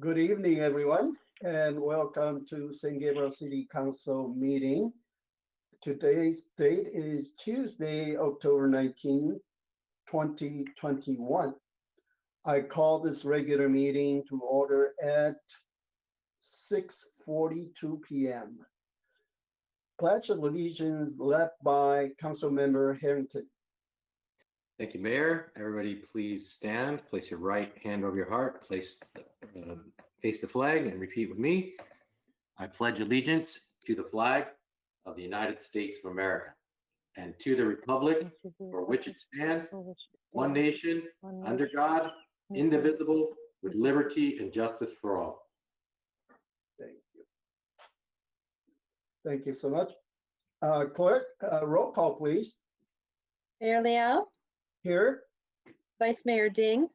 Good evening, everyone, and welcome to St. Gabriel City Council meeting. Today's date is Tuesday, October 19, 2021. I call this regular meeting to order at 6:42 p.m. Pledge of Allegiance led by Councilmember Harrington. Thank you, Mayor. Everybody please stand. Place your right hand over your heart. Face the flag and repeat with me. I pledge allegiance to the flag of the United States of America and to the republic for which it stands, one nation, under God, indivisible, with liberty and justice for all. Thank you. Thank you so much. Clerk, roll call, please. Mayor Liao, Here. Vice Mayor Ding,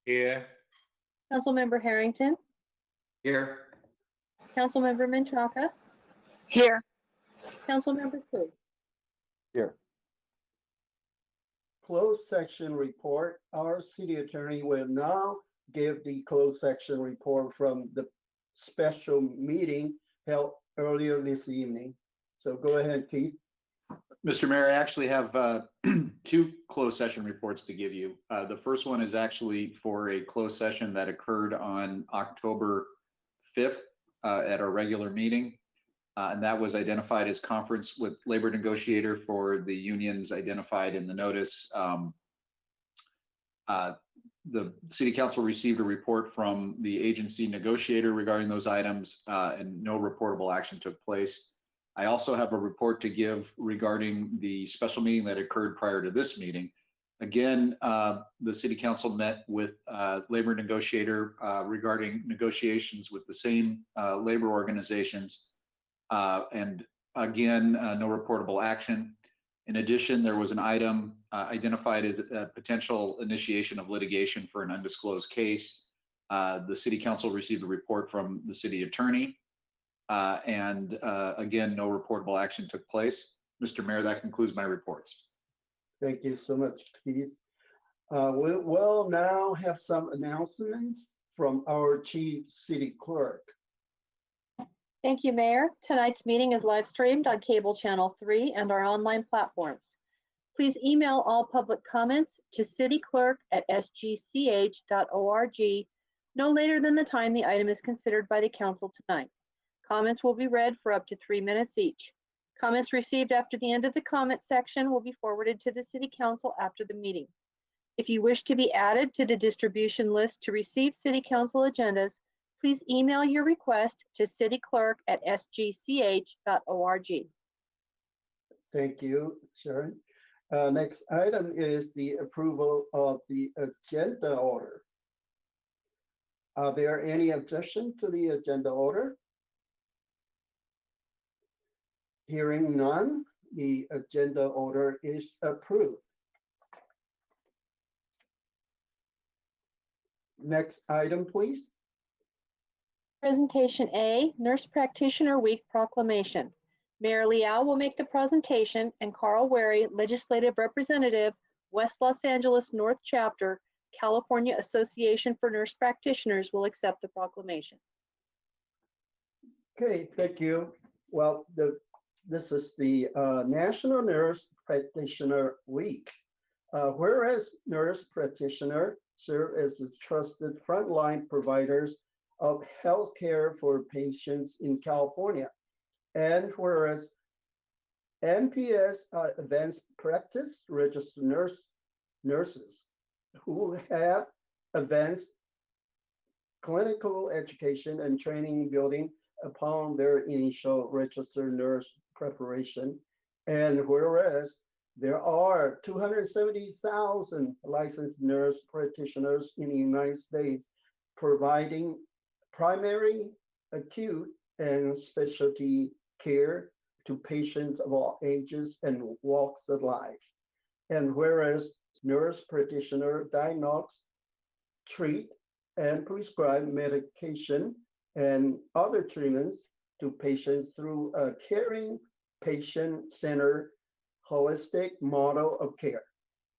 Here. Councilmember Harrington, Here. Councilmember Menchaca, Here. Councilmember Fu. Here. Closed section report. Our city attorney will now give the closed section report from the special meeting held earlier this evening. So go ahead, Keith. Mr. Mayor, I actually have two closed session reports to give you. The first one is actually for a closed session that occurred on October 5th at our regular meeting. And that was identified as conference with labor negotiator for the unions identified in the notice. The city council received a report from the agency negotiator regarding those items and no reportable action took place. I also have a report to give regarding the special meeting that occurred prior to this meeting. Again, the city council met with labor negotiator regarding negotiations with the same labor organizations. And again, no reportable action. In addition, there was an item identified as a potential initiation of litigation for an undisclosed case. The city council received a report from the city attorney. And again, no reportable action took place. Mr. Mayor, that concludes my reports. Thank you so much, Keith. We'll now have some announcements from our chief city clerk. Thank you, Mayor. Tonight's meeting is live streamed on cable channel 3 and our online platforms. Please email all public comments to cityclerk@sgch.org no later than the time the item is considered by the council tonight. Comments will be read for up to 3 minutes each. Comments received after the end of the comment section will be forwarded to the City Council after the meeting. If you wish to be added to the distribution list to receive City Council agendas, please email your request to cityclerk@sgch.org. Thank you, Sharon. Next item is the approval of the agenda order. Are there any objections to the agenda order? Hearing none, the agenda order is approved. Next item, please. Presentation A, Nurse Practitioner Week Proclamation. Mayor Liao will make the presentation and Carl Wary, Legislative Representative, West Los Angeles North Chapter, California Association for Nurse Practitioners, will accept the proclamation. Okay, thank you. Well, this is the National Nurse Practitioner Week. Whereas nurse practitioners serve as the trusted frontline providers of healthcare for patients in California. And whereas NPS advanced practice registered nurses who have advanced clinical education and training building upon their initial registered nurse preparation. And whereas there are 270,000 licensed nurse practitioners in the United States providing primary, acute, and specialty care to patients of all ages and walks of life. And whereas nurse practitioner diagnose, treat, and prescribe medication and other treatments to patients through a caring, patient-centered, holistic model of care.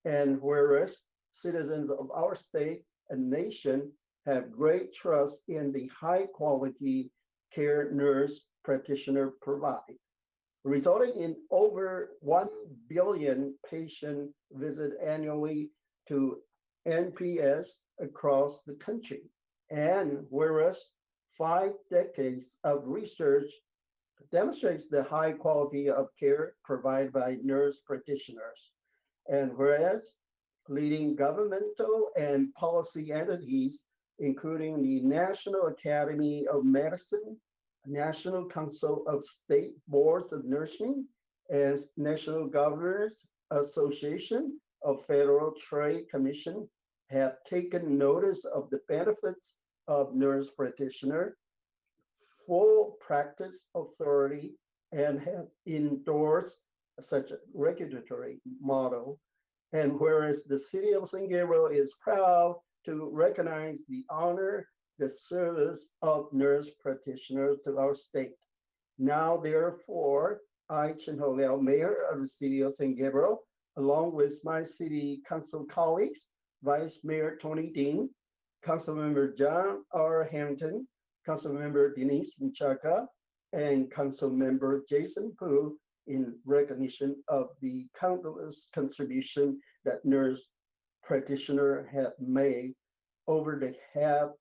And whereas citizens of our state and nation have great trust in the high quality care nurse practitioner provide, resulting in over 1 billion patient visit annually to NPS across the country. And whereas 5 decades of research demonstrates the high quality of care provided by nurse practitioners. And whereas leading governmental and policy entities, including the National Academy of Medicine, National Council of State Boards of Nursing, and National Governors Association of Federal Trade Commission, have taken notice of the benefits of nurse practitioner, full practice authority, and have endorsed such a regulatory model. And whereas the city of San Gabriel is proud to recognize the honor, the service of nurse practitioners to our state. Now, therefore, I, Chen Ho Liao, Mayor of the city of San Gabriel, along with my city council colleagues, Vice Mayor Tony Dean, Councilmember John R. Hampton, Councilmember Denise Michaka, and Councilmember Jason Pu, in recognition of the countless contribution that nurse practitioner have made over the half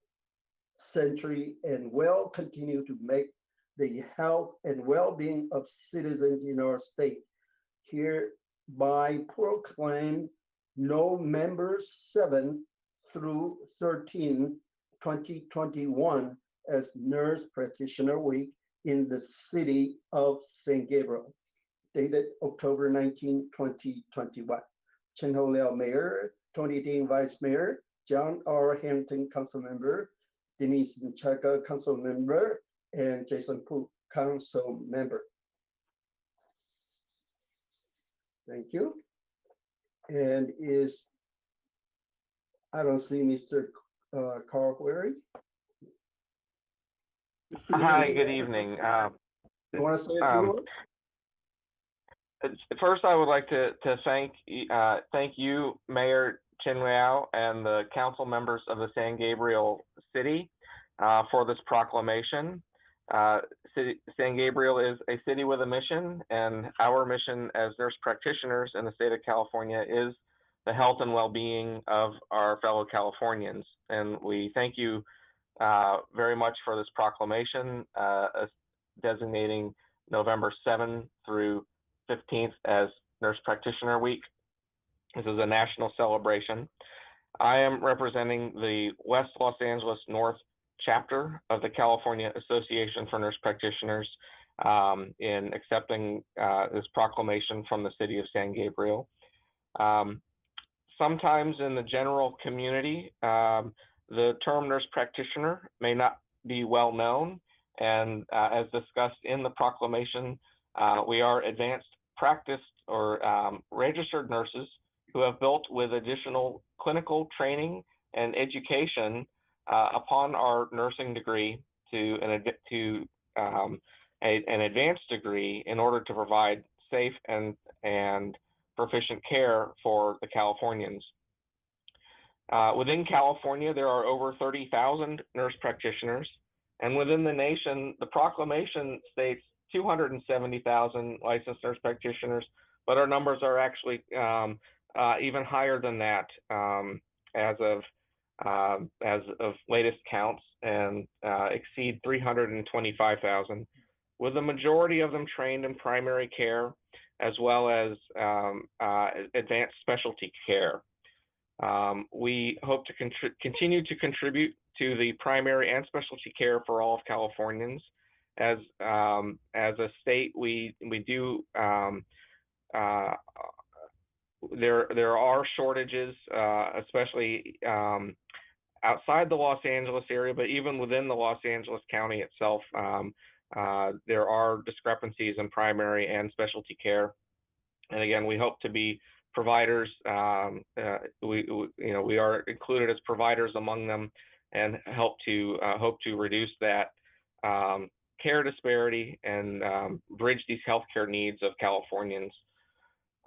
century and will continue to make the health and well-being of citizens in our state. Hereby proclaim November 7th through 13th, 2021 as Nurse Practitioner Week in the city of San Gabriel, dated October 19, 2021. Chen Ho Liao, Mayor, Tony Dean, Vice Mayor, John R. Hampton, Council Member, Denise Nchaka, Council Member, and Jason Pu, Council Member. Thank you. And I don't see Mr. Carl Weary. Hi, good evening. You want to say a few words? First, I would like to thank you, Mayor Chen Liao, and the council members of the San Gabriel City for this proclamation. San Gabriel is a city with a mission, and our mission as nurse practitioners in the state of California is the health and well-being of our fellow Californians. And we thank you very much for this proclamation, designating November 7th through 15th as Nurse Practitioner Week. This is a national celebration. I am representing the West Los Angeles North chapter of the California Association for Nurse Practitioners in accepting this proclamation from the city of San Gabriel. Sometimes in the general community, the term nurse practitioner may not be well known, and as discussed in the proclamation, we are advanced practiced or registered nurses who have built with additional clinical training and education upon our nursing degree to an advanced degree in order to provide safe and proficient care for the Californians. Within California, there are over 30,000 nurse practitioners, and within the nation, the proclamation states 270,000 licensed nurse practitioners, but our numbers are actually even higher than that as of latest counts, and exceed 325,000, with the majority of them trained in primary care as well as advanced specialty care. We hope to continue to contribute to the primary and specialty care for all of Californians. As a state, we do there are shortages, especially outside the Los Angeles area, but even within the Los Angeles County itself, there are discrepancies in primary and specialty care. And again, we hope to be providers. We are included as providers among them, and hope to reduce that care disparity and bridge these healthcare needs of Californians.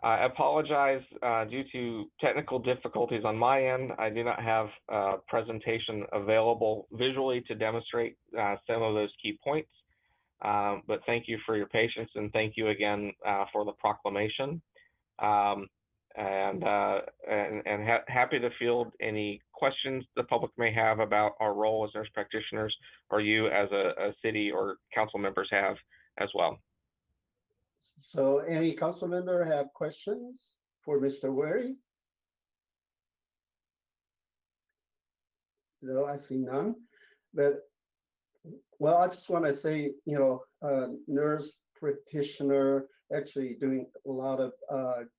I apologize due to technical difficulties on my end. I do not have a presentation available visually to demonstrate some of those key points. But thank you for your patience, and thank you again for the proclamation. Happy to field any questions the public may have about our role as nurse practitioners, or you as a city or council members have as well. So any council member have questions for Mr. Wary? No, I see none. But, well, I just want to say, nurse practitioner actually doing a lot of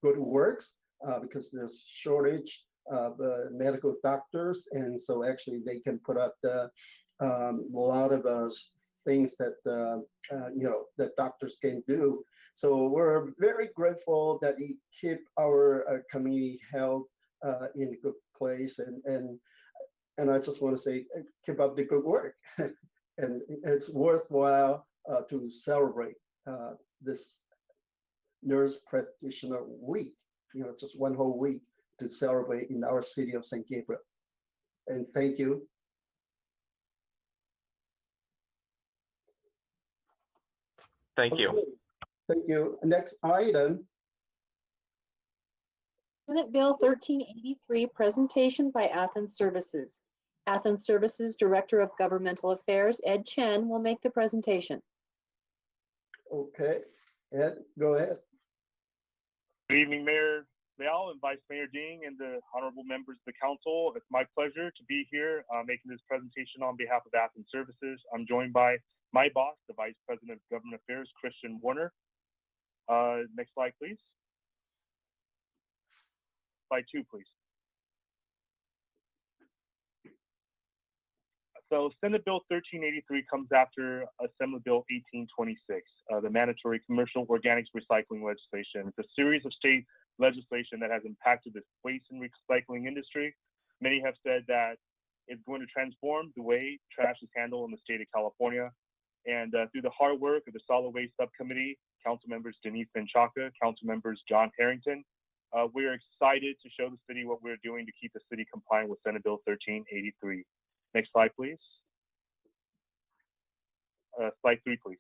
good works because there's shortage of medical doctors. And so actually they can put up a lot of things that, that doctors can do. So we're very grateful that we keep our community health in a good place. And I just want to say, keep up the good work. And it's worthwhile to celebrate this Nurse Practitioner Week, just one whole week to celebrate in our city of St. Gabriel. And thank you. Thank you. Okay. Thank you. Next item. Senate Bill 1383, presentation by Athens Services. Athens Services Director of Governmental Affairs, Ed Chen, will make the presentation. Okay, Ed, go ahead. Good evening, Mayor Leal and Vice Mayor Ding and the honorable members of the council. It's my pleasure to be here making this presentation on behalf of Athens Services. I'm joined by my boss, the Vice President of Government Affairs, Christian Warner. Next slide, please. Slide 2, please. So Senate Bill 1383 comes after Assembly Bill 1826, the mandatory commercial organics recycling legislation. It's a series of state legislation that has impacted the waste and recycling industry. Many have said that it's going to transform the way trash is handled in the state of California. And through the hard work of the Solid Waste Subcommittee, Council members Denise Menchaca, Council members John Harrington, we're excited to show the city what we're doing to keep the city compliant with Senate Bill 1383. Next slide, please. Slide 3, please.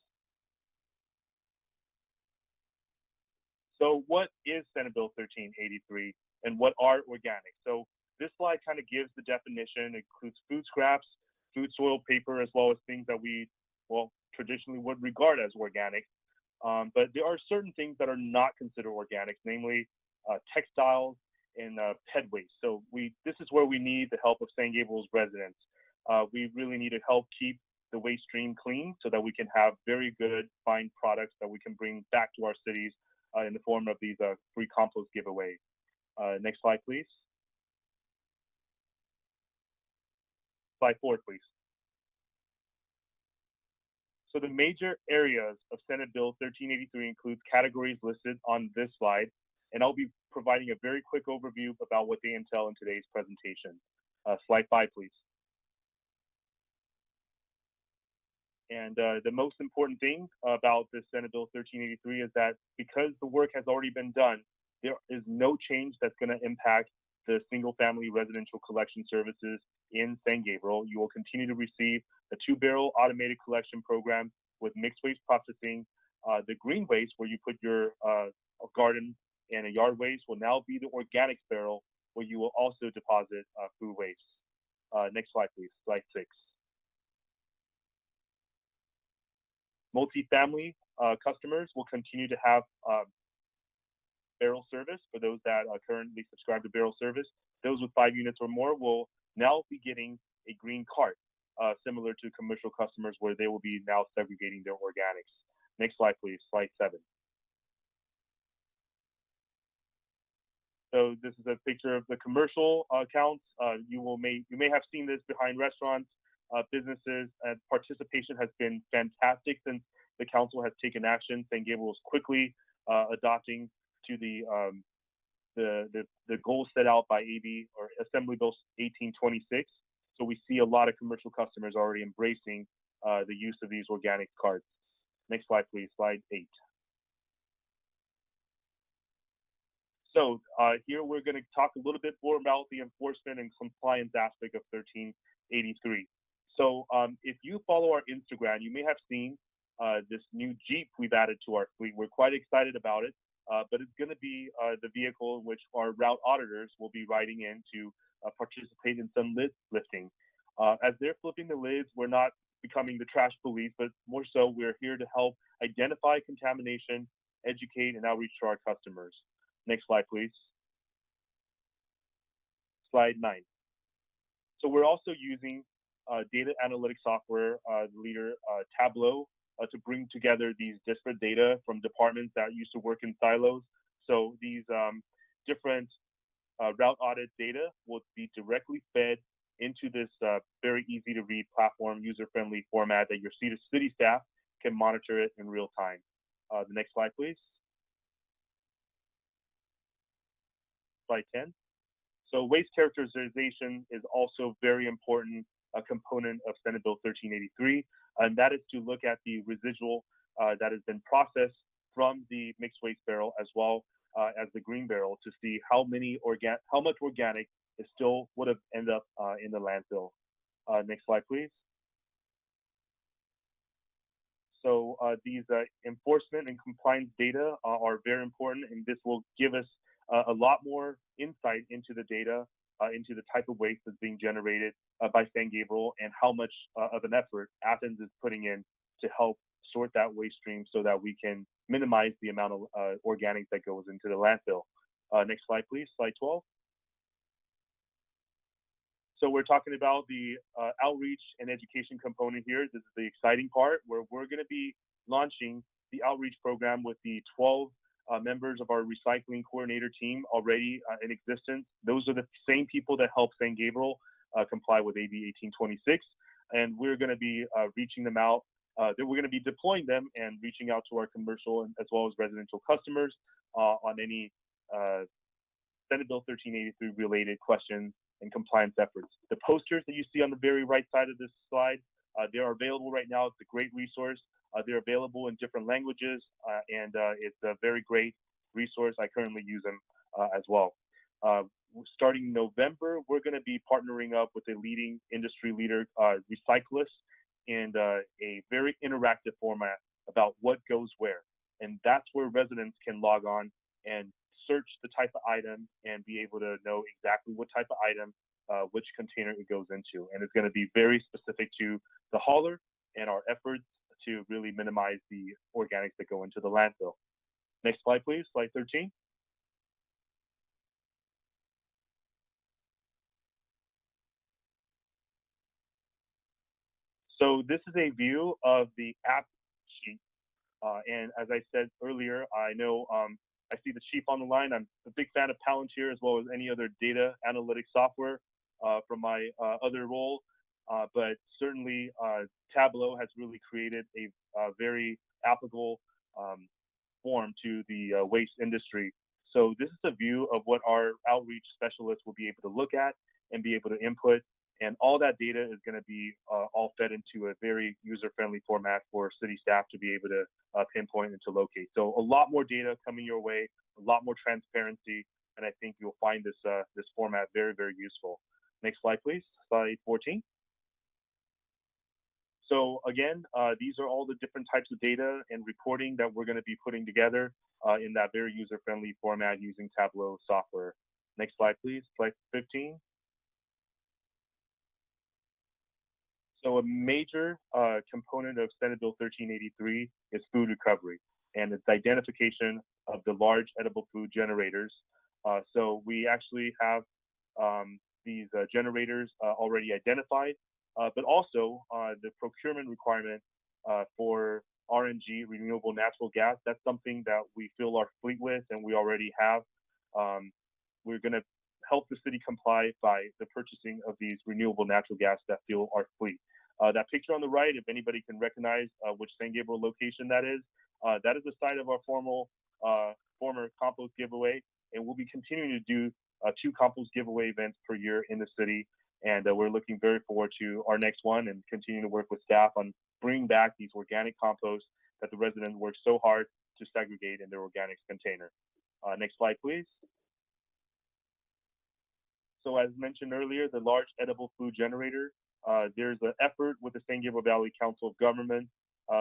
So what is Senate Bill 1383 and what are organics? So this slide kind of gives the definition. It includes food scraps, food soil paper, as well as things that we, traditionally would regard as organic. But there are certain things that are not considered organics, namely textiles and pet waste. So this is where we need the help of St. Gabriel's residents. We really need to help keep the waste stream clean so that we can have very good, fine products that we can bring back to our cities in the form of these free compost giveaway. Next slide, please. Slide 4, please. So the major areas of Senate Bill 1383 includes categories listed on this slide, and I'll be providing a very quick overview about what they entail in today's presentation. Slide 5, please. And the most important thing about this Senate Bill 1383 is that because the work has already been done, there is no change that's going to impact the single-family residential collection services in San Gabriel. You will continue to receive a 2-barrel automated collection program with mixed waste processing. The green waste, where you put your garden and a yard waste, will now be the organics barrel, where you will also deposit food waste. Next slide, please. Slide 6. Multifamily customers will continue to have barrel service for those that currently subscribe to barrel service. Those with 5 units or more will now be getting a green cart, similar to commercial customers where they will be now segregating their organics. Next slide, please. Slide 7. So this is a picture of the commercial accounts. You may have seen this behind restaurants, businesses. Participation has been fantastic since the council has taken action. St. Gabriel is quickly adopting to the goals set out by AB or Assembly Bill 1826. So we see a lot of commercial customers already embracing the use of these organic carts. Next slide, please. Slide 8. So here we're going to talk a little bit more about the enforcement and compliance aspect of 1383. So if you follow our Instagram, you may have seen this new Jeep we've added to our fleet. We're quite excited about it, but it's going to be the vehicle in which our route auditors will be riding in to participate in some lid lifting. As they're flipping the lids, we're not becoming the trash police, but more so we're here to help identify contamination, educate, and outreach to our customers. Next slide, please. Slide 9. So we're also using data analytics software, leader Tableau, to bring together these disparate data from departments that used to work in silos. So these different route audit data will be directly fed into this very easy to read platform, user-friendly format that your city staff can monitor it in real time. The next slide, please. Slide 10. So waste characterization is also very important a component of Senate Bill 1383, and that is to look at the residual that has been processed from the mixed waste barrel as well as the green barrel to see how much organic is still would have ended up in the landfill. Next slide, please. So these enforcement and compliance data are very important, and this will give us a lot more insight into the data, into the type of waste that's being generated by San Gabriel and how much of an effort Athens is putting in to help sort that waste stream so that we can minimize the amount of organic that goes into the landfill. Next slide, please, slide 12. So we're talking about the outreach and education component here. This is the exciting part where we're going to be launching the outreach program with the 12 members of our recycling coordinator team already in existence. Those are the same people that help San Gabriel comply with AB 1826. And we're going to be reaching them out. We're going to be deploying them and reaching out to our commercial as well as residential customers on any Senate Bill 1383 related questions and compliance efforts. The posters that you see on the very right side of this slide, they are available right now. It's a great resource. They're available in different languages, and it's a very great resource. I currently use them as well. Starting November, we're going to be partnering up with a leading industry leader, Recyclist, and a very interactive format about what goes where. And that's where residents can log on and search the type of item and be able to know exactly what type of item, which container it goes into. And it's going to be very specific to the hauler and our efforts to really minimize the organics that go into the landfill. Next slide, please, slide 13. So this is a view of the app sheet. And as I said earlier, I know I see the chief on the line. I'm a big fan of Palantir as well as any other data analytics software from my other role. But certainly Tableau has really created a very applicable form to the waste industry. So this is a view of what our outreach specialists will be able to look at and be able to input. And all that data is going to be all fed into a very user-friendly format for city staff to be able to pinpoint and to locate. So a lot more data coming your way, a lot more transparency, and I think you'll find this this format very, very useful. Next slide, please. Slide 14. So again, these are all the different types of data and reporting that we're going to be putting together in that very user-friendly format using Tableau software. Next slide, please. Slide 15. So a major component of Senate Bill 1383 is food recovery, and its identification of the large edible food generators. So we actually have these generators already identified, but also the procurement requirement for RNG, renewable natural gas. That's something that we fill our fleet with, and we already have. We're going to help the city comply by the purchasing of these renewable natural gas that fuel our fleet. That picture on the right, if anybody can recognize which San Gabriel location that is the site of our former compost giveaway, and we'll be continuing to do 2 compost giveaway events per year in the city, and we're looking very forward to our next one and continuing to work with staff on bringing back these organic compost that the residents work so hard to segregate in their organics container. Next slide, please. So as mentioned earlier, the large edible food generator, there's an effort with the San Gabriel Valley Council of Government,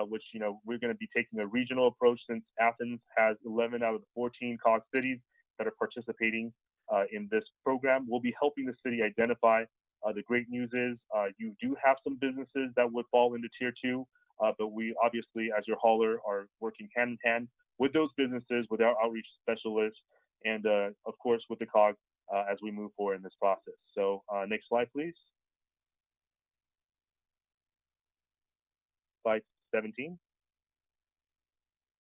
which, we're going to be taking a regional approach since Athens has 11 out of the 14 COG cities that are participating in this program. We'll be helping the city identify. The great news is you do have some businesses that would fall into tier 2, but we obviously, as your hauler, are working hand in hand with those businesses, with our outreach specialists, and of course with the COG as we move forward in this process. So next slide, please. Slide 17.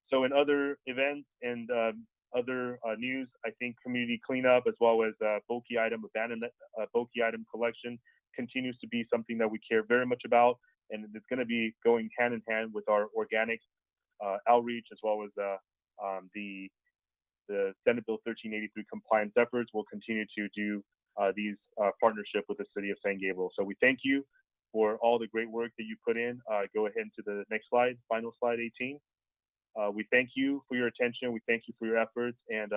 So in other events and other news, I think community cleanup as well as bulky item abandonment, bulky item collection continues to be something that we care very much about, and it's going to be going hand in hand with our organic outreach as well as the Senate Bill 1383 compliance efforts. We'll continue to do these partnership with the city of San Gabriel. So we thank you for all the great work that you put in. Go ahead to the next slide, final slide 18. We thank you for your attention. We thank you for your efforts. And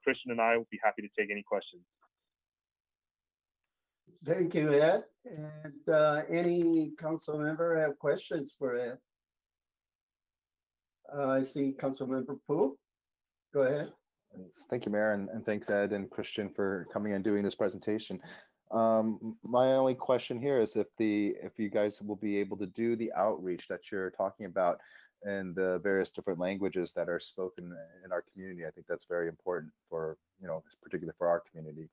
Christian and I will be happy to take any questions. Thank you, Ed. And any council member have questions for Ed? I see Council Member Poole. Go ahead. Thank you, Mayor, and thanks, Ed and Christian, for coming and doing this presentation. My only question here is if you guys will be able to do the outreach that you're talking about in the various different languages that are spoken in our community. I think that's very important for, particularly for our community.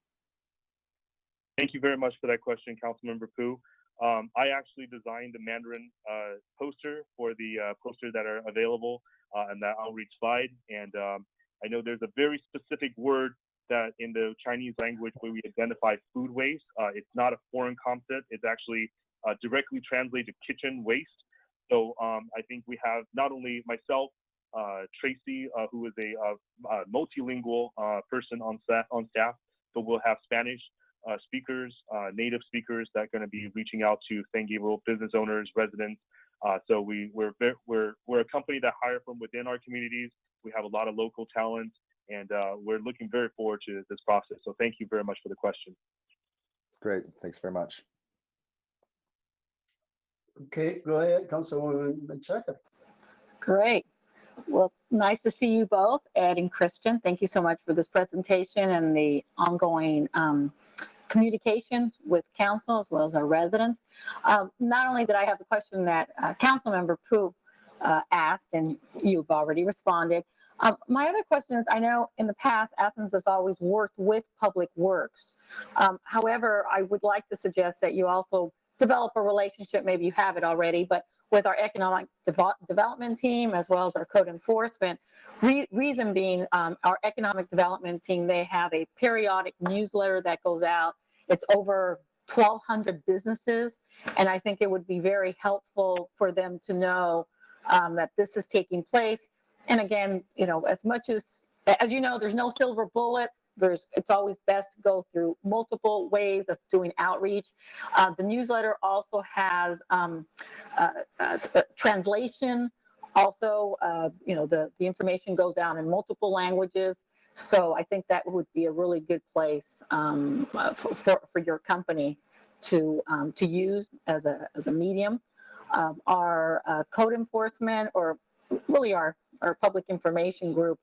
Thank you very much for that question, Councilmember Poo. I actually designed the Mandarin poster for the posters that are available on that outreach slide. And I know there's a very specific word that in the Chinese language where we identify food waste. It's not a foreign concept. It's actually directly translated to kitchen waste. So I think we have not only myself, Tracy, who is a multilingual person on staff, but we'll have Spanish speakers, native speakers that are going to be reaching out to San Gabriel business owners, residents. So we're a company that hire from within our communities. We have a lot of local talent, and we're looking very forward to this process. So thank you very much for the question. Great, thanks very much. Okay, go ahead, Councilwoman Menchaca. Great. Well, nice to see you both, Ed and Christian. Thank you so much for this presentation and the ongoing communication with council as well as our residents. Not only did I have the question that Councilmember Pooh asked, and you've already responded. My other question is, I know in the past, Athens has always worked with Public Works. However, I would like to suggest that you also develop a relationship, maybe you have it already, but with our economic development team as well as our code enforcement. Reason being, our economic development team, they have a periodic newsletter that goes out. It's over 1,200 businesses, and I think it would be very helpful for them to know that this is taking place. And again, as much as you know, there's no silver bullet. It's always best to go through multiple ways of doing outreach. The newsletter also has translation. Also, the information goes out in multiple languages. So I think that would be a really good place for your company to use as a medium. Our code enforcement, or really our public information group.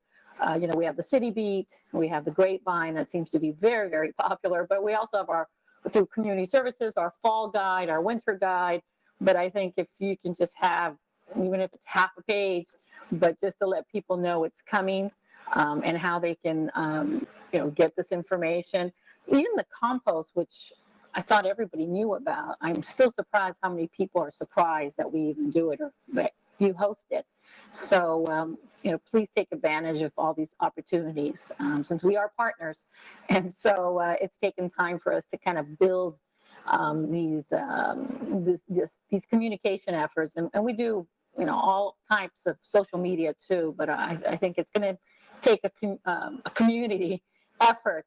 We have the City Beat, we have the Grapevine that seems to be very, very popular, but we also have through community services, our fall guide, our winter guide. But I think if you can just have, even if it's half a page, but just to let people know it's coming and how they can, get this information. Even the compost, which I thought everybody knew about. I'm still surprised how many people are surprised that we even do it or that you host it. So, please take advantage of all these opportunities since we are partners. And so it's taken time for us to kind of build these communication efforts. And we do, all types of social media too, but I think it's going to take a community effort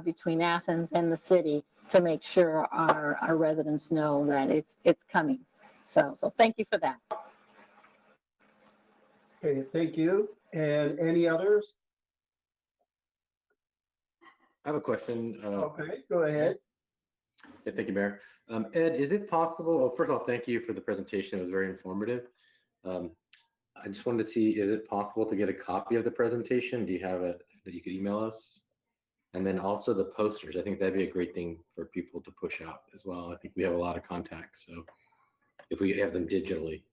between Athens and the city to make sure our residents know that it's coming. So thank you for that. Okay, thank you. And any others? I have a question. Okay, go ahead. Yeah, thank you, Mayor. Ed, is it possible? Well, first of all, thank you for the presentation. It was very informative. Um, I just wanted to see, is it possible to get a copy of the presentation? Do you have it that you could email us? And then also the posters. I think that'd be a great thing for people to push out as well. I think we have a lot of contacts. So if we have them digitally.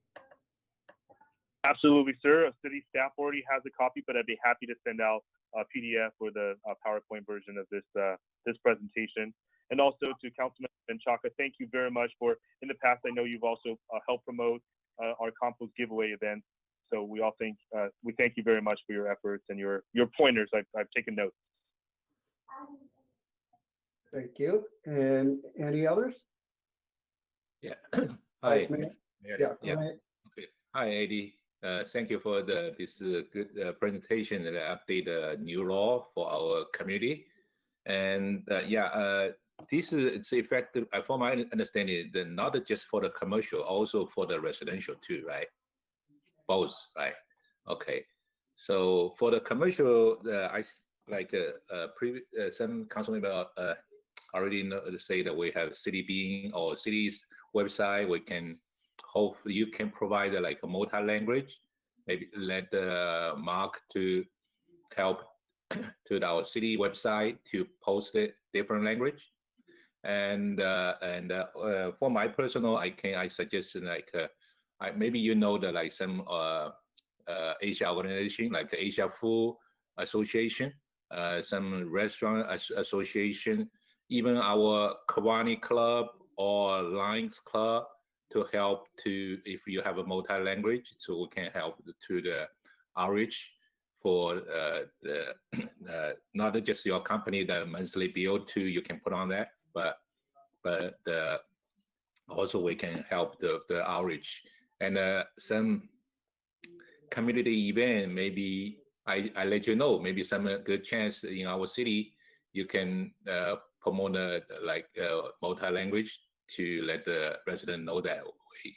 Absolutely, sir. A city staff already has a copy, but I'd be happy to send out a PDF or the PowerPoint version of this presentation. And also to Councilman Chaka, thank you very much for, in the past, I know you've also helped promote our compost giveaway event. So we thank you very much for your efforts and your pointers. I've taken notes. Thank you. And any others? Yeah. Vice Hi. Mayor? Mayor. Yeah, go Yeah. ahead. Okay. Hi, Eddie. Thank you for this good presentation and update the new law for our community. And this is it's effective. From my understanding, not just for the commercial, also for the residential too, right? Both, right? Okay. So for the commercial, some councilmen already say that we have City Bean or city's website. We can hopefully you can provide like a multi-language. Maybe let Mark to help to our city website to post it different language. And for my personal, I suggest like maybe you know that like some Asia organization like the Asia Food Association, some restaurant association, even our Kiwani Club or Lions Club to help to if you have a multi-language, so we can help to the outreach for not just your company, the monthly bill too, you can put on that, but also we can help the outreach and some community event. Maybe I let you know, maybe some good chance in our city you can promote multi-language to let the resident know that way.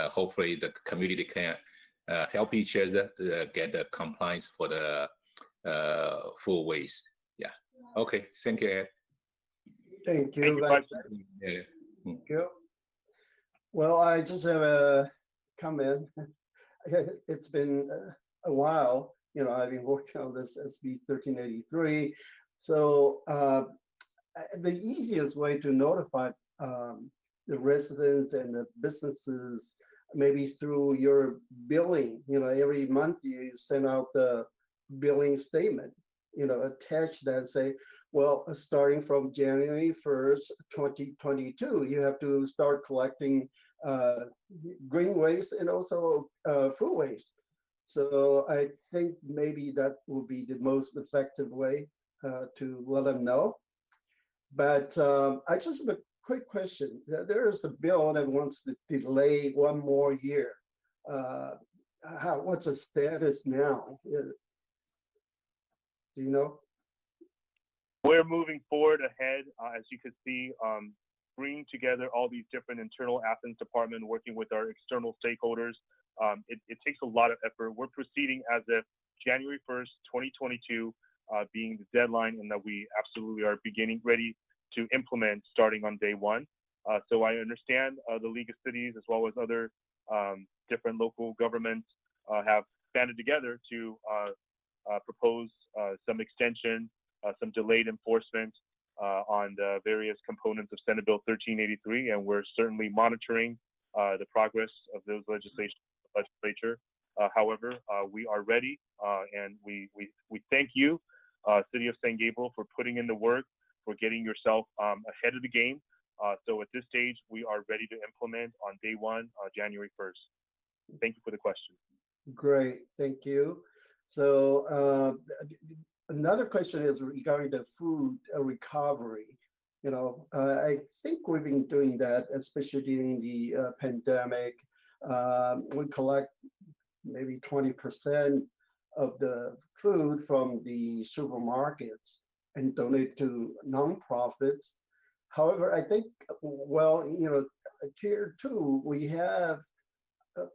Hopefully the community can help each other get the compliance for the food waste. Yeah. Okay. Thank you, Ed. Thank you. Thank you, Vice Vice Mayor. Yeah. Thank you. Well, I just have a comment. It's been a while, I've been working on this SB 1383. So the easiest way to notify the residents and the businesses, maybe through your billing, every month you send out the billing statement, attach that, say, well, starting from January 1st, 2022, you have to start collecting green waste and also food waste. So I think maybe that will be the most effective way to let them know. But I just have a quick question. There is a bill that wants to delay one more year. What's the status now? Do you know? We're moving forward ahead, as you can see, bringing together all these different internal Athens department, working with our external stakeholders. It takes a lot of effort. We're proceeding as if January 1st, 2022 being the deadline, and that we absolutely are ready to implement starting on day one. So I understand the League of Cities as well as other different local governments have banded together to propose some extension, some delayed enforcement on the various components of Senate Bill 1383, and we're certainly monitoring the progress of those legislature. However, we are ready, and we thank you, City of San Gabriel, for putting in the work, for getting yourself ahead of the game. So at this stage, we are ready to implement on day one, January 1st. Thank you for the question. Great, thank you. So another question is regarding the food recovery. I think we've been doing that, especially during the pandemic. We collect maybe 20% of the food from the supermarkets and donate to nonprofits. However, I think, tier two, we have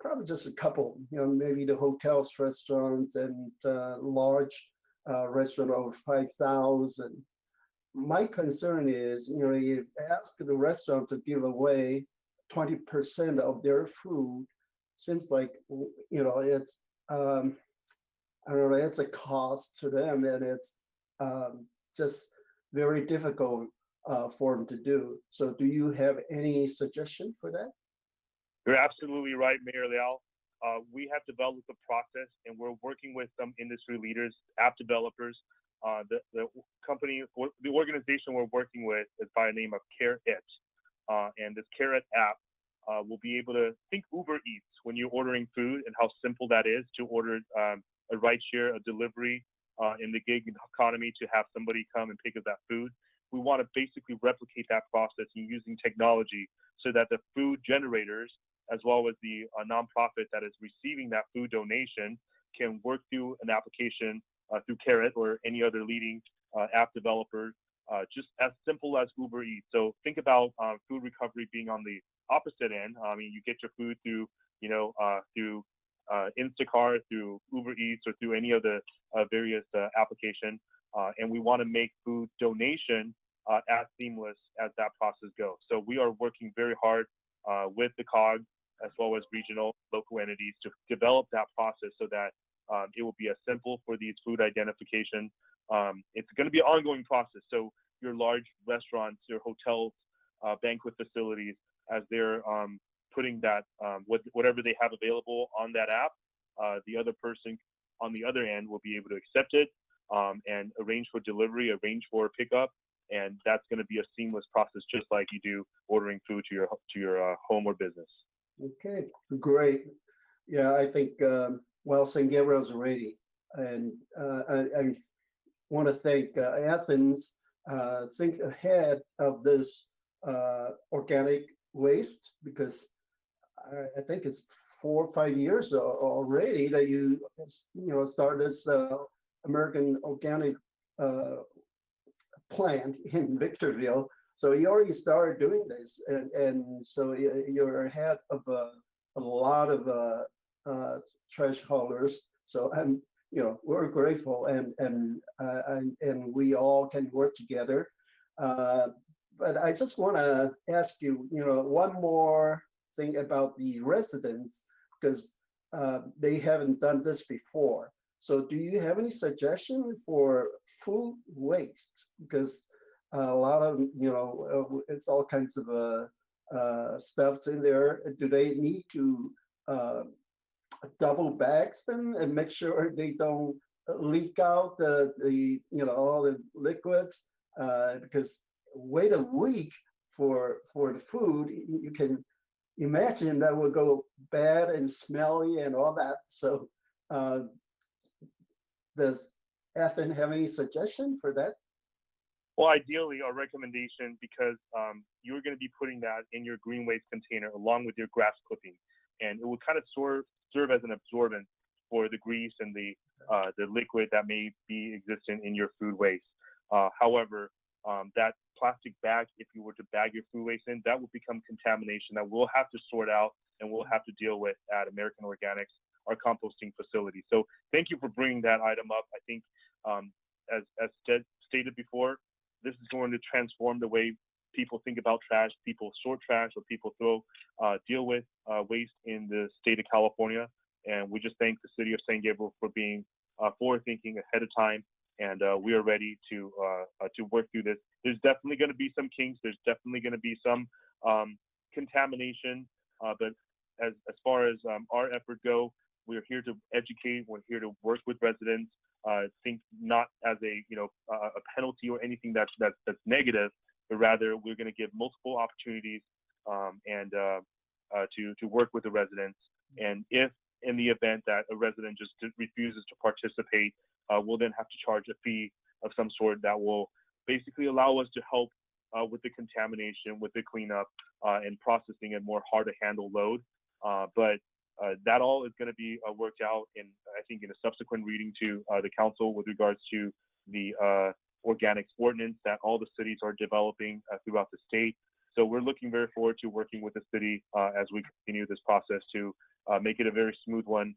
probably just a couple, maybe the hotels, restaurants, and large restaurant over 5,000. my concern is, you ask the restaurant to give away 20% of their food, seems like, it's, I don't know, it's a cost to them, and it's just very difficult for them to do. So do you have any suggestion for that? You're absolutely right, Mayor Leal. We have developed a process, and we're working with some industry leaders, app developers. The company, the organization we're working with is by the name of Care It. And this Care It app will be able to think Uber Eats when you're ordering food, and how simple that is to order a ride share, a delivery in the gig economy, to have somebody come and pick up that food. We want to basically replicate that process using technology, so that the food generators, as well as the nonprofit that is receiving that food donation, can work through an application through Carrot or any other leading app developer, just as simple as Uber Eats. So think about food recovery being on the opposite end. I mean, you get your food through, through Instacart, through Uber Eats, or through any of the various application. And we want to make food donation as seamless as that process goes. So we are working very hard with the COG, as well as regional, local entities, to develop that process so that it will be as simple for these food identification. It's going to be an ongoing process. So your large restaurants, your hotels, banquet facilities, as they're putting that, whatever they have available on that app, the other person on the other end will be able to accept it and arrange for delivery, arrange for pickup. And that's going to be a seamless process, just like you do ordering food to your home or business. Okay, great. Yeah, I think, St. Gabriel's ready. And I want to thank Athens, think ahead of this organic waste, because I think it's 4 or 5 years already that you start this American organic plant in Victorville. So you already started doing this, and so you're ahead of a lot of trash haulers. So we're grateful, and we all can work together. But I just want to ask you, one more thing about the residents, because they haven't done this before. So do you have any suggestion for food waste? Because a lot of, it's all kinds of stuffs in there. Do they need to double bags them and make sure they don't leak out all the liquids? Because wait a week for the food, you can imagine that will go bad and smelly and all that. So does Athens have any suggestion for that? Well, ideally, our recommendation, because you're going to be putting that in your green waste container along with your grass clipping, and it will kind of serve as an absorbent for the grease and the liquid that may be existent in your food waste. However, that plastic bag, if you were to bag your food waste in, that will become contamination that we'll have to sort out and we'll have to deal with at American Organics, our composting facility. So thank you for bringing that item up. I think, as stated before, this is going to transform the way people think about trash, people sort trash, or people deal with waste in the state of California. And we just thank the city of San Gabriel for being forward-thinking ahead of time. And we are ready to work through this. There's definitely going to be some kinks. There's definitely going to be some contamination. But as far as our effort go, we're here to educate. We're here to work with residents. Think not as a penalty or anything that's negative, but rather we're going to give multiple opportunities and to work with the residents. And if in the event that a resident just refuses to participate, we'll then have to charge a fee of some sort that will basically allow us to help with the contamination, with the cleanup, and processing a more hard to handle load. But that all is going to be worked out I think in a subsequent reading to the council with regards to the organics ordinance that all the cities are developing throughout the state. So we're looking very forward to working with the city as we continue this process to make it a very smooth one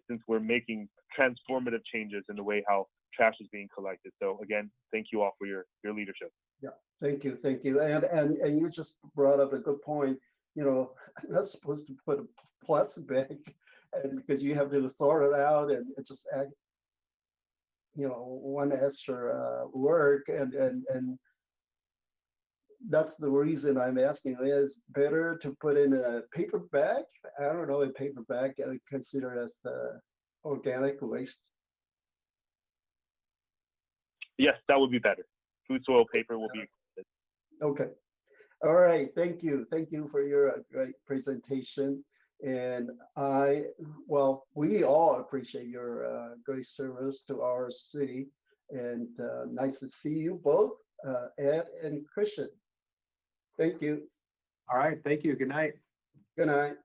since we're making transformative changes in the way how trash is being collected. So again, thank you all for your leadership. Yeah, thank you, thank you. And you just brought up a good point. You know, I'm not supposed to put a plastic bag, and because you have to sort it out, and it's just one extra work, and that's the reason I'm asking. Is better to put in a paper bag? I don't know, a paper bag I would consider as organic waste. Yes, that would be better. Food soil paper will be. Okay. All right. Thank you. Thank you for your great presentation. And we all appreciate your great service to our city. And nice to see you both, Ed and Christian. Thank you. All right. Thank you. Good night. Good night.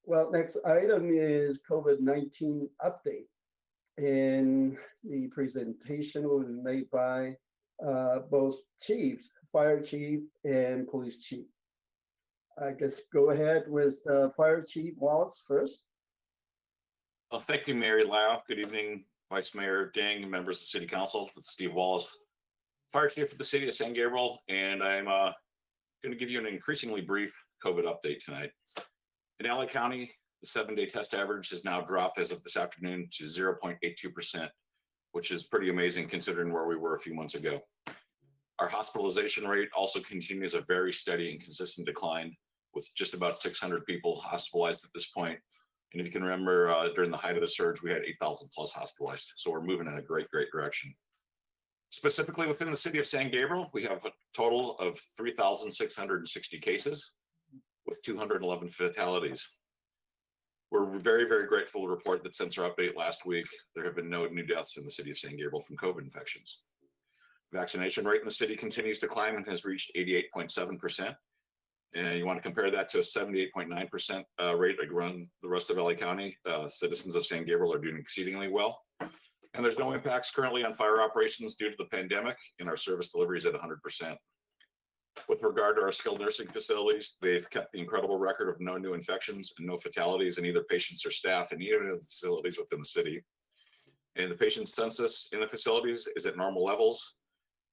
Well, next item is COVID-19 update. And the presentation will be made by both chiefs, fire chief and police chief. I guess go ahead with Fire Chief Wallace first. Well, thank you, Mary Lau. Good evening, Vice Mayor Ding and members of the City Council. It's Steve Wallace, Fire Chief for the City of San Gabriel, and I'm going to give you an increasingly brief COVID update tonight. In LA County, the 7-day test average has now dropped as of this afternoon to 0.82%, which is pretty amazing considering where we were a few months ago. Our hospitalization rate also continues a very steady and consistent decline, with just about 600 people hospitalized at this point. And if you can remember, during the height of the surge, we had 8,000 plus hospitalized. So we're moving in a great, great direction. Specifically within the city of San Gabriel, we have a total of 3,660 cases with 211 fatalities. We're very, very grateful to report that since our update last week, there have been no new deaths in the city of San Gabriel from COVID infections. Vaccination rate in the city continues to climb and has reached 88.7%. And you want to compare that to a 78.9% rate around the rest of LA County. Citizens of San Gabriel are doing exceedingly well. And there's no impacts currently on fire operations due to the pandemic, and our service delivery is at 100%. With regard to our skilled nursing facilities, they've kept the incredible record of no new infections and no fatalities in either patients or staff in either of the facilities within the city. And the patient census in the facilities is at normal levels,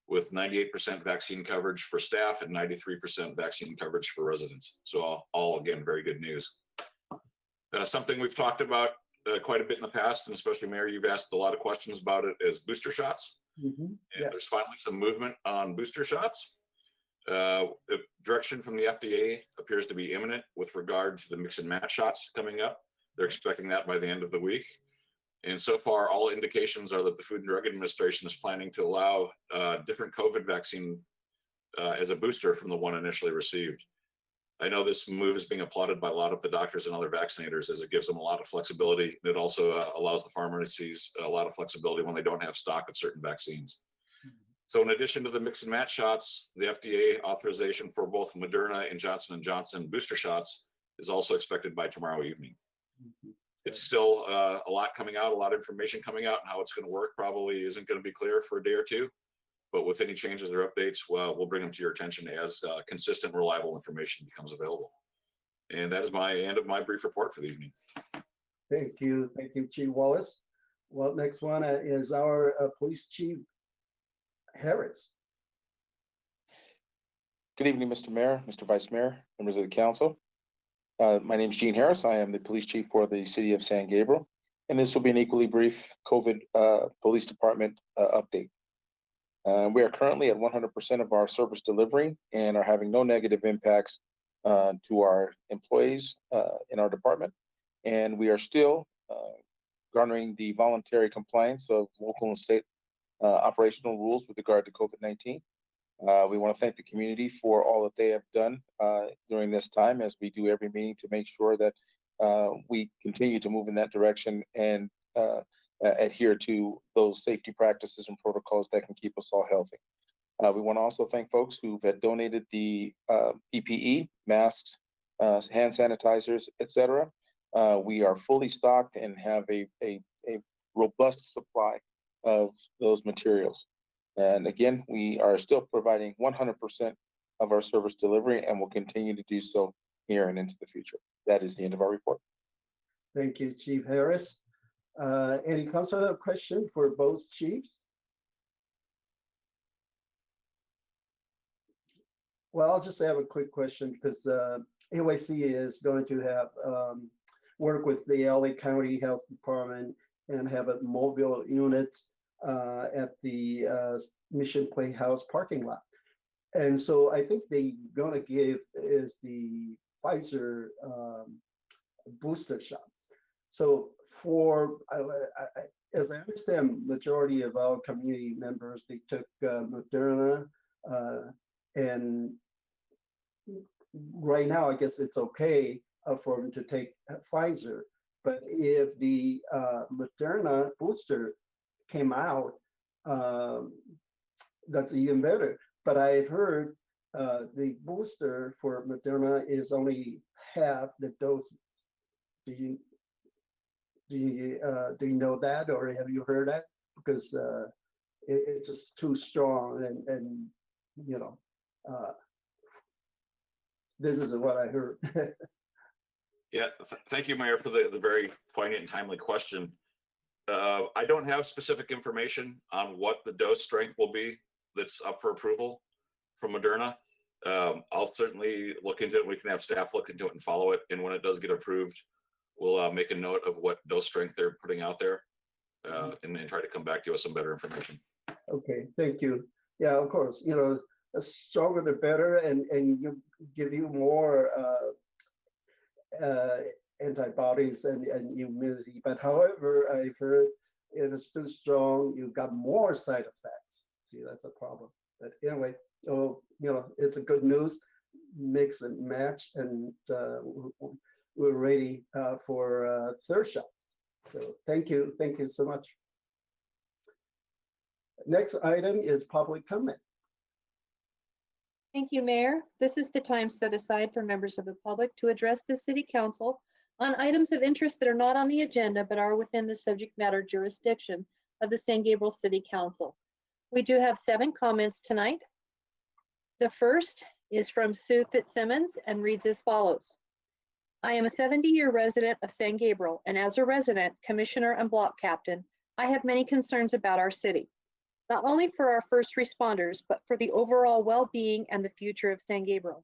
with 98% vaccine coverage for staff and 93% vaccine coverage for residents. So all again, very good news. Something we've talked about quite a bit in the past, and especially Mayor, you've asked a lot of questions about it, is booster shots. And Yes. there's finally some movement on booster shots. The direction from the FDA appears to be imminent with regard to the mix and match shots coming up. They're expecting that by the end of the week. And so far, all indications are that the Food and Drug Administration is planning to allow different COVID vaccine as a booster from the one initially received. I know this move is being applauded by a lot of the doctors and other vaccinators, as it gives them a lot of flexibility. It also allows the pharmacies a lot of flexibility when they don't have stock of certain vaccines. So in addition to the mix and match shots, the FDA authorization for both Moderna and Johnson & Johnson booster shots is also expected by tomorrow evening. It's still a lot coming out, a lot of information coming out, and how it's going to work probably isn't going to be clear for a day or two. But with any changes or updates, well, we'll bring them to your attention as consistent, reliable information becomes available. And that is my end of my brief report for the evening. Thank you, Chief Wallace. Well, next one is our Police Chief Harris. Good evening, Mr. Mayor, Mr. Vice Mayor, members of the council. My name is Gene Harris. I am the police chief for the city of San Gabriel, and this will be an equally brief COVID police department update. We are currently at 100% of our service delivery and are having no negative impacts to our employees in our department. And we are still garnering the voluntary compliance of local and state operational rules with regard to COVID-19. We want to thank the community for all that they have done during this time, as we do every meeting, to make sure that we continue to move in that direction and adhere to those safety practices and protocols that can keep us all healthy. We want to also thank folks who have donated the PPE, masks, hand sanitizers, etc. We are fully stocked and have a robust supply of those materials. And again, we are still providing 100% of our service delivery and will continue to do so here and into the future. That is the end of our report. Thank you, Chief Harris. Any council have question for both chiefs? Well, I'll just have a quick question because AYC is going to have work with the LA County Health Department and have a mobile unit at the Mission Playhouse parking lot. And so I think they're gonna give is the Pfizer booster shots. So for, as I understand, majority of our community members, they took Moderna, and right now, I guess it's okay for them to take Pfizer. But if the Moderna booster came out, that's even better. But I've heard the booster for Moderna is only half the doses. Do you know that, or have you heard that? Because it's just too strong, and you know, this is what I heard. Yeah, thank you, Mayor, for the very poignant and timely question. I don't have specific information on what the dose strength will be that's up for approval from Moderna. I'll certainly look into it. We can have staff look into it and follow it. And when it does get approved, we'll make a note of what dose strength they're putting out there and try to come back to you with some better information. Okay, thank you. Yeah, of course, you know, the stronger the better, and you give you more antibodies and immunity. But however, I've heard if it's too strong, you've got more side effects. See, that's a problem. But anyway, oh, you know, it's a good news, mix and match, and we're ready for third shots. So thank you so much. Next item is public comment. Thank you, Mayor. This is the time set aside for members of the public to address the City Council on items of interest that are not on the agenda but are within the subject matter jurisdiction of the San Gabriel City Council. We do have 7 comments tonight. The first is from Sue Fitzsimmons and reads as follows. I am a 70-year resident of San Gabriel, and as a resident, commissioner, and block captain, I have many concerns about our city, not only for our first responders, but for the overall well-being and the future of San Gabriel.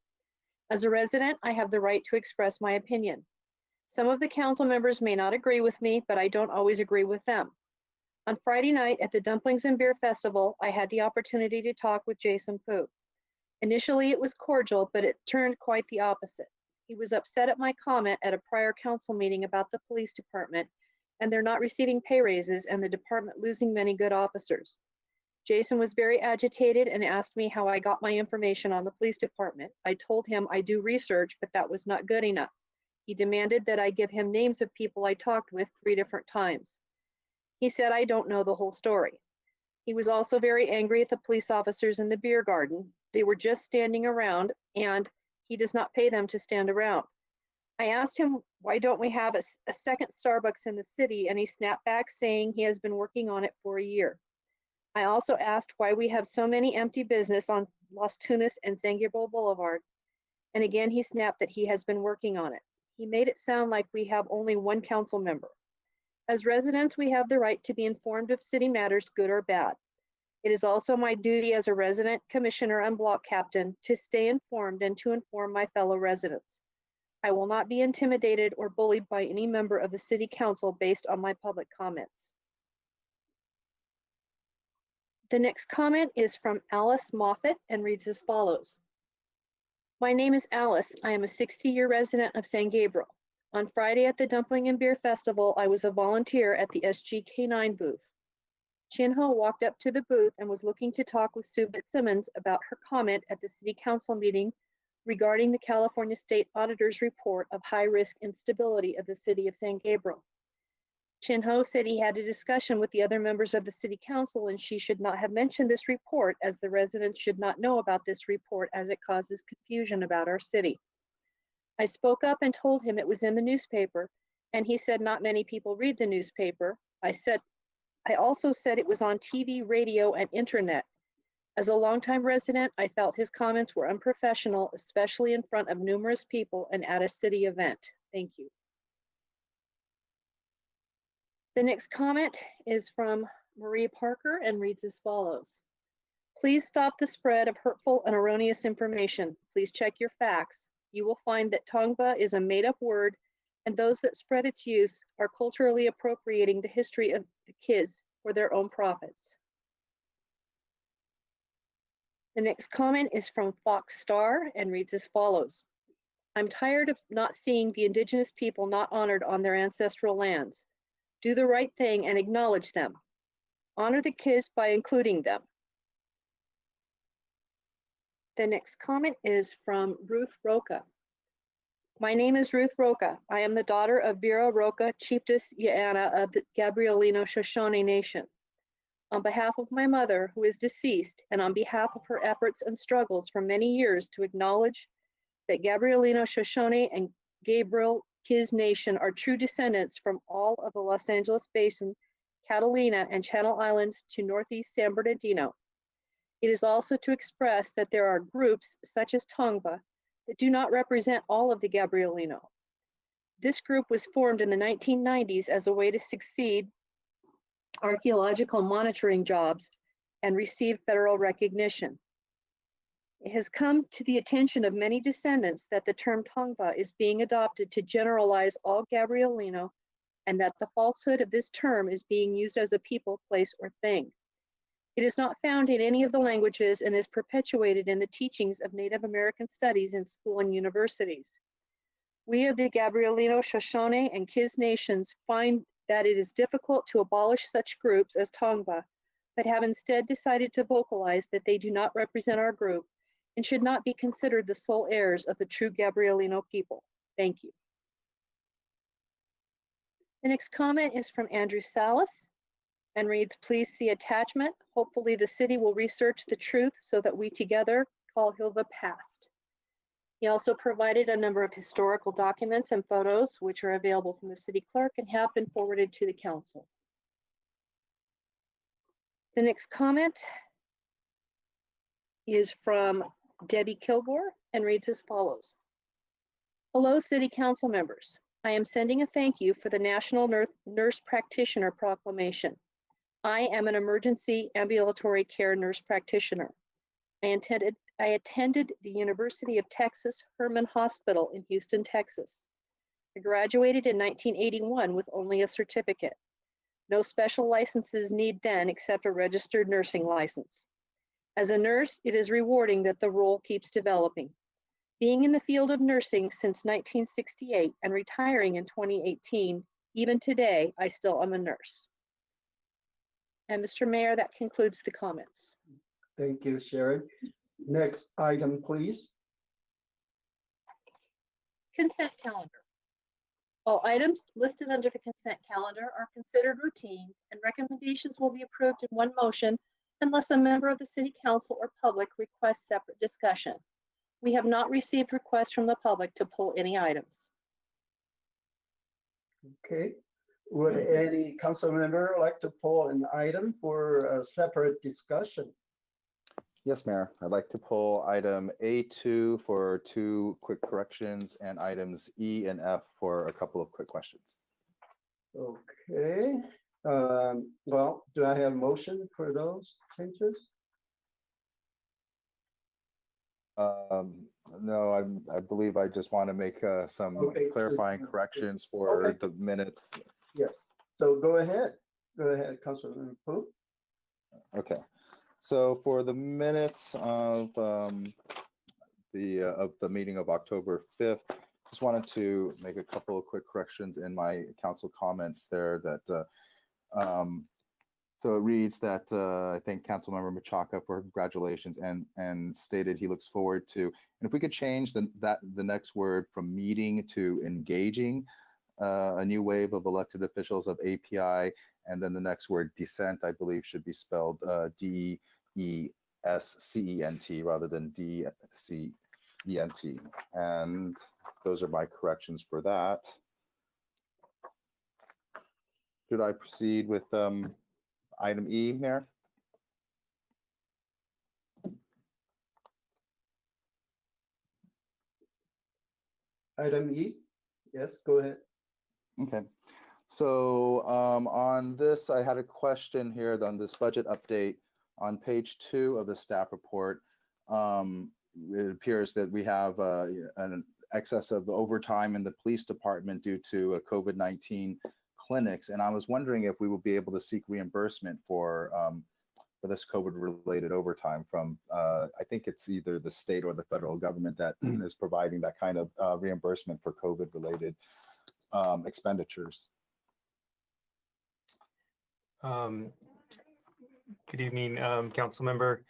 As a resident, I have the right to express my opinion. Some of the council members may not agree with me, but I don't always agree with them. On Friday night at the Dumplings and Beer Festival, I had the opportunity to talk with Jason Poo. Initially, it was cordial, but it turned quite the opposite. He was upset at my comment at a prior council meeting about the police department, and they're not receiving pay raises and the department losing many good officers. Jason was very agitated and asked me how I got my information on the police department. I told him I do research, but that was not good enough. He demanded that I give him names of people I talked with 3 different times. He said I don't know the whole story. He was also very angry at the police officers in the beer garden. They were just standing around, and he does not pay them to stand around. I asked him, why don't we have a second Starbucks in the city? And he snapped back saying he has been working on it for a year. I also asked why we have so many empty business on Las Tunas and San Gabriel Boulevard. And again, he snapped that he has been working on it. He made it sound like we have only 1 council member. As residents, we have the right to be informed of city matters, good or bad. It is also my duty as a resident, commissioner, and block captain to stay informed and to inform my fellow residents. I will not be intimidated or bullied by any member of the city council based on my public comments. The next comment is from Alice Moffett and reads as follows. My name is Alice. I am a 60-year resident of San Gabriel. On Friday at the Dumpling and Beer Festival, I was a volunteer at the SGK9 booth. Chin-Ho walked up to the booth and was looking to talk with Sue Fitzsimmons about her comment at the City Council meeting regarding the California State Auditor's report of high-risk instability of the City of San Gabriel. Chin-Ho said he had a discussion with the other members of the City Council and she should not have mentioned this report as the residents should not know about this report as it causes confusion about our city. I spoke up and told him it was in the newspaper, and he said not many people read the newspaper. I also said it was on TV, radio, and internet. As a longtime resident, I felt his comments were unprofessional, especially in front of numerous people and at a city event. Thank you. The next comment is from Maria Parker and reads as follows. Please stop the spread of hurtful and erroneous information. Please check your facts. You will find that Tongva is a made-up word, and those that spread its use are culturally appropriating the history of the kids for their own profits. The next comment is from Fox Star and reads as follows. I'm tired of not seeing the indigenous people not honored on their ancestral lands. Do the right thing and acknowledge them. Honor the kids by including them. The next comment is from Ruth Roca. My name is Ruth Roca. I am the daughter of Vera Roca, Chiefess Yaana of the Gabrielino Shoshone Nation. On behalf of my mother, who is deceased, and on behalf of her efforts and struggles for many years to acknowledge that Gabrielino Shoshone and Gabriel Kiz Nation are true descendants from all of the Los Angeles Basin, Catalina, and Channel Islands to Northeast San Bernardino. It is also to express that there are groups such as Tongva that do not represent all of the Gabrielino. This group was formed in the 1990s as a way to succeed archaeological monitoring jobs and receive federal recognition. It has come to the attention of many descendants that the term Tongva is being adopted to generalize all Gabrielino, and that the falsehood of this term is being used as a people, place, or thing. It is not found in any of the languages and is perpetuated in the teachings of Native American studies in school and universities. We of the Gabrielino, Shoshone, and Kiz nations find that it is difficult to abolish such groups as Tongva, but have instead decided to vocalize that they do not represent our group and should not be considered the sole heirs of the true Gabrielino people. Thank you. The next comment is from Andrew Salas and reads, please see attachment. Hopefully the city will research the truth so that we together call Hilda past. He also provided a number of historical documents and photos which are available from the city clerk and have been forwarded to the council. The next comment is from Debbie Kilgore and reads as follows. Hello, City Council members. I am sending a thank you for the National Nurse Practitioner Proclamation. I am an emergency ambulatory care nurse practitioner. I attended the University of Texas Herman Hospital in Houston, Texas. I graduated in 1981 with only a certificate. No special licenses need then except a registered nursing license. As a nurse, it is rewarding that the role keeps developing. Being in the field of nursing since 1968 and retiring in 2018, even today, I still am a nurse. And Mr. Mayor, that concludes the comments. Thank you, Sharon. Next item, please. Consent calendar. All items listed under the consent calendar are considered routine, and recommendations will be approved in one motion unless a member of the City Council or public requests separate discussion. We have not received requests from the public to pull any items. Okay. Would any council member like to pull an item for a separate discussion? Yes, Mayor. I'd like to pull item A2 for 2 quick corrections and items E and F for a couple of quick questions. Okay. Well, do I have a motion for those changes? No, I believe I just want to make some clarifying corrections for the minutes. Yes. So go ahead. Go ahead, Councilman Pope. Okay. So for the minutes of the meeting of October 5th, just wanted to make a couple of quick corrections in my council comments there that so it reads that I thank Councilmember Machaca for congratulations and stated he looks forward to, and if we could change the next word from meeting to engaging a new wave of elected officials of API, and then the next word descent, I believe, should be spelled D-E-S-C-E-N-T rather than D-C-E-N-T. And those are my corrections for that. Should I proceed with item E, Mayor? Item E, yes, go ahead. Okay. So on this, I had a question here on this budget update on page 2 of the staff report. It appears that we have an excess of overtime in the police department due to COVID-19 clinics. And I was wondering if we will be able to seek reimbursement for this COVID-related overtime from, I think it's either the state or the federal government that is providing that kind of reimbursement for COVID-related expenditures. Good evening, council member.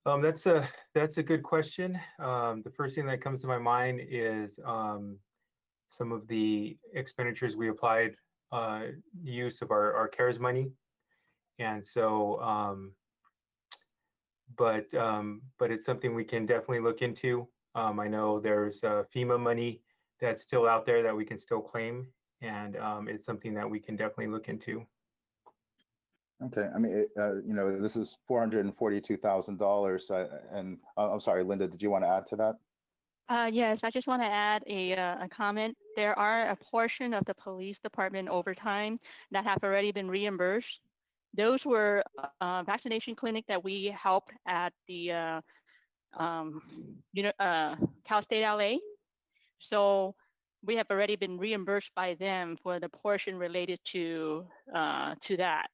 That's a good question. The first thing that comes to my mind is some of the expenditures we applied use of our CARES money, and so but it's something we can definitely look into. I know there's FEMA money that's still out there that we can still claim, and it's something that we can definitely look into. Okay, I mean, you know, this is $442,000, and I'm sorry, Linda, did you want to add to that? Yes, I just want to add a comment. There are a portion of the police department overtime that have already been reimbursed. Those were vaccination clinic that we helped at the Cal State LA. So we have already been reimbursed by them for the portion related to that.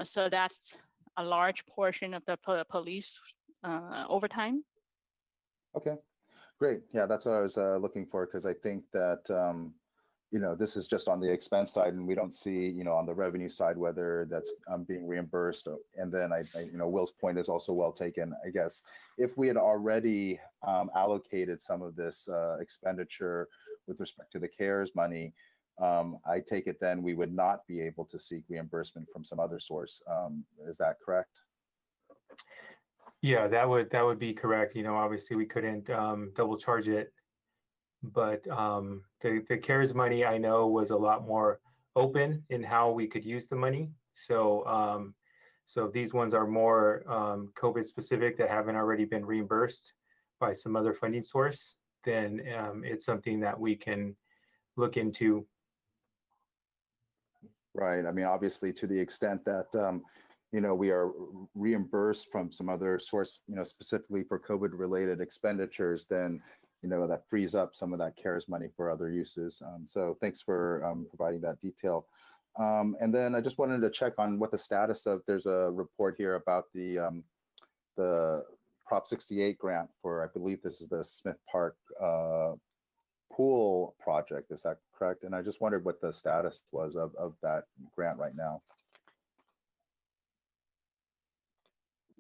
So that's a large portion of the police overtime. Okay, great. Yeah, that's what I was looking for, because I think that, you know, this is just on the expense side, and we don't see, you know, on the revenue side whether that's being reimbursed. And then you know, Will's point is also well taken. I guess if we had already allocated some of this expenditure with respect to the CARES money, I take it then we would not be able to seek reimbursement from some other source. Is that correct? Yeah, that would be correct. You know, obviously we couldn't double charge it, but the CARES money I know was a lot more open in how we could use the money. So so these ones are more COVID specific that haven't already been reimbursed by some other funding source, then it's something that we can look into. Right. I mean, obviously, to the extent that, you know, we are reimbursed from some other source, you know, specifically for COVID-related expenditures, then, you know, that frees up some of that CARES money for other uses. So thanks for providing that detail. And then I just wanted to check on what the status of, there's a report here about the Prop 68 grant for, I believe this is the Smith Park pool project. Is that correct? And I just wondered what the status was of that grant right now.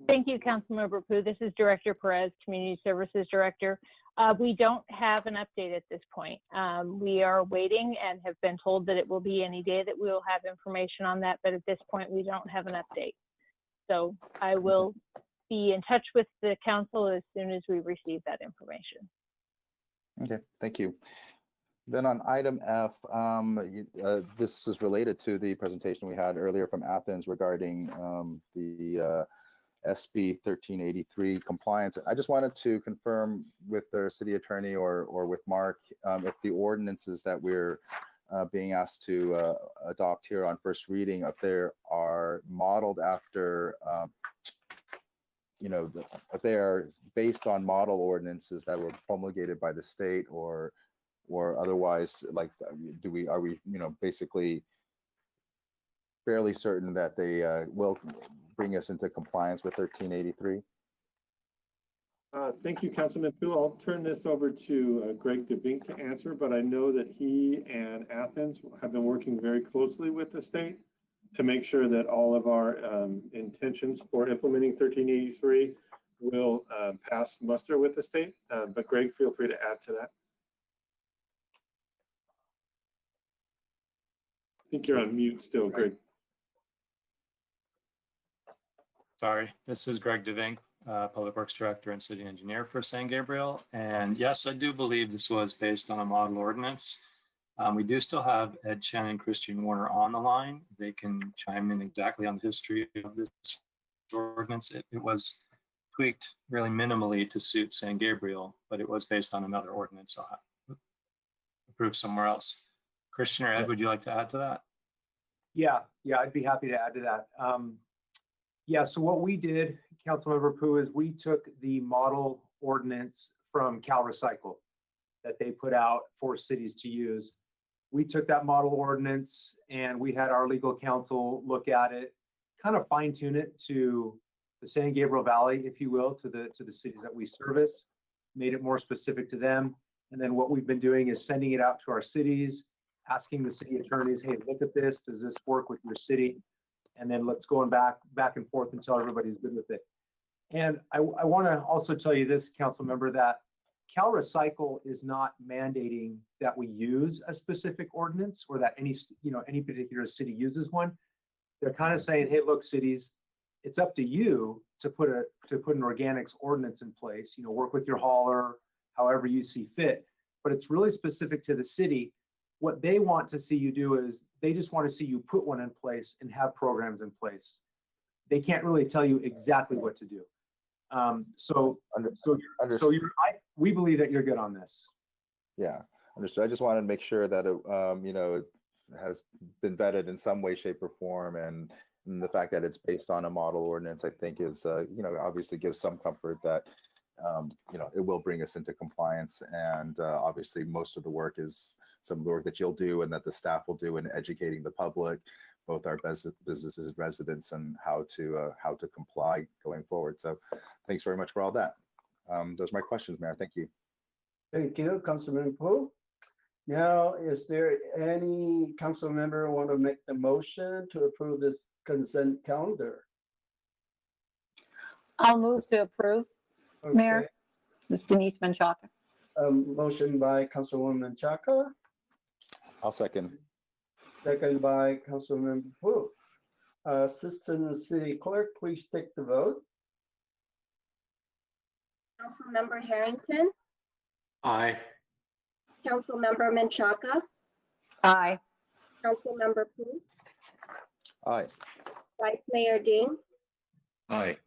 Thank you, Councilmember Pu. This is Director Perez, Community Services Director. We don't have an update at this point. We are waiting and have been told that it will be any day that we will have information on that, but at this point we don't have an update. So I will be in touch with the council as soon as we receive that information. Okay, thank you. Then on item F, this is related to the presentation we had earlier from Athens regarding the SB 1383 compliance. I just wanted to confirm with their city attorney or with Mark if the ordinances that we're being asked to adopt here on first reading, if they are modeled after you know, if they are based on model ordinances that were promulgated by the state, or otherwise, like, are we, you know, basically fairly certain that they will bring us into compliance with 1383? Thank you, Councilman Pu. I'll turn this over to Greg DeVink to answer, but I know that he and Athens have been working very closely with the state to make sure that all of our intentions for implementing 1383 will pass muster with the state. But Greg, feel free to add to that. I think you're on mute still, Greg. Sorry, this is Greg DeVink, Public Works Director and City Engineer for San Gabriel. And yes, I do believe this was based on a model ordinance. We do still have Ed Chen and Christian Warner on the line. They can chime in exactly on the history of this ordinance. It was tweaked really minimally to suit San Gabriel, but it was based on another ordinance. approved somewhere else. Christian or Ed, would you like to add to that? Yeah, I'd be happy to add to that. Yeah, so what we did, Councilmember Pooh, is we took the model ordinance from Cal Recycle that they put out for cities to use. We took that model ordinance and we had our legal counsel look at it, kind of fine tune it to the San Gabriel Valley, if you will, to the cities that we service, made it more specific to them. And then what we've been doing is sending it out to our cities, asking the city attorneys, hey, look at this. Does this work with your city? And then let's go back and forth until everybody's good with it. And I want to also tell you this, council member, that Cal Recycle is not mandating that we use a specific ordinance or that any particular city uses one. They're kind of saying, hey, look, cities, it's up to you to put an organics ordinance in place, work with your hauler, however you see fit, but it's really specific to the city. What they want to see you do is they just want to see you put one in place and have programs in place. They can't really tell you exactly what to do. We believe that you're good on this. Yeah, understood. I just wanted to make sure that it, it has been vetted in some way, shape, or form, and the fact that it's based on a model ordinance, I think, is obviously gives some comfort that it will bring us into compliance. And obviously, most of the work is some of the work that you'll do and that the staff will do in educating the public, both our businesses and residents, and how to comply going forward. So thanks very much for all that. Those are my questions, Mayor. Thank you. Thank you, Councilman Poole. Now, is there any council member want to make the motion to approve this consent calendar? I'll move to approve, Okay. Mayor. This is Denise Menchaca. Motion by Councilwoman Chaka, I'll second. second by Councilman Wu. Assistant City Clerk, please take the vote. Councilmember Harrington, Aye. Councilmember Menchaca, Aye. Councilmember Pu, Aye. Vice Mayor Ding, Aye.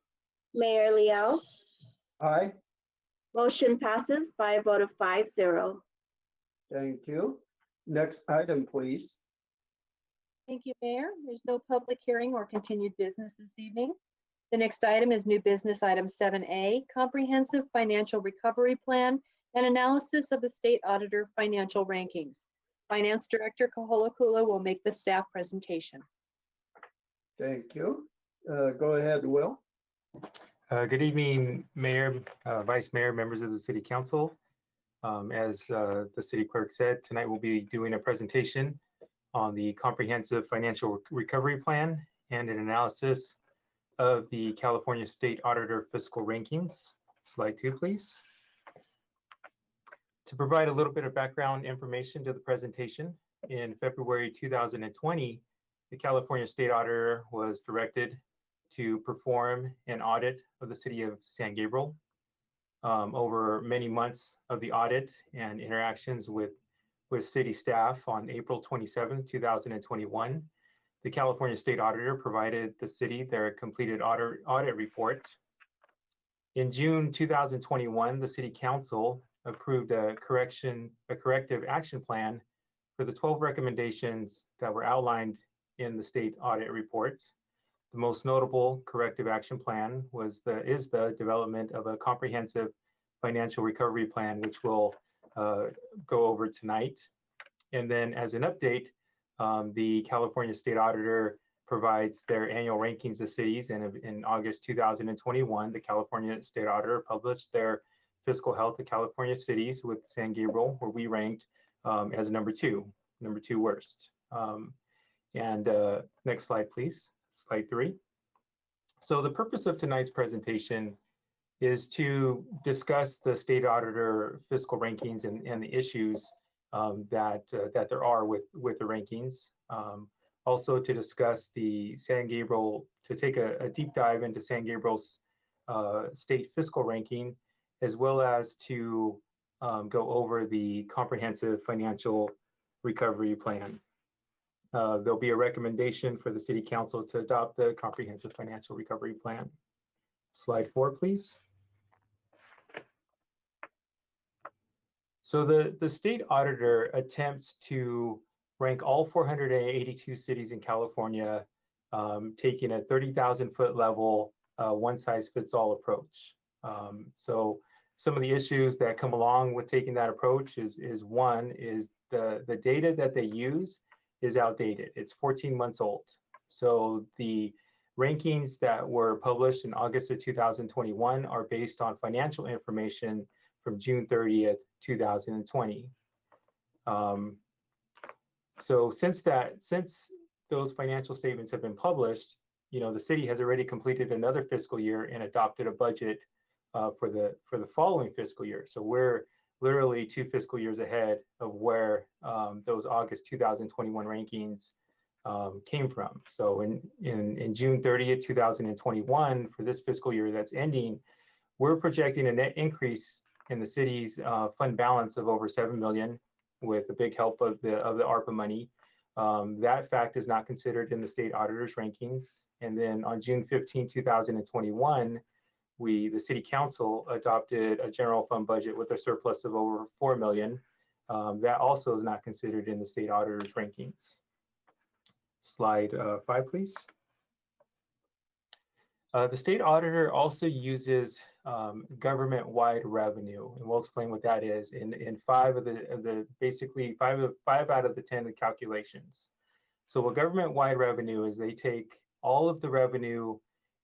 Mayor Liao. Aye, Motion passes by a vote of 5-0. thank you. Next item, please. Thank you, Mayor. There's no public hearing or continued business this evening. The next item is new business item 7A, Comprehensive Financial Recovery Plan and Analysis of the State Auditor Financial Rankings. Finance Director Kahola Kula will make the staff presentation. Thank you. Go ahead, Will. Good evening, Mayor, Vice Mayor, members of the City Council. As the City Clerk said, tonight we'll be doing a presentation on the Comprehensive Financial Recovery Plan and an analysis of the California State Auditor Fiscal Rankings. Slide 2, please. To provide a little bit of background information to the presentation, in February 2020, the California State Auditor was directed to perform an audit of the city of San Gabriel. Over many months of the audit and interactions with city staff, on April 27, 2021, the California State Auditor provided the city their completed audit report. In June 2021, the City Council approved a corrective action plan for the 12 recommendations that were outlined in the state audit report. The most notable corrective action plan is the development of a comprehensive financial recovery plan, which we'll go over tonight. And then as an update, the California State Auditor provides their annual rankings of cities. And in August 2021, the California State Auditor published their fiscal health of California cities, with San Gabriel, where we ranked as number two worst. Next slide, please. Slide 3. So the purpose of tonight's presentation is to discuss the state auditor fiscal rankings and the issues that there are with the rankings. Also to discuss the San Gabriel, to take a deep dive into San Gabriel's state fiscal ranking, as well as to go over the comprehensive financial recovery plan. There'll be a recommendation for the City Council to adopt the comprehensive financial recovery plan. Slide 4, please. So the state auditor attempts to rank all 482 cities in California, taking a 30,000 foot level, one size fits all approach. So some of the issues that come along with taking that approach is one is the data that they use is outdated. It's 14 months old. So the rankings that were published in August of 2021 are based on financial information from June 30th, 2020. So since those financial statements have been published, the city has already completed another fiscal year and adopted a budget for the following fiscal year. So we're literally 2 fiscal years ahead of where those August 2021 rankings came from. So in June 30th, 2021, for this fiscal year that's ending, we're projecting a net increase in the city's fund balance of over 7 million with the big help of the ARPA money. That fact is not considered in the state auditor's rankings. And then on June 15, 2021, the city council adopted a general fund budget with a surplus of over 4 million. That also is not considered in the state auditor's rankings. Slide 5, please. The state auditor also uses government-wide revenue, and we'll explain what that is in basically five out of the 10 calculations. So what government-wide revenue is, they take all of the revenue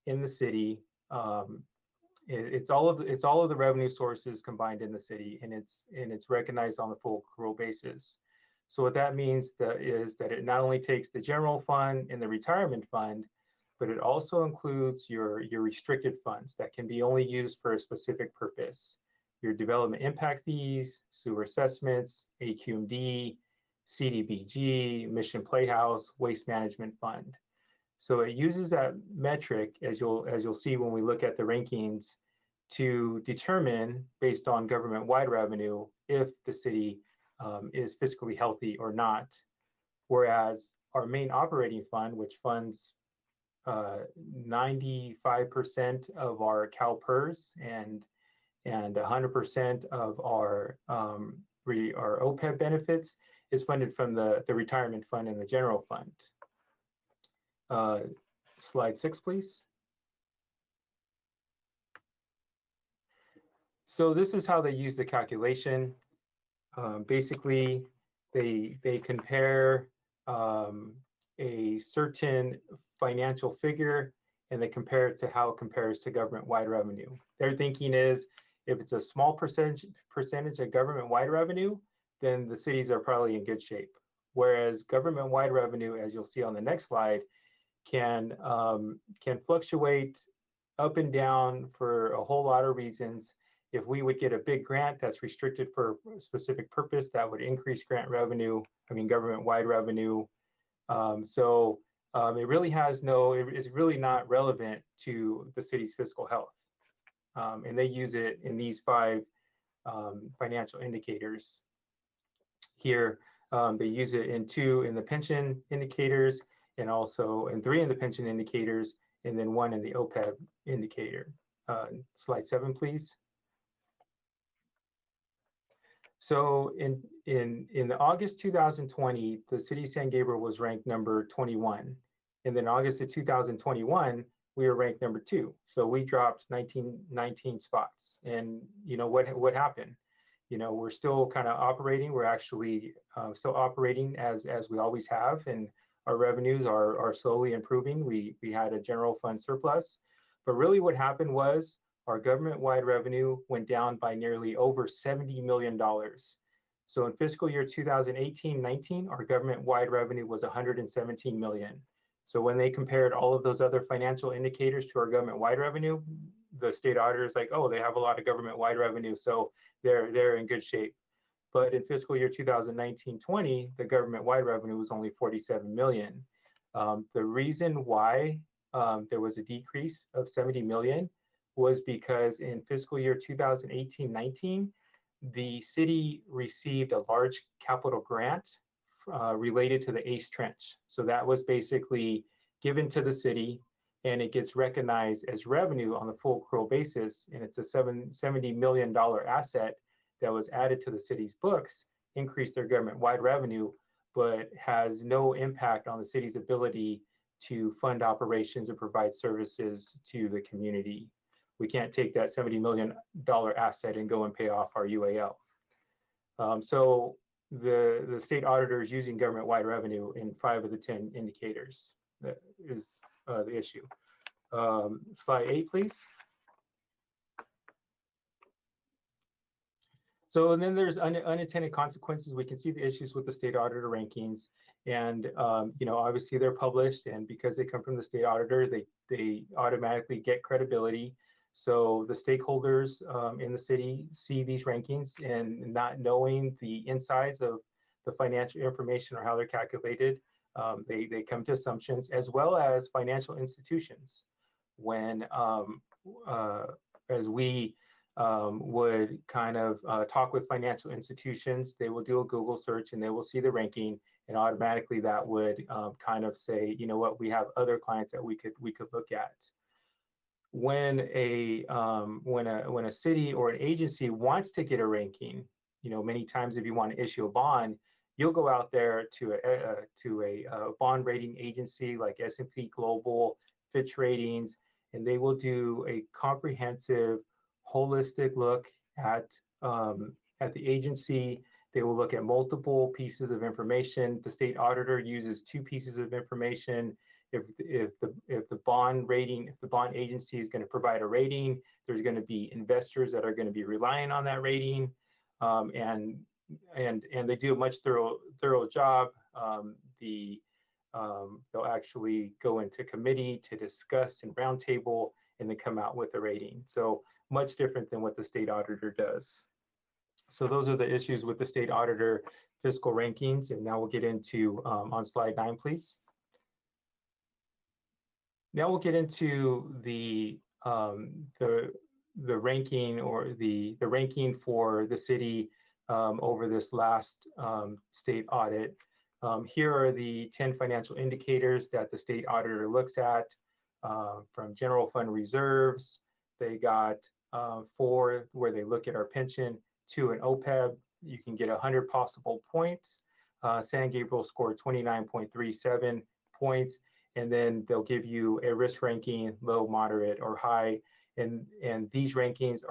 in the city. It's all of the revenue sources combined in the city, and it's recognized on a full accrual basis. So what that means is that it not only takes the general fund and the retirement fund, but it also includes your restricted funds that can be only used for a specific purpose. Your development impact fees, sewer assessments, AQMD, CDBG, Mission Playhouse, Waste Management Fund. So it uses that metric, as you'll see when we look at the rankings, to determine, based on government-wide revenue, if the city is fiscally healthy or not. Whereas our main operating fund, which funds 95% of our CalPERS and 100% of our OPEB benefits, is funded from the retirement fund and the general fund. Slide 6, please. So this is how they use the calculation. Basically, they compare a certain financial figure, and they compare it to how it compares to government-wide revenue. Their thinking is, if it's a small percentage of government-wide revenue, then the cities are probably in good shape. Whereas government-wide revenue, as you'll see on the next slide, can fluctuate up and down for a whole lot of reasons. If we would get a big grant that's restricted for a specific purpose, that would increase government-wide revenue. It really it's really not relevant to the city's fiscal health. And they use it in these 5 financial indicators. Here, they use it in 2 in the pension indicators, and also in 3 in the pension indicators, and then 1 in the OPEB indicator. Slide 7, please. So in the August 2020, the city of San Gabriel was ranked number 21. And then August of 2021, we were ranked number 2. So we dropped 19 spots. And what happened? We're still kind of operating. We're actually still operating as we always have, and our revenues are slowly improving. We had a general fund surplus, but really what happened was our government-wide revenue went down by nearly over $70 million. So in fiscal year 2018-19, our government-wide revenue was $117 million. So when they compared all of those other financial indicators to our government-wide revenue, the state auditor is like, oh, they have a lot of government-wide revenue, so they're in good shape. But in fiscal year 2019-20, the government-wide revenue was only $47 million. The reason why there was a decrease of $70 million was because in fiscal year 2018-19, the city received a large capital grant related to the ACE trench. So that was basically given to the city, and it gets recognized as revenue on the full accrual basis, and it's a $70 million asset that was added to the city's books increased their government-wide revenue, but has no impact on the city's ability to fund operations and provide services to the community. We can't take that $70 million asset and go and pay off our UAL. So the state auditor is using government-wide revenue in 5 of the 10 indicators. That is the issue. Slide 8, please. So, and then there's unintended consequences. We can see the issues with the state auditor rankings, and you know, obviously they're published, and because they come from the state auditor, they automatically get credibility. So the stakeholders in the city see these rankings, and not knowing the insides of the financial information or how they're calculated, they come to assumptions, as well as financial institutions. When as we would kind of talk with financial institutions, they will do a Google search and they will see the ranking, and automatically that would kind of say, you know what, we have other clients that we could look at. When a city or an agency wants to get a ranking, you know, many times if you want to issue a bond, you'll go out there to a bond rating agency like S&P Global, Fitch Ratings, and they will do a comprehensive, holistic look at the agency. They will look at multiple pieces of information. The state auditor uses 2 pieces of information. If the bond agency is going to provide a rating, there's going to be investors that are going to be relying on that rating, and they do a much thorough job. They'll actually go into committee to discuss and roundtable, and then come out with a rating. So much different than what the state auditor does. So those are the issues with the state auditor fiscal rankings. And now we'll get into on slide 9, please. Now we'll get into the ranking, or the ranking for the city over this last state audit. Here are the 10 financial indicators that the state auditor looks at, from general fund reserves. They got 4 where they look at our pension, 2 in OPEB. You can get 100 possible points. San Gabriel scored 29.37 points, and then they'll give you a risk ranking, low, moderate, or high. And these rankings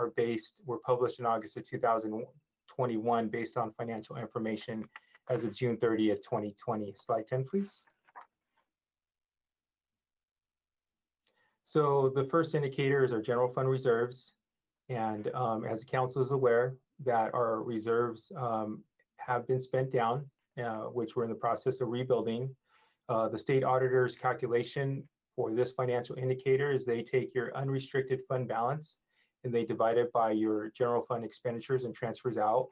were published in August of 2021 based on financial information as of June 30th, 2020. Slide 10, please. So the first indicator is our general fund reserves. And as the council is aware, that our reserves have been spent down, which we're in the process of rebuilding. The state auditor's calculation for this financial indicator is they take your unrestricted fund balance and they divide it by your general fund expenditures and transfers out.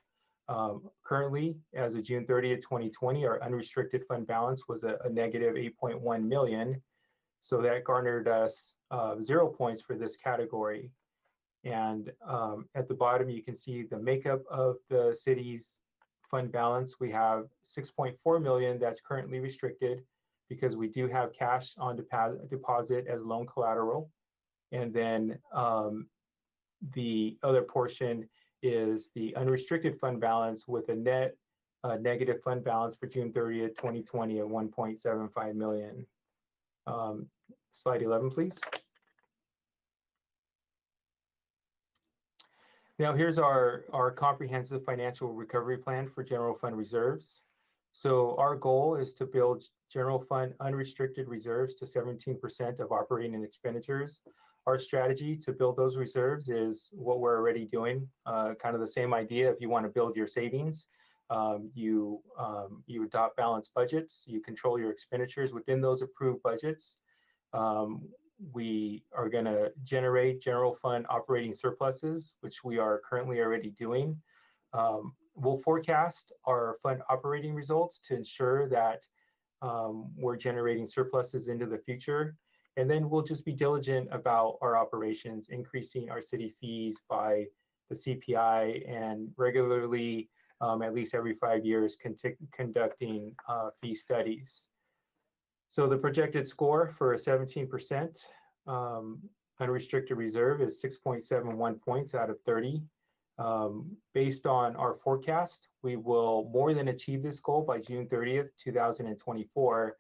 Currently, as of June 30th, 2020, our unrestricted fund balance was a negative 8.1 million. So that garnered us 0 points for this category. And at the bottom, you can see the makeup of the city's fund balance. We have 6.4 million that's currently restricted because we do have cash on deposit as loan collateral. And then the other portion is the unrestricted fund balance with a net negative fund balance for June 30th, 2020 at 1.75 million. Slide 11, please. Now here's our comprehensive financial recovery plan for general fund reserves. So our goal is to build general fund unrestricted reserves to 17% of operating expenditures. Our strategy to build those reserves is what we're already doing, kind of the same idea. If you want to build your savings, you adopt balanced budgets, you control your expenditures within those approved budgets. We are going to generate general fund operating surpluses, which we are currently already doing. We'll forecast our fund operating results to ensure that we're generating surpluses into the future. And then we'll just be diligent about our operations, increasing our city fees by the CPI and regularly, at least every 5 years, conducting fee studies. So the projected score for a 17% unrestricted reserve is 6.71 points out of 30. Based on our forecast, we will more than achieve this goal by June 30th, 2024.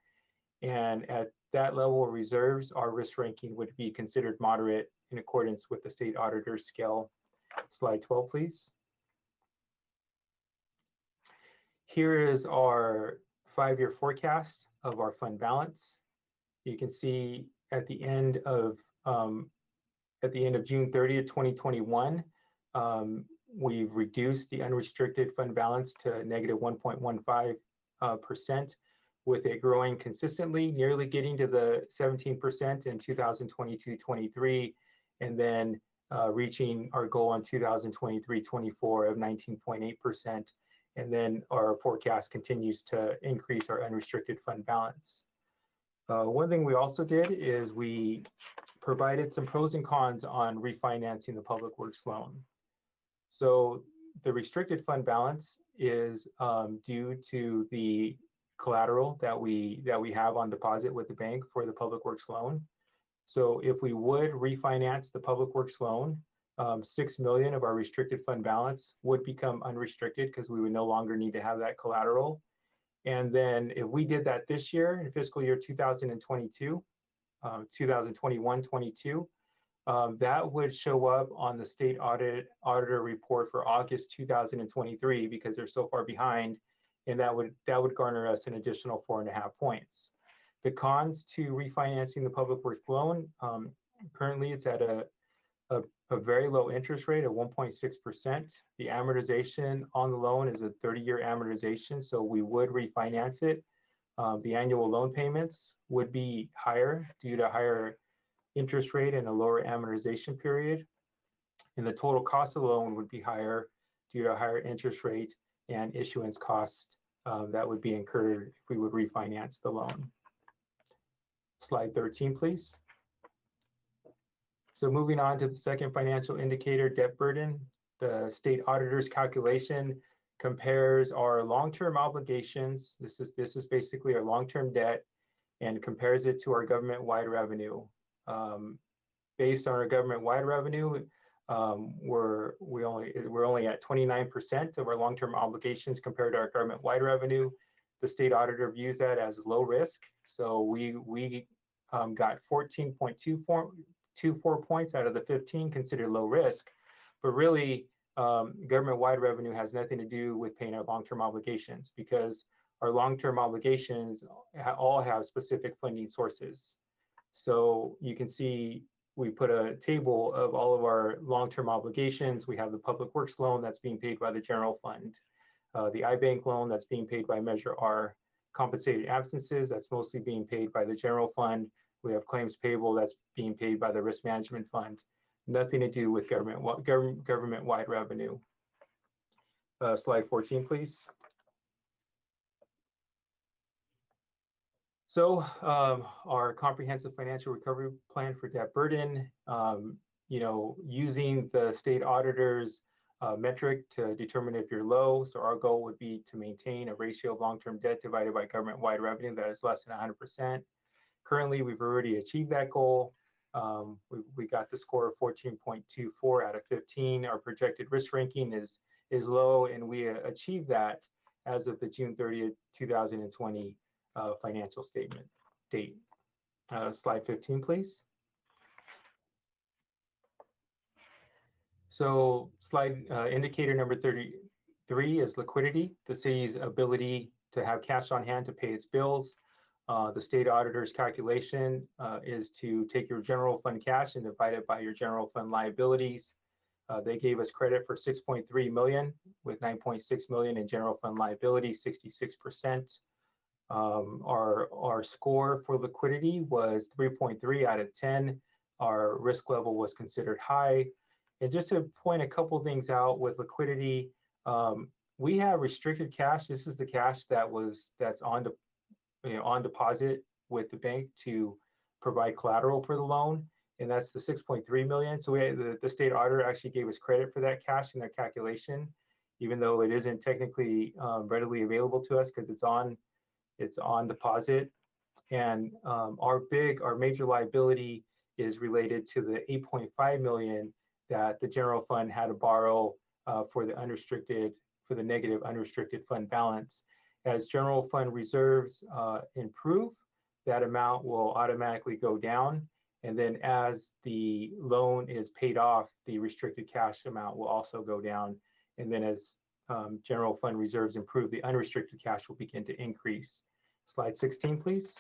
And at that level of reserves, our risk ranking would be considered moderate in accordance with the state auditor's scale. Slide 12, please. Here is our 5-year forecast of our fund balance. You can see at the end of June 30th, 2021, we've reduced the unrestricted fund balance to negative 1.15%, with it growing consistently, nearly getting to the 17% in 2022-23, and then reaching our goal on 2023-24 of 19.8%. And then our forecast continues to increase our unrestricted fund balance. One thing we also did is we provided some pros and cons on refinancing the public works loan. So the restricted fund balance is due to the collateral that we have on deposit with the bank for the public works loan. So if we would refinance the public works loan, 6 million of our restricted fund balance would become unrestricted because we would no longer need to have that collateral. And then if we did that this year, in fiscal year 2022, 2021-22, that would show up on the state auditor report for August 2023 because they're so far behind, and that would garner us an additional 4.5 points. The cons to refinancing the public works loan, currently it's at a very low interest rate of 1.6%. The amortization on the loan is a 30-year amortization, so we would refinance it. The annual loan payments would be higher due to higher interest rate and a lower amortization period. And the total cost of the loan would be higher due to a higher interest rate and issuance costs that would be incurred if we would refinance the loan. Slide 13, please. So moving on to the second financial indicator, debt burden. The state auditor's calculation compares our long-term obligations. This is basically our long-term debt, and compares it to our government-wide revenue. Based on our government-wide revenue, we're only at 29% of our long-term obligations compared to our government-wide revenue. The state auditor views that as low risk, so we got 14.24 points out of the 15 considered low risk, but really government-wide revenue has nothing to do with paying our long-term obligations because our long-term obligations all have specific funding sources. So you can see we put a table of all of our long-term obligations. We have the public works loan that's being paid by the general fund, the iBank loan that's being paid by Measure R, compensated absences that's mostly being paid by the general fund. We have claims payable that's being paid by the risk management fund. Nothing to do with government-wide revenue. Slide 14, please. So our comprehensive financial recovery plan for debt burden, using the state auditor's metric to determine if you're low. So our goal would be to maintain a ratio of long-term debt divided by government-wide revenue that is less than 100%. Currently, we've already achieved that goal. We got the score of 14.24 out of 15. Our projected risk ranking is low, and we achieved that as of the June 30th, 2020 financial statement date. Slide 15, please. So slide indicator number 33 is liquidity, the city's ability to have cash on hand to pay its bills. The state auditor's calculation is to take your general fund cash and divide it by your general fund liabilities. They gave us credit for 6.3 million with 9.6 million in general fund liability, 66%. Our score for liquidity was 3.3 out of 10. Our risk level was considered high. And just to point a couple things out with liquidity, we have restricted cash. This is the cash that's on deposit with the bank to provide collateral for the loan, and that's the 6.3 million. So the state auditor actually gave us credit for that cash in their calculation, even though it isn't technically readily available to us because it's on deposit. And our major liability is related to the 8.5 million that the general fund had to borrow for the negative unrestricted fund balance. As general fund reserves improve, that amount will automatically go down. And then as the loan is paid off, the restricted cash amount will also go down. And then as general fund reserves improve, the unrestricted cash will begin to increase. Slide 16, please.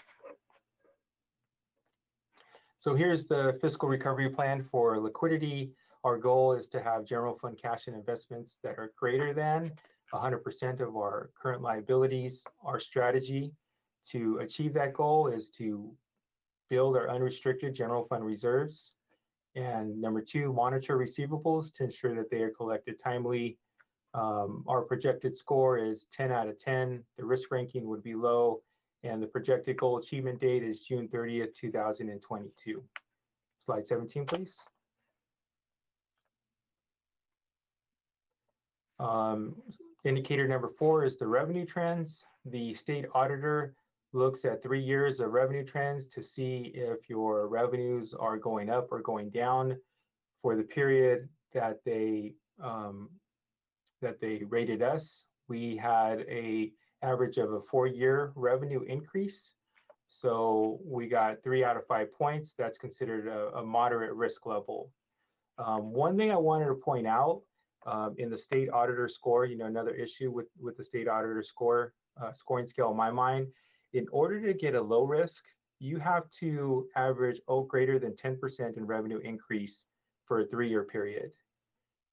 So here's the fiscal recovery plan for liquidity. Our goal is to have general fund cash and investments that are greater than 100% of our current liabilities. Our strategy to achieve that goal is to build our unrestricted general fund reserves. And number two, monitor receivables to ensure that they are collected timely. Our projected score is 10 out of 10. The risk ranking would be low. And the projected goal achievement date is June 30th, 2022. Slide 17, please. Indicator number 4 is the revenue trends. The state auditor looks at 3 years of revenue trends to see if your revenues are going up or going down. For the period that they rated us, we had a average of a 4-year revenue increase. So we got 3 out of 5 points. That's considered a moderate risk level. One thing I wanted to point out in the state auditor score, another issue with the state auditor score, scoring scale in my mind, in order to get a low risk, you have to average greater than 10% in revenue increase for a 3-year period.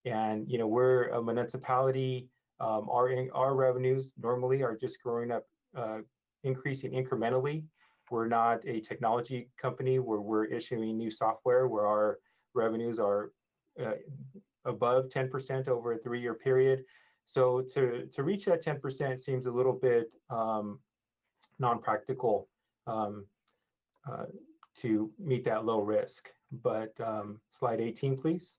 And we're a municipality. Our revenues normally are just growing up, increasing incrementally. We're not a technology company where we're issuing new software where our revenues are above 10% over a 3-year period. So to reach that 10% seems a little bit non-practical to meet that low risk. But slide 18, please.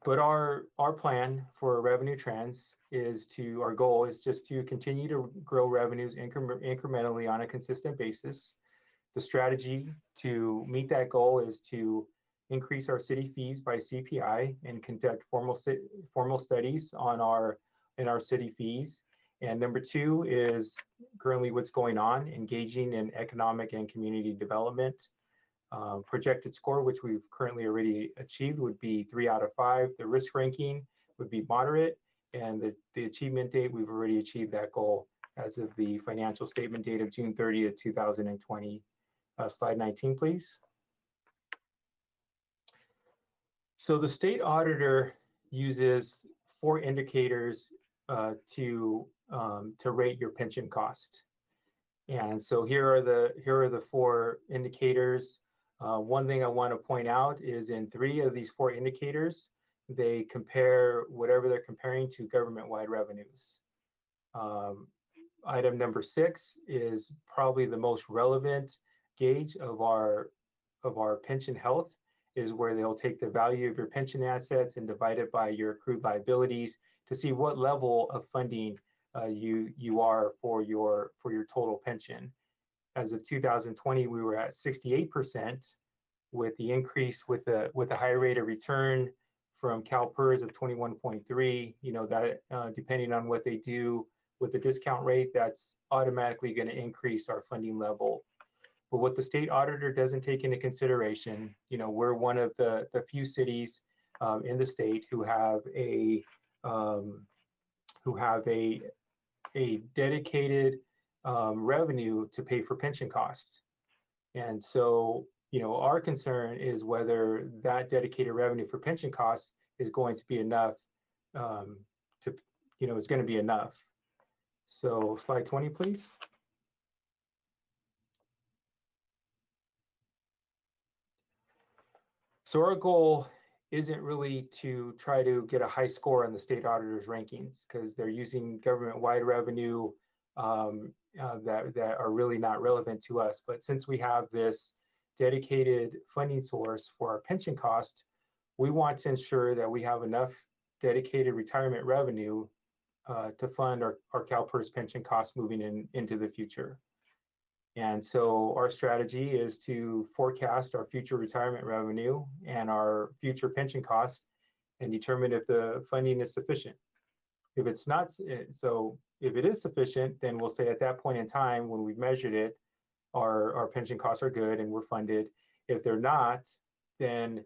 But our plan for revenue trends our goal is just to continue to grow revenues incrementally on a consistent basis. The strategy to meet that goal is to increase our city fees by CPI and conduct formal studies in our city fees. And number 2 is currently what's going on, engaging in economic and community development. Projected score, which we've currently already achieved, would be 3 out of 5. The risk ranking would be moderate, and the achievement date, we've already achieved that goal as of the financial statement date of June 30th, 2020. Slide 19, please. So the state auditor uses 4 indicators to rate your pension cost. And so here are the 4 indicators. One thing I want to point out is in 3 of these 4 indicators, they compare whatever they're comparing to government-wide revenues. Item number 6 is probably the most relevant gauge of our pension health, is where they'll take the value of your pension assets and divide it by your accrued liabilities to see what level of funding you are for your total pension. As of 2020, we were at 68%, with the increase with the high rate of return from CalPERS of 21.3. That depending on what they do with the discount rate, that's automatically going to increase our funding level. But what the state auditor doesn't take into consideration, we're one of the few cities in the state who have a dedicated revenue to pay for pension costs. And so, our concern is whether that dedicated revenue for pension costs is going to be enough is going to be enough. So slide 20, please. So our goal isn't really to try to get a high score on the state auditor's rankings, because they're using government-wide revenue that are really not relevant to us. But since we have this dedicated funding source for our pension cost, we want to ensure that we have enough dedicated retirement revenue to fund our CalPERS pension costs moving into the future. And so our strategy is to forecast our future retirement revenue and our future pension costs and determine if the funding is sufficient. If it's not, so if it is sufficient, then we'll say at that point in time when we've measured it, our pension costs are good and we're funded. If they're not, then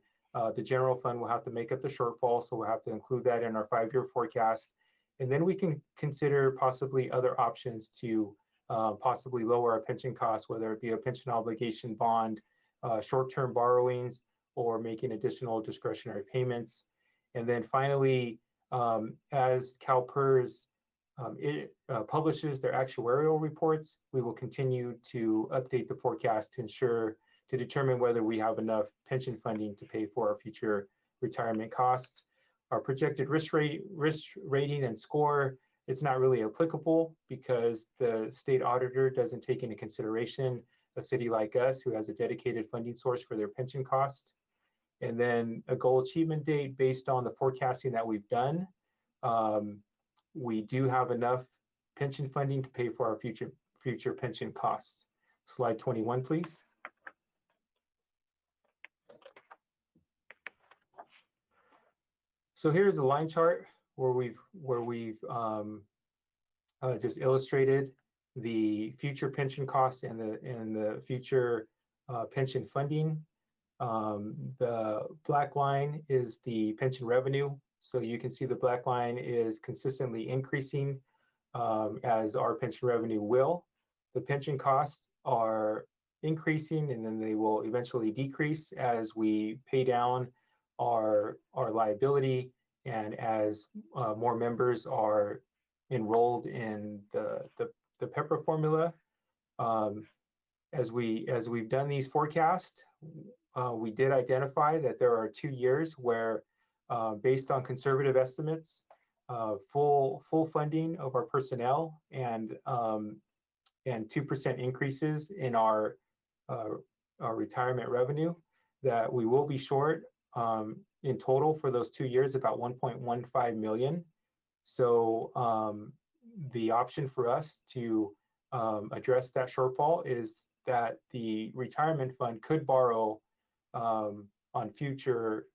the general fund will have to make up the shortfall. So we'll have to include that in our 5-year forecast. And then we can consider possibly other options to possibly lower our pension costs, whether it be a pension obligation bond, short-term borrowings, or making additional discretionary payments. And then finally, as CalPERS publishes their actuarial reports, we will continue to update the forecast to determine whether we have enough pension funding to pay for our future retirement costs. Our projected risk rating and score, it's not really applicable because the state auditor doesn't take into consideration a city like us who has a dedicated funding source for their pension cost. And then a goal achievement date based on the forecasting that we've done. We do have enough pension funding to pay for our future pension costs. Slide 21, please. So here's a line chart where we've just illustrated the future pension costs and the future pension funding. The black line is the pension revenue. So you can see the black line is consistently increasing as our pension revenue will. The pension costs are increasing and then they will eventually decrease as we pay down our liability and as more members are enrolled in the PEPRA formula. As we've done these forecasts, we did identify that there are 2 years where, based on conservative estimates, full funding of our personnel and 2% increases in our retirement revenue, that we will be short in total for those 2 years about 1.15 million. So the option for us to address that shortfall is that the retirement fund could borrow on future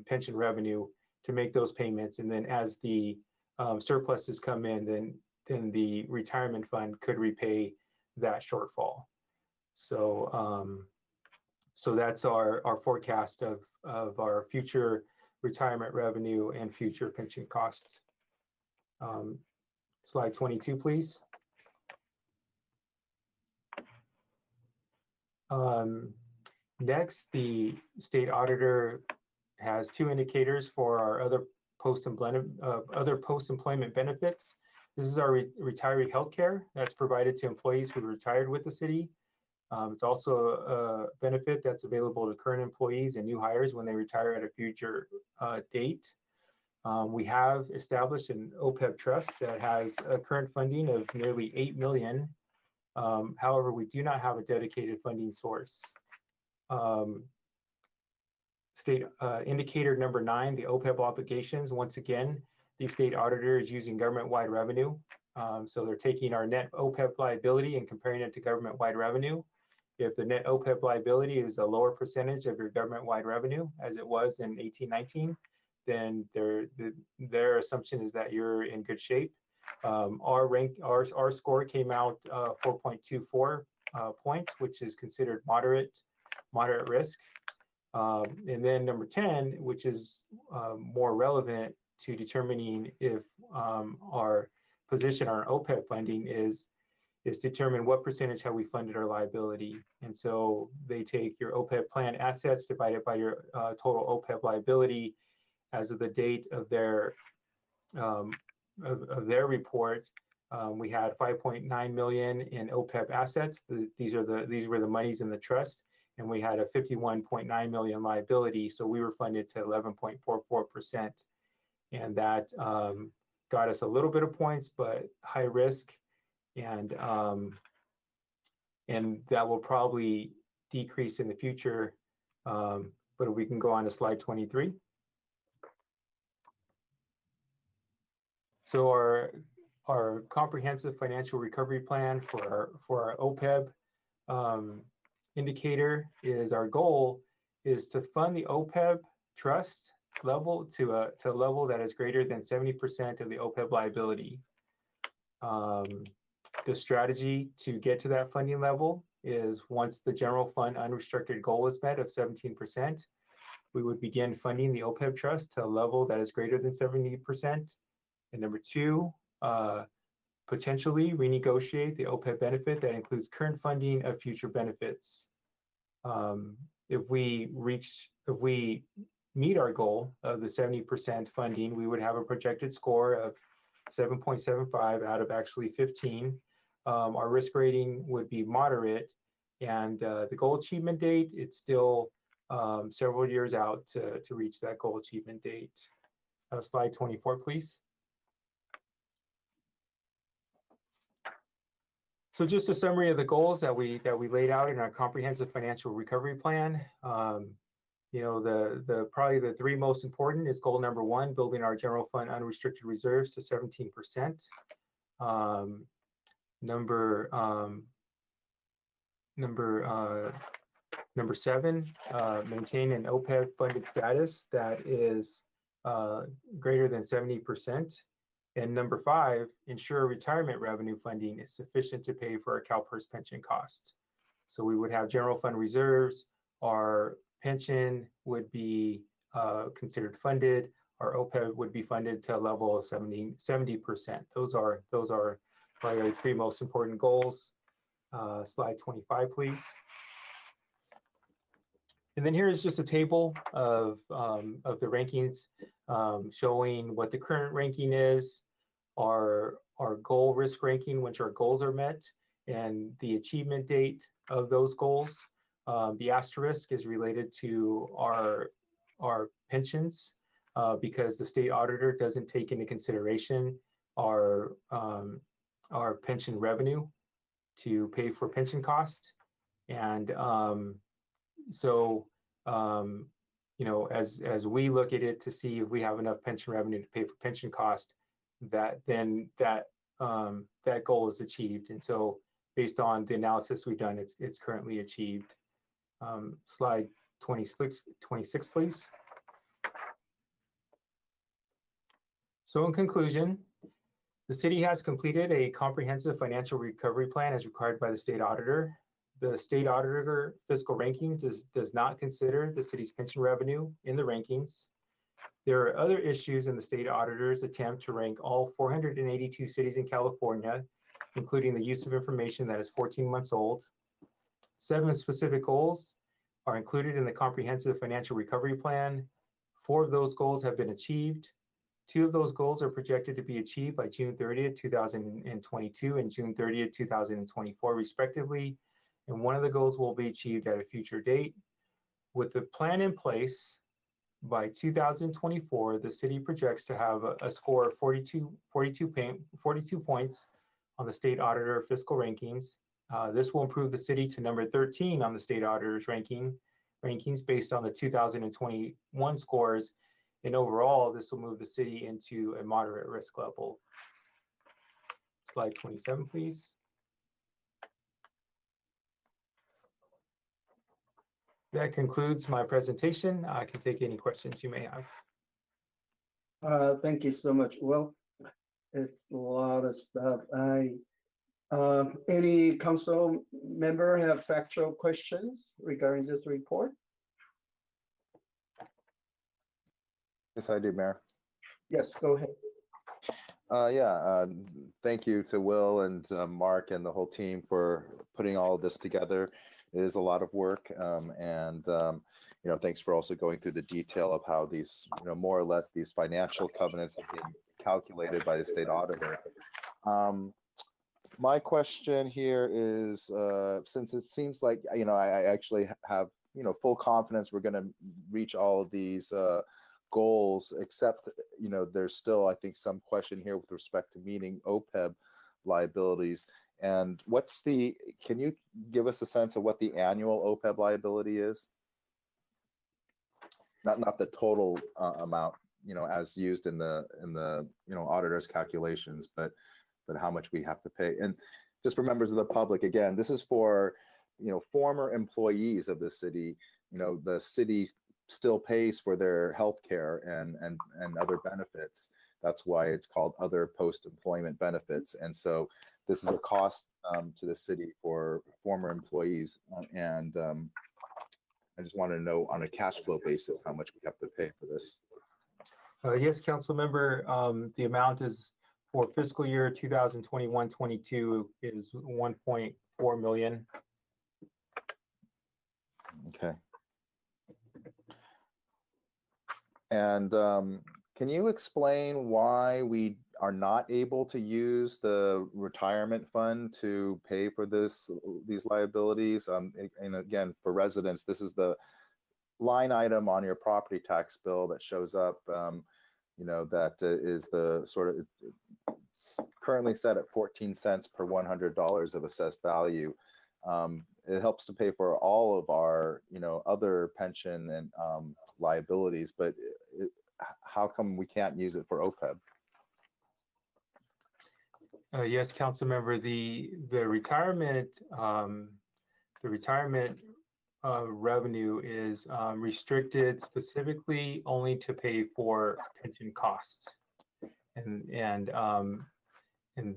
pension revenue to make those payments, and then as the surpluses come in, then the retirement fund could repay that shortfall. So so that's our forecast of our future retirement revenue and future pension costs. Slide 22, please. Next, the state auditor has 2 indicators for our other post-employment benefits. This is our retiree healthcare that's provided to employees who retired with the city. It's also a benefit that's available to current employees and new hires when they retire at a future date. We have established an OPEB trust that has a current funding of nearly 8 million. However, we do not have a dedicated funding source. State indicator number 9, the OPEB obligations. Once again, the state auditor is using government-wide revenue. So they're taking our net OPEB liability and comparing it to government-wide revenue. If the net OPEB liability is a lower percentage of your government-wide revenue, as it was in 1819, then their assumption is that you're in good shape. Our score came out 4.24 points, which is considered moderate risk. And then number 10, which is more relevant to determining if our position on our OPEB funding is determine what percentage have we funded our liability. And so they take your OPEB plan assets divided by your total OPEB liability as of the date of their report. We had 5.9 million in OPEB assets. These were the monies in the trust, and we had a 51.9 million liability. So we were funded to 11.44%, and that got us a little bit of points, but high risk, and that will probably decrease in the future. But we can go on to slide 23. So our comprehensive financial recovery plan for our OPEB indicator is our goal is to fund the OPEB trust level to a level that is greater than 70% of the OPEB liability. The strategy to get to that funding level is once the general fund unrestricted goal is met of 17%, we would begin funding the OPEB trust to a level that is greater than 70%. And number two, potentially renegotiate the OPEB benefit that includes current funding of future benefits. If we meet our goal of the 70% funding, we would have a projected score of 7.75 out of actually 15. Our risk rating would be moderate, and the goal achievement date, it's still several years out to reach that goal achievement date. Slide 24, please. So just a summary of the goals that we laid out in our comprehensive financial recovery plan. You know, probably the three most important is goal number one, building our general fund unrestricted reserves to 17%. Number seven, maintain an OPEB funded status that is greater than 70%. And number five, ensure retirement revenue funding is sufficient to pay for our CalPERS pension costs. So we would have general fund reserves, our pension would be considered funded, our OPEB would be funded to a level of 70%. Those are probably our three most important goals. Slide 25, please. And then here is just a table of the rankings showing what the current ranking is, our goal risk ranking, once our goals are met, and the achievement date of those goals. The asterisk is related to our pensions because the state auditor doesn't take into consideration our pension revenue to pay for pension costs. And you know, as we look at it to see if we have enough pension revenue to pay for pension cost, that goal is achieved. And so based on the analysis we've done, it's currently achieved. Slide 26, please. So in conclusion, the city has completed a comprehensive financial recovery plan as required by the state auditor. The state auditor fiscal rankings does not consider the city's pension revenue in the rankings. There are other issues in the state auditor's attempt to rank all 482 cities in California, including the use of information that is 14 months old. 7 specific goals are included in the comprehensive financial recovery plan. 4 of those goals have been achieved. 2 of those goals are projected to be achieved by June 30th, 2022 and June 30th, 2024, respectively. And 1 of the goals will be achieved at a future date. With the plan in place, by 2024, the city projects to have a score of 42 points on the state auditor fiscal rankings. This will improve the city to number 13 on the state auditor's rankings based on the 2021 scores. And overall, this will move the city into a moderate risk level. Slide 27, please. That concludes my presentation. I can take any questions you may have. Thank you so much. Well, it's a lot of stuff. Any council member have factual questions regarding this report? Yes, I do, Mayor. Yes, go ahead. Thank you to Will and Mark and the whole team for putting all of this together. It is a lot of work, you know, thanks for also going through the detail of how these, you know, more or less these financial covenants have been calculated by the state auditor. My question here is, since it seems like, you know, I actually have, you know, full confidence we're going to reach all of these goals, except, you know, there's still, I think, some question here with respect to meeting OPEB liabilities. And can you give us a sense of what the annual OPEB liability is? Not the total amount, you know, as used in the you know, auditor's calculations, but but how much we have to pay. And just for members of the public, again, this is for, former employees of the city. The city still pays for their health care and other benefits. That's why it's called other post-employment benefits. And so this is a cost to the city for former employees. And I just want to know on a cash flow basis how much we have to pay for this. Yes, council member, the amount is for fiscal year 2021-22 is 1.4 million. Okay. And can you explain why we are not able to use the retirement fund to pay for these liabilities? And again, for residents, this is the line item on your property tax bill that shows up, that is the sort of, it's currently set at 14 cents per $100 of assessed value. It helps to pay for all of our, other pension and liabilities, but how come we can't use it for OPEB? Yes, council member, the retirement revenue is restricted specifically only to pay for pension costs, and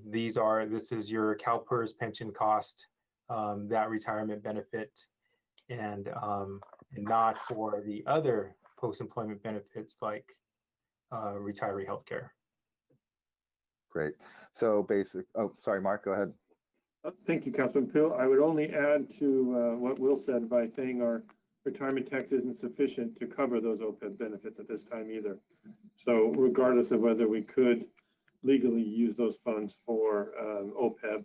this is your CalPERS pension cost, that retirement benefit, and not for the other post-employment benefits like retiree healthcare. Great. So sorry, Mark, go ahead. Thank you, Councilman Pill. I would only add to what Will said by saying our retirement tax isn't sufficient to cover those OPEB benefits at this time either. So regardless of whether we could legally use those funds for OPEB,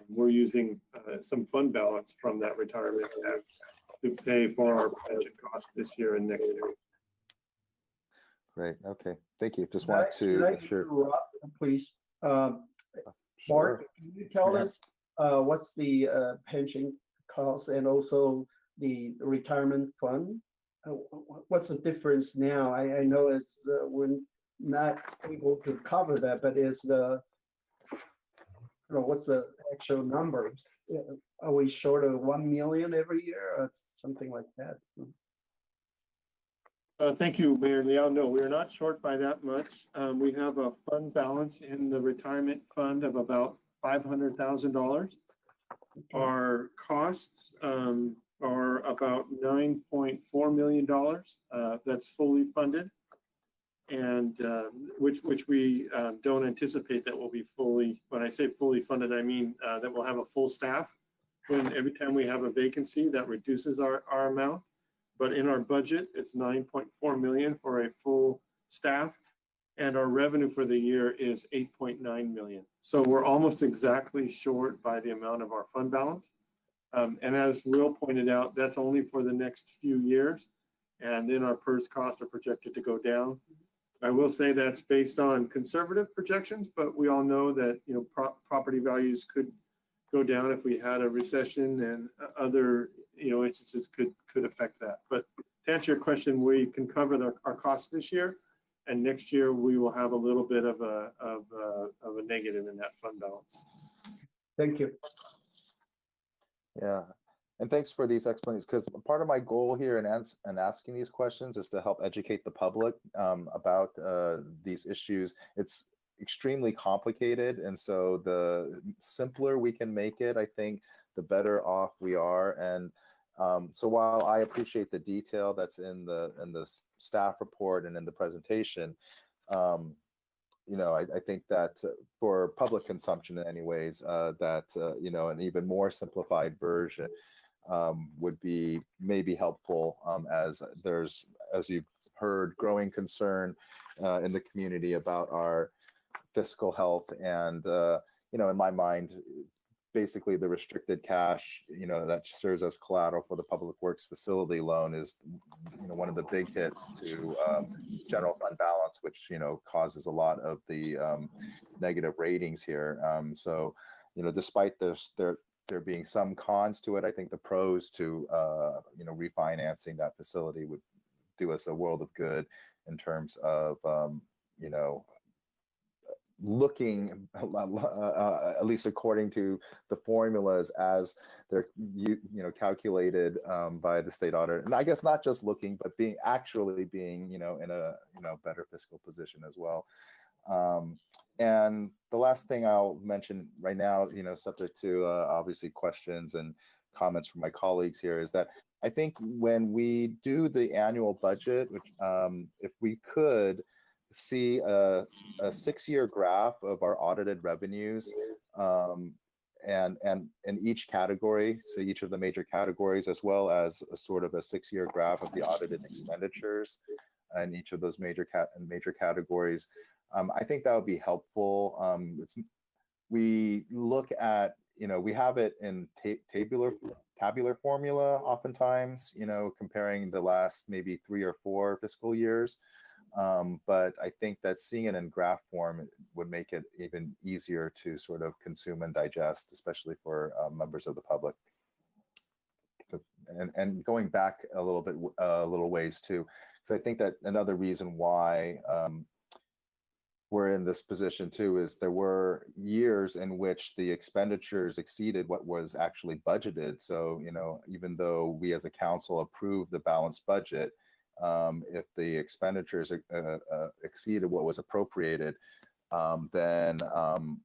we're using some fund balance from that retirement tax to pay for our pension costs this year and next year. Great. Okay. Thank you. Just want to sure. Please, Sure. Mark, can you tell us what's the pension cost and also the retirement fund? What's the difference now? I know it's we're not able to cover that, but is what's the actual numbers? Are we short of 1 million every year or something like that? Thank you, Mayor Liao. No, we are not short by that much. We have a fund balance in the retirement fund of about $500,000. Our costs are about $9.4 million. That's fully funded, and which we don't anticipate that will be fully. When I say fully funded, I mean that we'll have a full staff. When every time we have a vacancy, that reduces our amount. But in our budget, it's 9.4 million for a full staff, and our revenue for the year is 8.9 million. So we're almost exactly short by the amount of our fund balance. And as Will pointed out, that's only for the next few years, and then our PERS costs are projected to go down. I will say that's based on conservative projections, but we all know that property values could go down if we had a recession, and other instances could affect that. But to answer your question, we can cover our costs this year, and next year we will have a little bit of a negative in that fund balance. Thank you. Yeah, and thanks for these explanations, because part of my goal here in asking these questions is to help educate the public about these issues. It's extremely complicated, and so the simpler we can make it, I think, the better off we are. And so while I appreciate the detail that's in the staff report and in the presentation, I think that for public consumption in any ways, that an even more simplified version would be maybe helpful, as there's, as you've heard, growing concern in the community about our fiscal health. And in my mind, basically the restricted cash that serves as collateral for the public works facility loan is one of the big hits to general fund balance, which causes a lot of the negative ratings here. So despite there being some cons to it, I think the pros to refinancing that facility would do us a world of good in terms of looking, at least according to the formulas as they're calculated by the state auditor. And I guess not just looking, but actually being in a better fiscal position as well. And the last thing I'll mention right now, subject to obviously questions and comments from my colleagues here, is that I think when we do the annual budget, which if we could see a 6-year graph of our audited revenues and in each category, so each of the major categories, as well as a sort of a 6-year graph of the audited expenditures in each of those major categories, I think that would be helpful. We look at, we have it in tabular formula oftentimes, comparing the last maybe 3 or 4 fiscal years. But I think that seeing it in graph form would make it even easier to sort of consume and digest, especially for members of the public. So, and going back a little ways too, because I think that another reason why we're in this position too is there were years in which the expenditures exceeded what was actually budgeted. So, even though we as a council approved the balanced budget, if the expenditures exceeded what was appropriated, then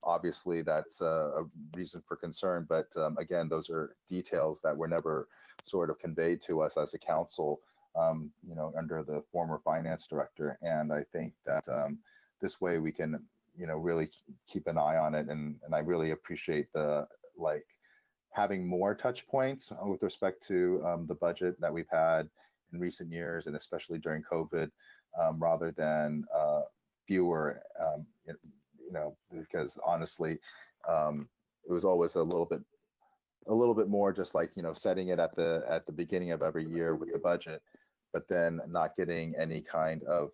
obviously that's a reason for concern. But again, those are details that were never sort of conveyed to us as a council, under the former finance director. And I think that this way we can, really keep an eye on it. And I really appreciate the having more touch points with respect to the budget that we've had in recent years, and especially during COVID, rather than fewer, because honestly, it was always a little bit more just setting it at the beginning of every year with the budget, but then not getting any kind of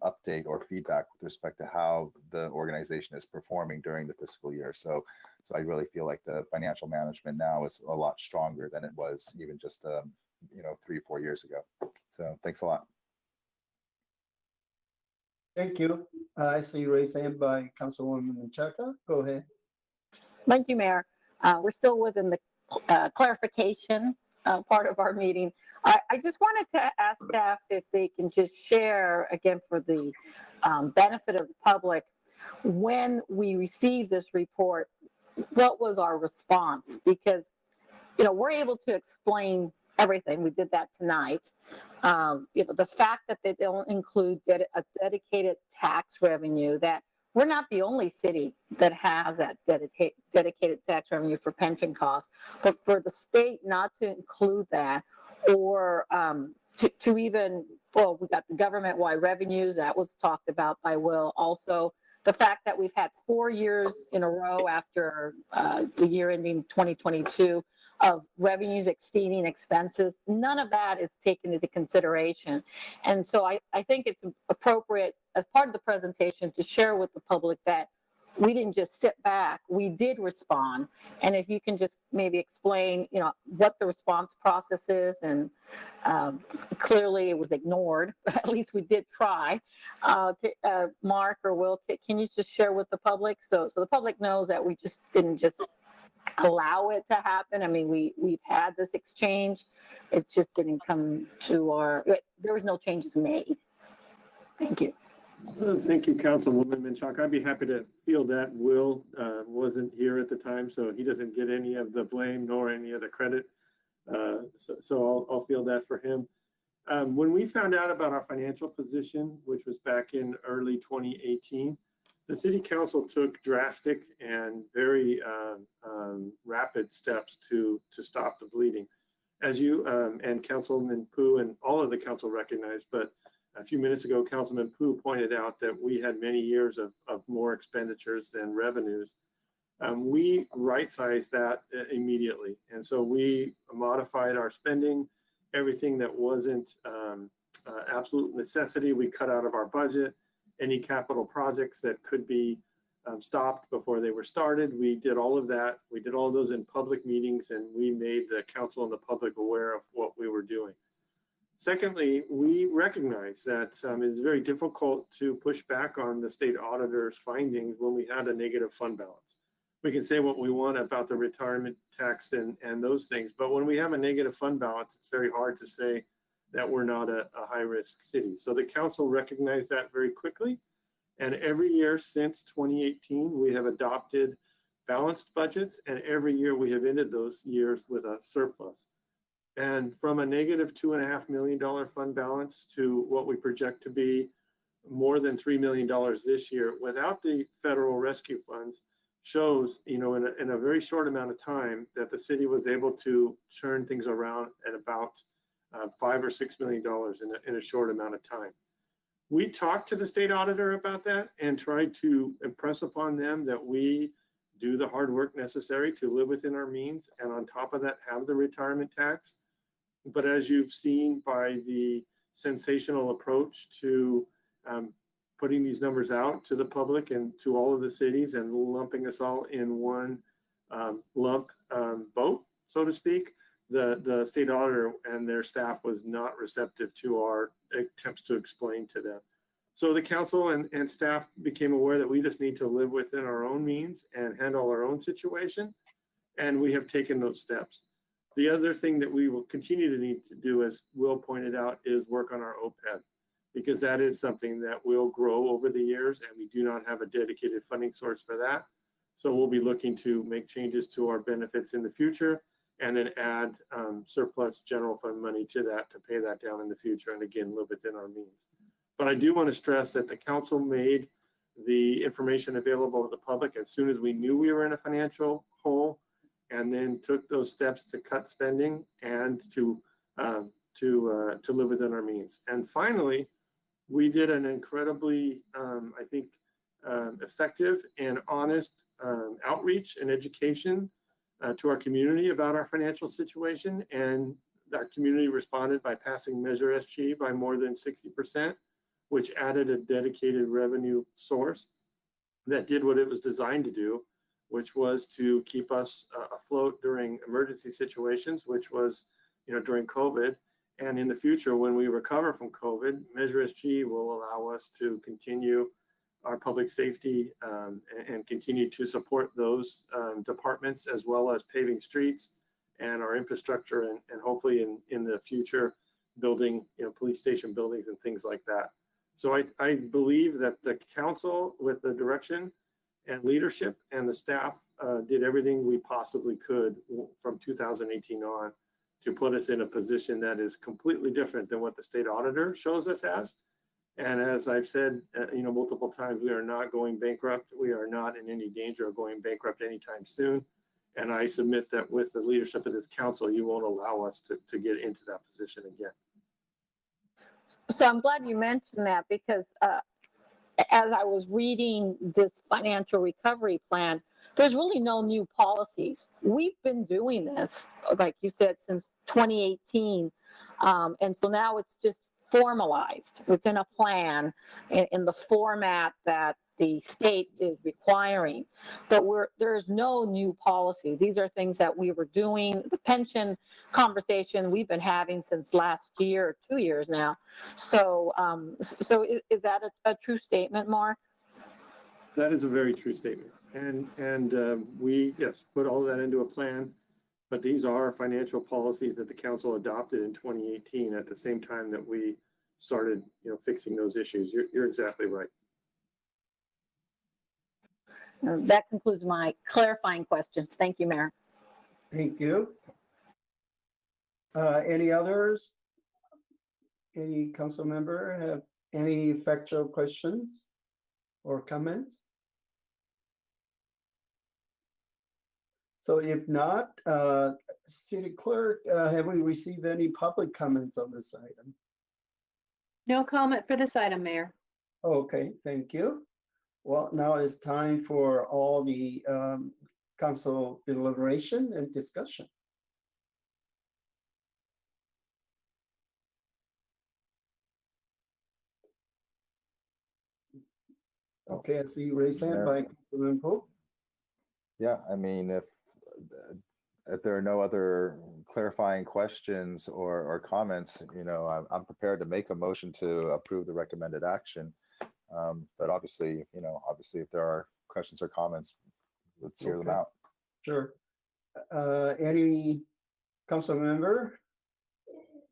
update or feedback with respect to how the organization is performing during the fiscal year. So I really feel like the financial management now is a lot stronger than it was even just 3 or 4 years ago. So thanks a lot. Thank you. I see raised hand by Councilwoman Menchaca. Go ahead. Thank you, Mayor. We're still within the clarification part of our meeting. I just wanted to ask staff if they can just share, again, for the benefit of the public, when we received this report, what was our response? Because, we're able to explain everything. We did that tonight. The fact that they don't include a dedicated tax revenue, that we're not the only city that has that dedicated tax revenue for pension costs, but for the state not to include that, or to even, we got the government-wide revenues, that was talked about by Will. Also, the fact that we've had 4 years in a row after the year ending 2022 of revenues exceeding expenses, none of that is taken into consideration. And so I think it's appropriate as part of the presentation to share with the public that we didn't just sit back, we did respond. And if you can just maybe explain, what the response process is, and clearly it was ignored, but at least we did try. Mark or Will, can you just share with the public so the public knows that we just didn't just allow it to happen? I mean, we've had this exchange. It just didn't come to there was no changes made. Thank you. Thank you, Councilwoman Menchaca. I'd be happy to field that. Will wasn't here at the time, so he doesn't get any of the blame nor any of the credit. So I'll field that for him. When we found out about our financial position, which was back in early 2018, the City Council took drastic and very rapid steps to stop the bleeding. As you and Councilman Pu and all of the council recognized, but a few minutes ago, Councilman Pu pointed out that we had many years of more expenditures than revenues. We right-sized that immediately. And so we modified our spending. Everything that wasn't absolute necessity, we cut out of our budget. Any capital projects that could be stopped before they were started, we did all of that. We did all of those in public meetings, and we made the council and the public aware of what we were doing. Secondly, we recognize that it's very difficult to push back on the state auditor's findings when we had a negative fund balance. We can say what we want about the retirement tax and those things, but when we have a negative fund balance, it's very hard to say that we're not a high-risk city. So the council recognized that very quickly. And every year since 2018, we have adopted balanced budgets, and every year we have ended those years with a surplus. And from a negative $2.5 million fund balance to what we project to be more than $3 million this year without the federal rescue funds shows, in a very short amount of time that the city was able to turn things around at about $5 or $6 million in a short amount of time. We talked to the state auditor about that and tried to impress upon them that we do the hard work necessary to live within our means, and on top of that, have the retirement tax. But as you've seen by the sensational approach to putting these numbers out to the public and to all of the cities and lumping us all in one lump boat, so to speak, the state auditor and their staff was not receptive to our attempts to explain to them. So the council and staff became aware that we just need to live within our own means and handle our own situation. And we have taken those steps. The other thing that we will continue to need to do, as Will pointed out, is work on our OPEB, because that is something that will grow over the years, and we do not have a dedicated funding source for that. So we'll be looking to make changes to our benefits in the future, and then add surplus general fund money to that to pay that down in the future, and again, live within our means. But I do want to stress that the council made the information available to the public as soon as we knew we were in a financial hole, and then took those steps to cut spending and to live within our means. And finally, we did an incredibly, I think, effective and honest outreach and education to our community about our financial situation. And that community responded by passing Measure SG by more than 60%, which added a dedicated revenue source that did what it was designed to do, which was to keep us afloat during emergency situations, which was, during COVID. And in the future, when we recover from COVID, Measure SG will allow us to continue our public safety and continue to support those departments, as well as paving streets and our infrastructure, and hopefully in the future, building police station buildings and things like that. So I believe that the council, with the direction and leadership and the staff, did everything we possibly could from 2018 on to put us in a position that is completely different than what the state auditor shows us as. And as I've said, multiple times, we are not going bankrupt. We are not in any danger of going bankrupt anytime soon. And I submit that with the leadership of this council, you won't allow us to get into that position again. So I'm glad you mentioned that, because as I was reading this financial recovery plan, there's really no new policies. We've been doing this, like you said, since 2018. And so now it's just formalized within a plan in the format that the state is requiring. But there's no new policy. These are things that we were doing. The pension conversation we've been having since last year or 2 years now. So is that a true statement, Mark? That is a very true statement. And we, yes, put all of that into a plan, but these are financial policies that the council adopted in 2018 at the same time that we started, fixing those issues. You're exactly right. That concludes my clarifying questions. Thank you, Mayor. Thank you. Any others? Any council member have any factual questions or comments? So if not, City Clerk, have we received any public comments on this item? No comment for this item, Mayor. Okay, thank you. Well, now it's time for all the council deliberation and discussion. Okay, I see you raised hand by Councilman Pope. Yeah, I mean, if there are no other clarifying questions or comments, I'm prepared to make a motion to approve the recommended action. But obviously, if there are questions or comments, let's hear them Okay. out. Sure. Any council member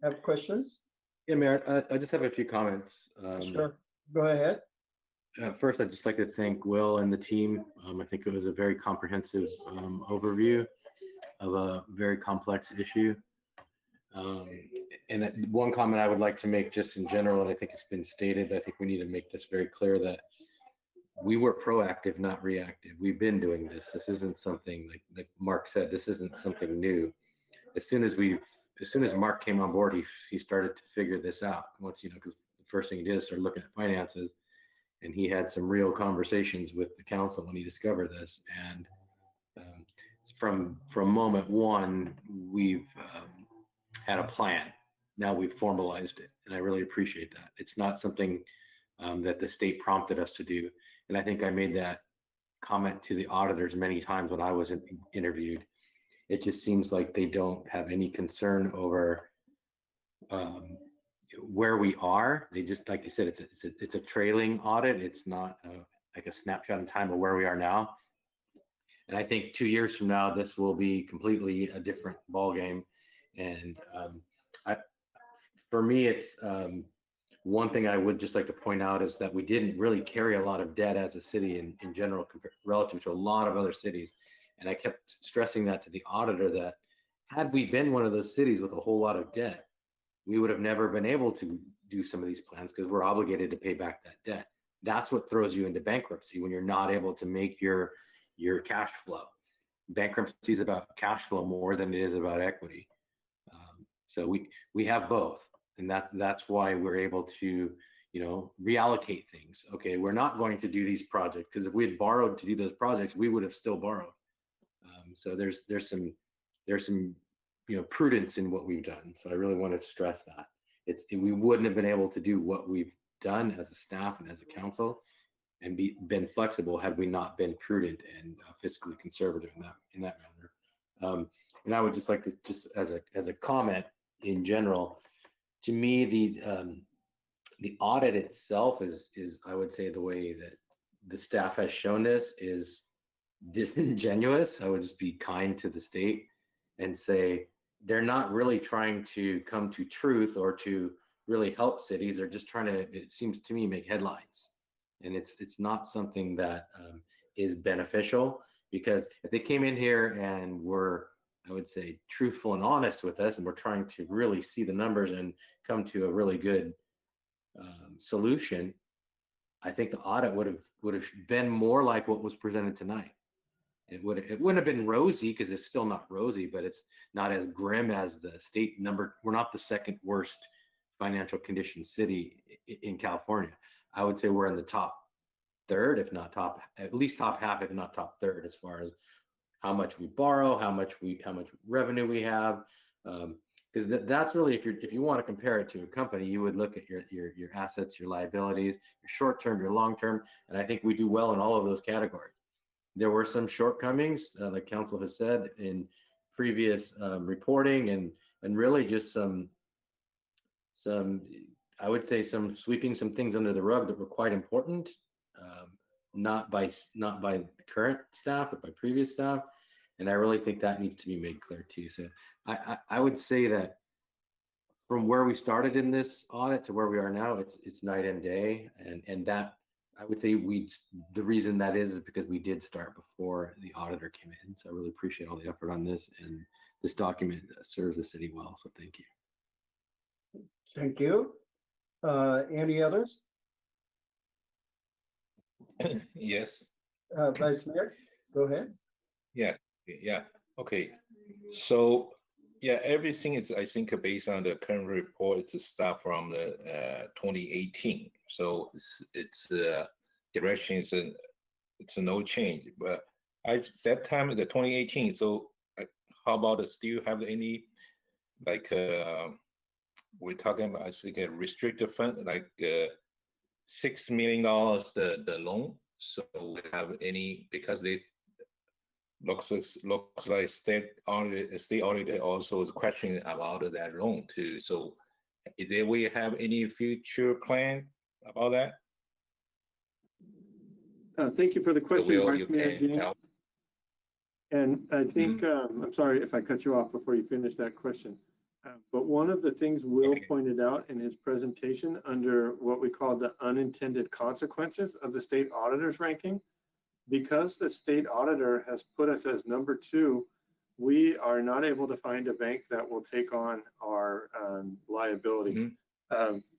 have questions? Yeah, Mayor, I just have a few comments. Sure. Go ahead. First, I'd just like to thank Will and the team. I think it was a very comprehensive overview of a very complex issue. And one comment I would like to make just in general, and I think it's been stated, I think we need to make this very clear that we were proactive, not reactive. We've been doing this. This isn't something like Mark said, this isn't something new. As soon as Mark came on board, he started to figure this out. Once, because the first thing he did is start looking at finances, and he had some real conversations with the council when he discovered this. And from moment one, we've had a plan. Now we've formalized it, and I really appreciate that. It's not something that the state prompted us to do. And I think I made that comment to the auditors many times when I was interviewed. It just seems like they don't have any concern over where we are. They just, like you said, it's a trailing audit. It's not like a snapshot in time of where we are now. And I think 2 years from now, this will be completely a different ballgame. And for me, it's one thing I would just like to point out is that we didn't really carry a lot of debt as a city in general, relative to a lot of other cities. And I kept stressing that to the auditor, that had we been one of those cities with a whole lot of debt, we would have never been able to do some of these plans because we're obligated to pay back that debt. That's what throws you into bankruptcy, when you're not able to make your cash flow. Bankruptcy is about cash flow more than it is about equity. So we have both, and that's why we're able to reallocate things. Okay, we're not going to do these projects because if we had borrowed to do those projects, we would have still borrowed. So there's some prudence in what we've done. So I really want to stress that we wouldn't have been able to do what we've done as a staff and as a council and been flexible had we not been prudent and fiscally conservative in that manner. And I would just like to, just as a comment in general, to me the audit itself is I would say, the way that the staff has shown this is disingenuous. I would just be kind to the state and say they're not really trying to come to truth or to really help cities. They're just trying to, it seems to me, make headlines. And it's not something that is beneficial, because if they came in here and were, I would say, truthful and honest with us, and we're trying to really see the numbers and come to a really good solution, I think the audit would have been more like what was presented tonight. It wouldn't have been rosy, because it's still not rosy, but it's not as grim as the state number. We're not the second worst financial condition city in California. I would say we're in the top third, if not top, at least top half, if not top third, as far as how much we borrow, how much revenue we have. Because that's really, if you want to compare it to a company, you would look at your assets, your liabilities, your short term, your long term, and I think we do well in all of those categories. There were some shortcomings, like council has said, in previous reporting, and really just some I would say some sweeping some things under the rug that were quite important, not by the current staff, but by previous staff. And I really think that needs to be made clear too. So I would say that from where we started in this audit to where we are now, it's night and day. And that, I would say, the reason that is because we did start before the auditor came in. So I really appreciate all the effort on this, and this document serves the city well. So thank you. Thank you. Any others? Yes. Vice Mayor, go ahead. Yeah. Okay. So yeah, everything is, I think, based on the current report. It's a stuff from the 2018. So it's direction is it's no change. But that time, the 2018. So how about still have any, like we're talking about, I think, a restricted fund, like $6 million the loan. So we have any, because looks like state auditor also is questioning about that loan too. So did we have any future plan about that? Thank you for the question, Will, Vice you Mayor can Dean. help. And I think, I'm sorry if I cut you off before you finish that question. But one of the things Will pointed out in his presentation under what we call the unintended consequences of the state auditor's ranking, because the state auditor has put us as number 2, we are not able to find a bank that will take on our liability.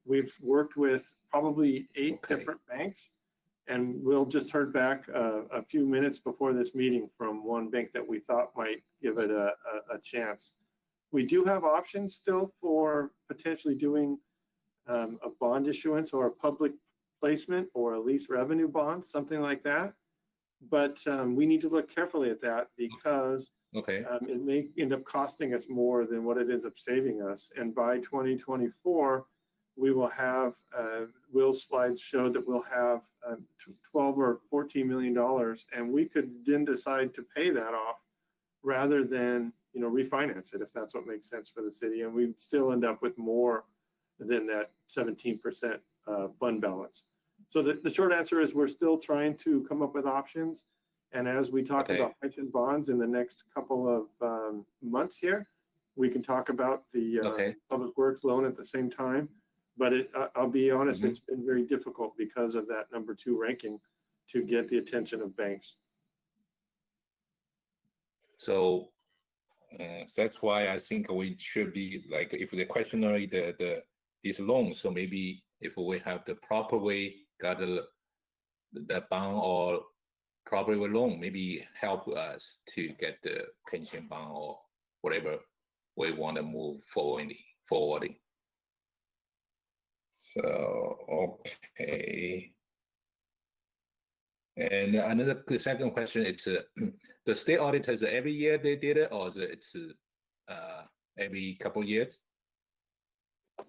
We've worked with probably 8 different banks, and Will just heard back a few minutes before this meeting from one bank that we thought might give it a chance. We do have options still for potentially doing a bond issuance or a public placement or a lease revenue bond, something like that. But we need to look carefully at that because it may end up costing us more than what it ends up saving us. And by 2024, we will have, Will's slides showed that we'll have $12 or $14 million, and we could then decide to pay that off rather than refinance it if that's what makes sense for the city. And we'd still end up with more than that 17% fund balance. So the short answer is we're still trying to come up with options. And as we talk about pension bonds in the next couple of months here, we can talk about the public works loan at the same time. But I'll be honest, it's been very difficult because of that number 2 ranking to get the attention of banks. So that's why I think we should be like, if the questioner these loans, so maybe if we have the proper way got the bond or proper loan, maybe help us to get the pension bond or whatever we want to move forward. So okay. And the second question, it's the state auditors every year they did it, or it's every couple years?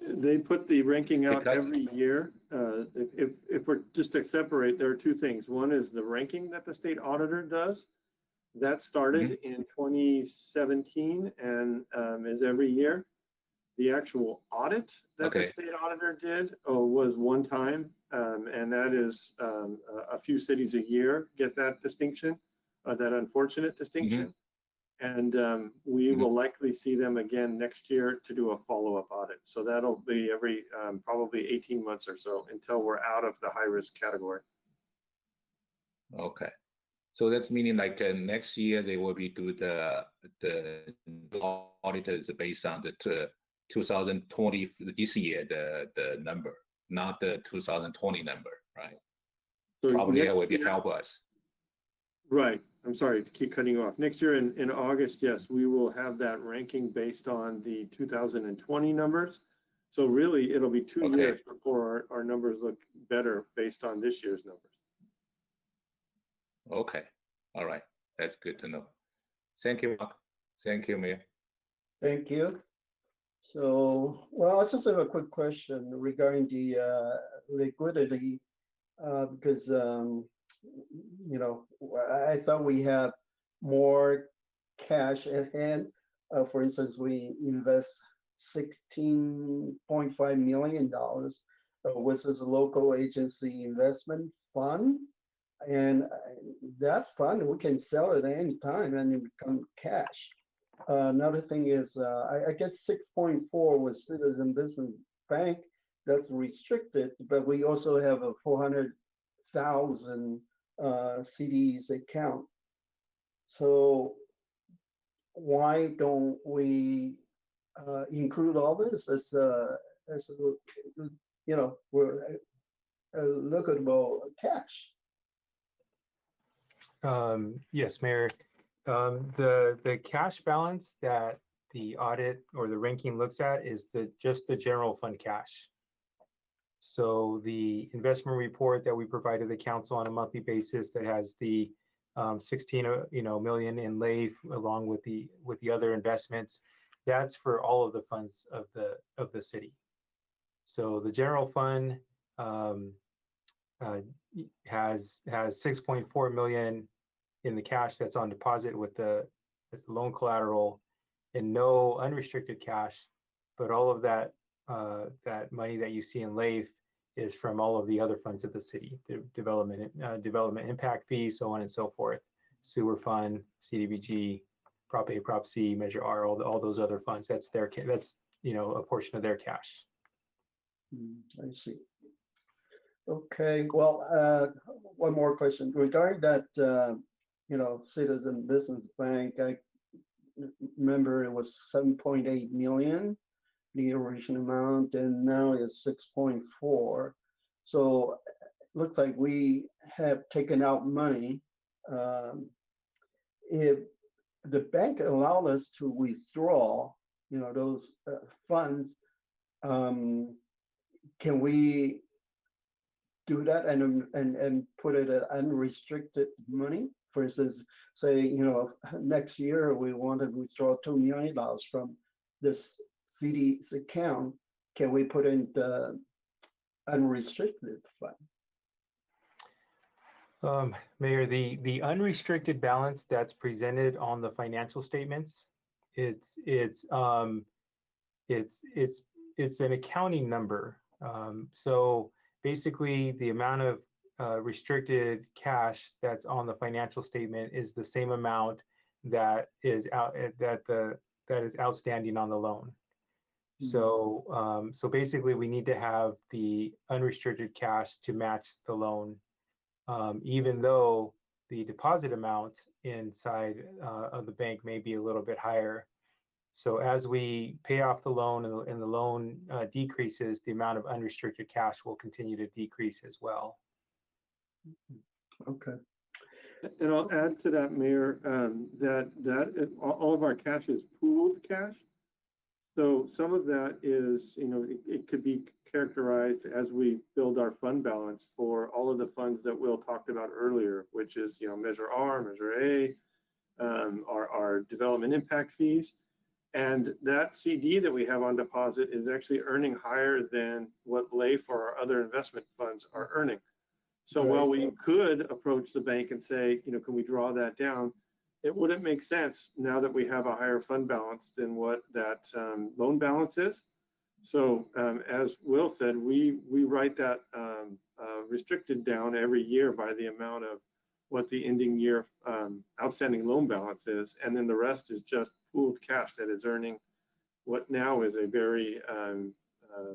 They put the ranking out every year. If we're just to separate, there are 2 things. One is the ranking that the state auditor does. That started in 2017 and is every year. The actual audit that the state auditor did was one time, and that is a few cities a year get that distinction, that unfortunate distinction. And we will likely see them again next year to do a follow-up audit. So that'll be every probably 18 months or so until we're out of the high-risk category. Okay. So that's meaning like next year they will be do the auditors based on the 2020 this year the number, not the 2020 number, right? So probably that will help us. Right. I'm sorry to keep cutting you off. Next year in August, yes, we will have that ranking based on the 2020 numbers. So really, it'll be 2 years before our numbers look better based on this year's numbers. Okay. All right. That's good to know. Thank you, Mark. Thank you, Mayor. Thank you. So, well, I just have a quick question regarding the liquidity, because I thought we had more cash at hand. For instance, we invest $16.5 million with this local agency investment fund. And that fund, we can sell it at any time and it become cash. Another thing is, I guess 6.4 was Citizen Business Bank. That's restricted, but we also have a 400,000 CDs account. So why don't we include all this as we're lookable cash? Yes, Mayor. The cash balance that the audit or the ranking looks at is just the general fund cash. So the investment report that we provide to the council on a monthly basis that has the 16 million in lay along with the other investments, that's for all of the funds of the city. So the general fund has 6.4 million in the cash that's on deposit with the loan collateral, and no unrestricted cash, but all of that that money that you see in LAIF is from all of the other funds of the city, the development impact fees, so on and so forth, sewer fund, CDBG, Prop A, Prop C, Measure R, all those other funds. That's a portion of their cash. I see. Okay, well, one more question regarding that, Citizen Business Bank. I remember it was 7.8 million, the original amount, and now it's 6.4. So it looks like we have taken out money. If the bank allowed us to withdraw, those funds, can we do that and put it at unrestricted money? For instance, say, next year we want to withdraw $2 million from this CD's account. Can we put in the unrestricted fund? Mayor, the unrestricted balance that's presented on the financial statements, it's an accounting number. So basically, the amount of restricted cash that's on the financial statement is the same amount that is outstanding on the loan. So basically, we need to have the unrestricted cash to match the loan, even though the deposit amount inside of the bank may be a little bit higher. So as we pay off the loan and the loan decreases, the amount of unrestricted cash will continue to decrease as well. Okay. And I'll add to that, Mayor, that all of our cash is pooled cash. So some of that is, it could be characterized as we build our fund balance for all of the funds that Will talked about earlier, which is, Measure R, Measure A, our development impact fees. And that CD that we have on deposit is actually earning higher than what LAIF or our other investment funds are earning. So while we could approach the bank and say, can we draw that down? It wouldn't make sense now that we have a higher fund balance than what that loan balance is. So as Will said, we write that restricted down every year by the amount of what the ending year outstanding loan balance is. And then the rest is just pooled cash that is earning what now is a very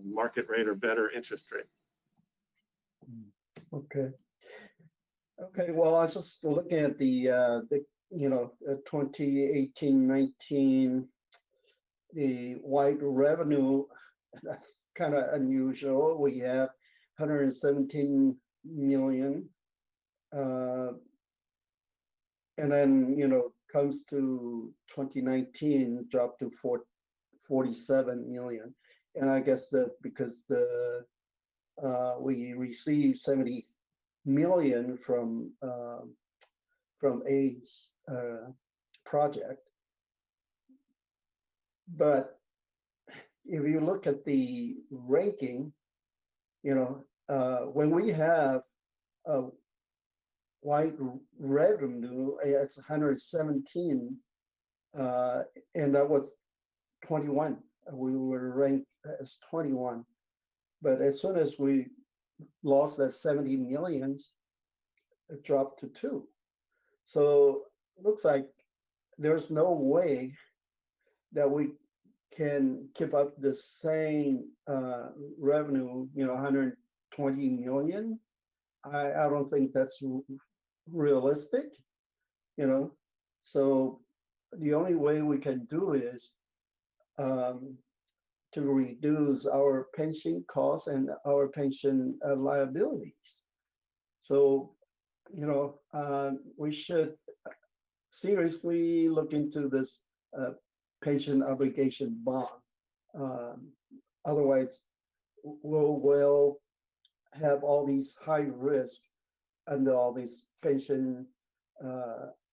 market rate or better interest rate. Okay. Okay. Well, I was just looking at the 2018-19, the white revenue. That's kind of unusual. We have 117 million, and then comes to 2019, dropped to 47 million, and I guess that because we received 70 million from A's project. But if you look at the ranking, when we have a white revenue, it's 117, and that was 21. We were ranked as 21. But as soon as we lost that 70 million, it dropped to 2. So it looks like there's no way that we can keep up the same revenue, 120 million. I don't think that's realistic, So the only way we can do is to reduce our pension costs and our pension liabilities. So, we should seriously look into this pension obligation bond. Otherwise, we'll have all these high risk under all these pension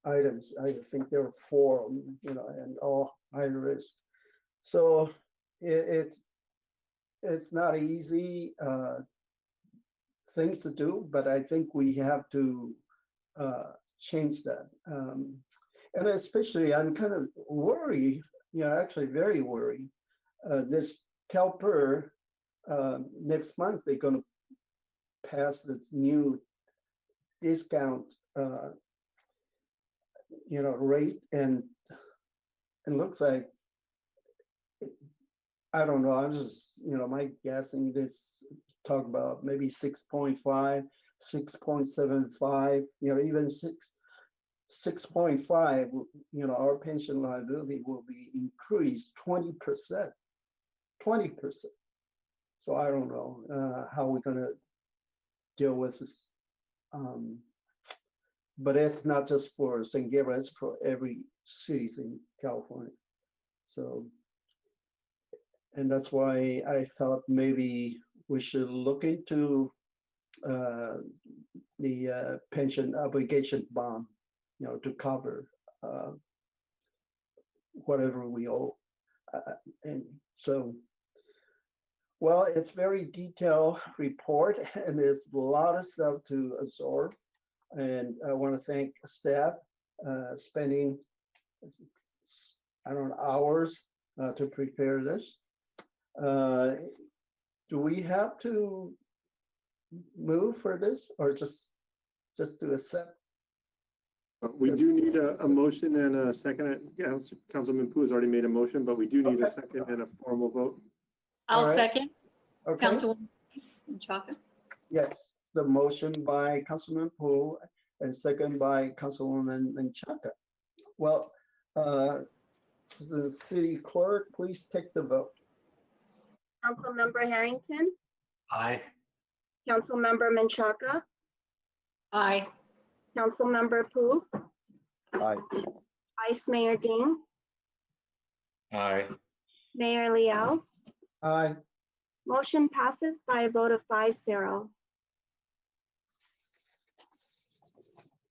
items. I think there are 4, and all high risk. So it's not easy things to do, but I think we have to change that. And especially, I'm kind of worried, actually very worried. This CalPER, next month, they're going to pass this new discount, rate, and it looks like, I don't know, I'm just, my guessing this, talk about maybe 6.5, 6.75, even 6.5, our pension liability will be increased 20%. So I don't know how we're gonna deal with this. But it's not just for San Gabriel, it's for every city in California. So, and that's why I thought maybe we should look into the pension obligation bond, to cover whatever we owe. And so, well, it's very detailed report, and there's a lot of stuff to absorb. And I want to thank staff spending, I don't know, hours to prepare this. Do we have to move for this, or just to accept? We do need a motion and a second. Councilman Pu has already made a motion, but we do need a second and a formal vote. I'll right. second. Okay. Councilwoman Chaka. Yes, the motion by Councilman Pu and second by Councilwoman Menchaca. Well, the city clerk, please take the vote. Councilmember Harrington, Aye. Councilmember Menchaca, Aye. Councilmember Pu, Aye. Vice Mayor Ding, Aye. Mayor Liao. Aye. Motion passes by a vote of 5-0.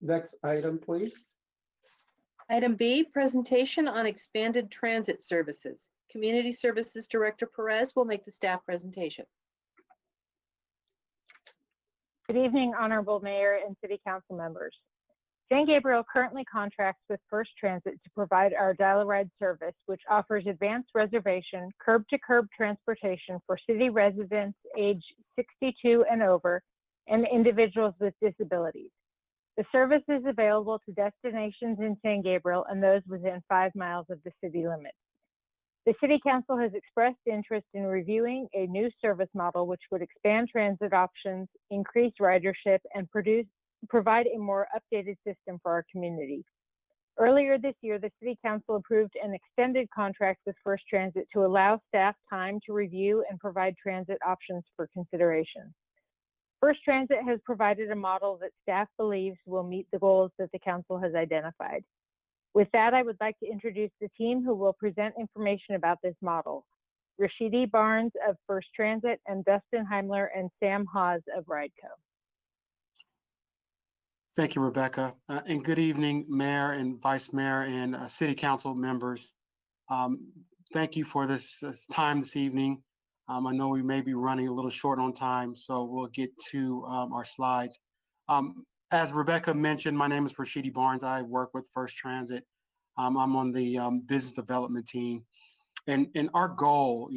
Next item, please. Item B, presentation on expanded transit services. Community Services Director Perez will make the staff presentation. Good evening, Honorable Mayor and City Council members. San Gabriel currently contracts with First Transit to provide our dial-a-ride service, which offers advanced reservation, curb-to-curb transportation for city residents age 62 and over, and individuals with disabilities. The service is available to destinations in San Gabriel and those within 5 miles of the city limits. The City Council has expressed interest in reviewing a new service model which would expand transit options, increase ridership, and provide a more updated system for our community. Earlier this year, the City Council approved an extended contract with First Transit to allow staff time to review and provide transit options for consideration. First Transit has provided a model that staff believes will meet the goals that the Council has identified. With that, I would like to introduce the team who will present information about this model. Rashidi Barnes of First Transit and Dustin Heimler and Sam Hawes of RideCo. Thank you, Rebecca. And good evening, Mayor and Vice Mayor and City Council members. Thank you for this time this evening. I know we may be running a little short on time, so we'll get to our slides. As Rebecca mentioned, my name is Rashidi Barnes. I work with First Transit. I'm on the business development team. And our goal,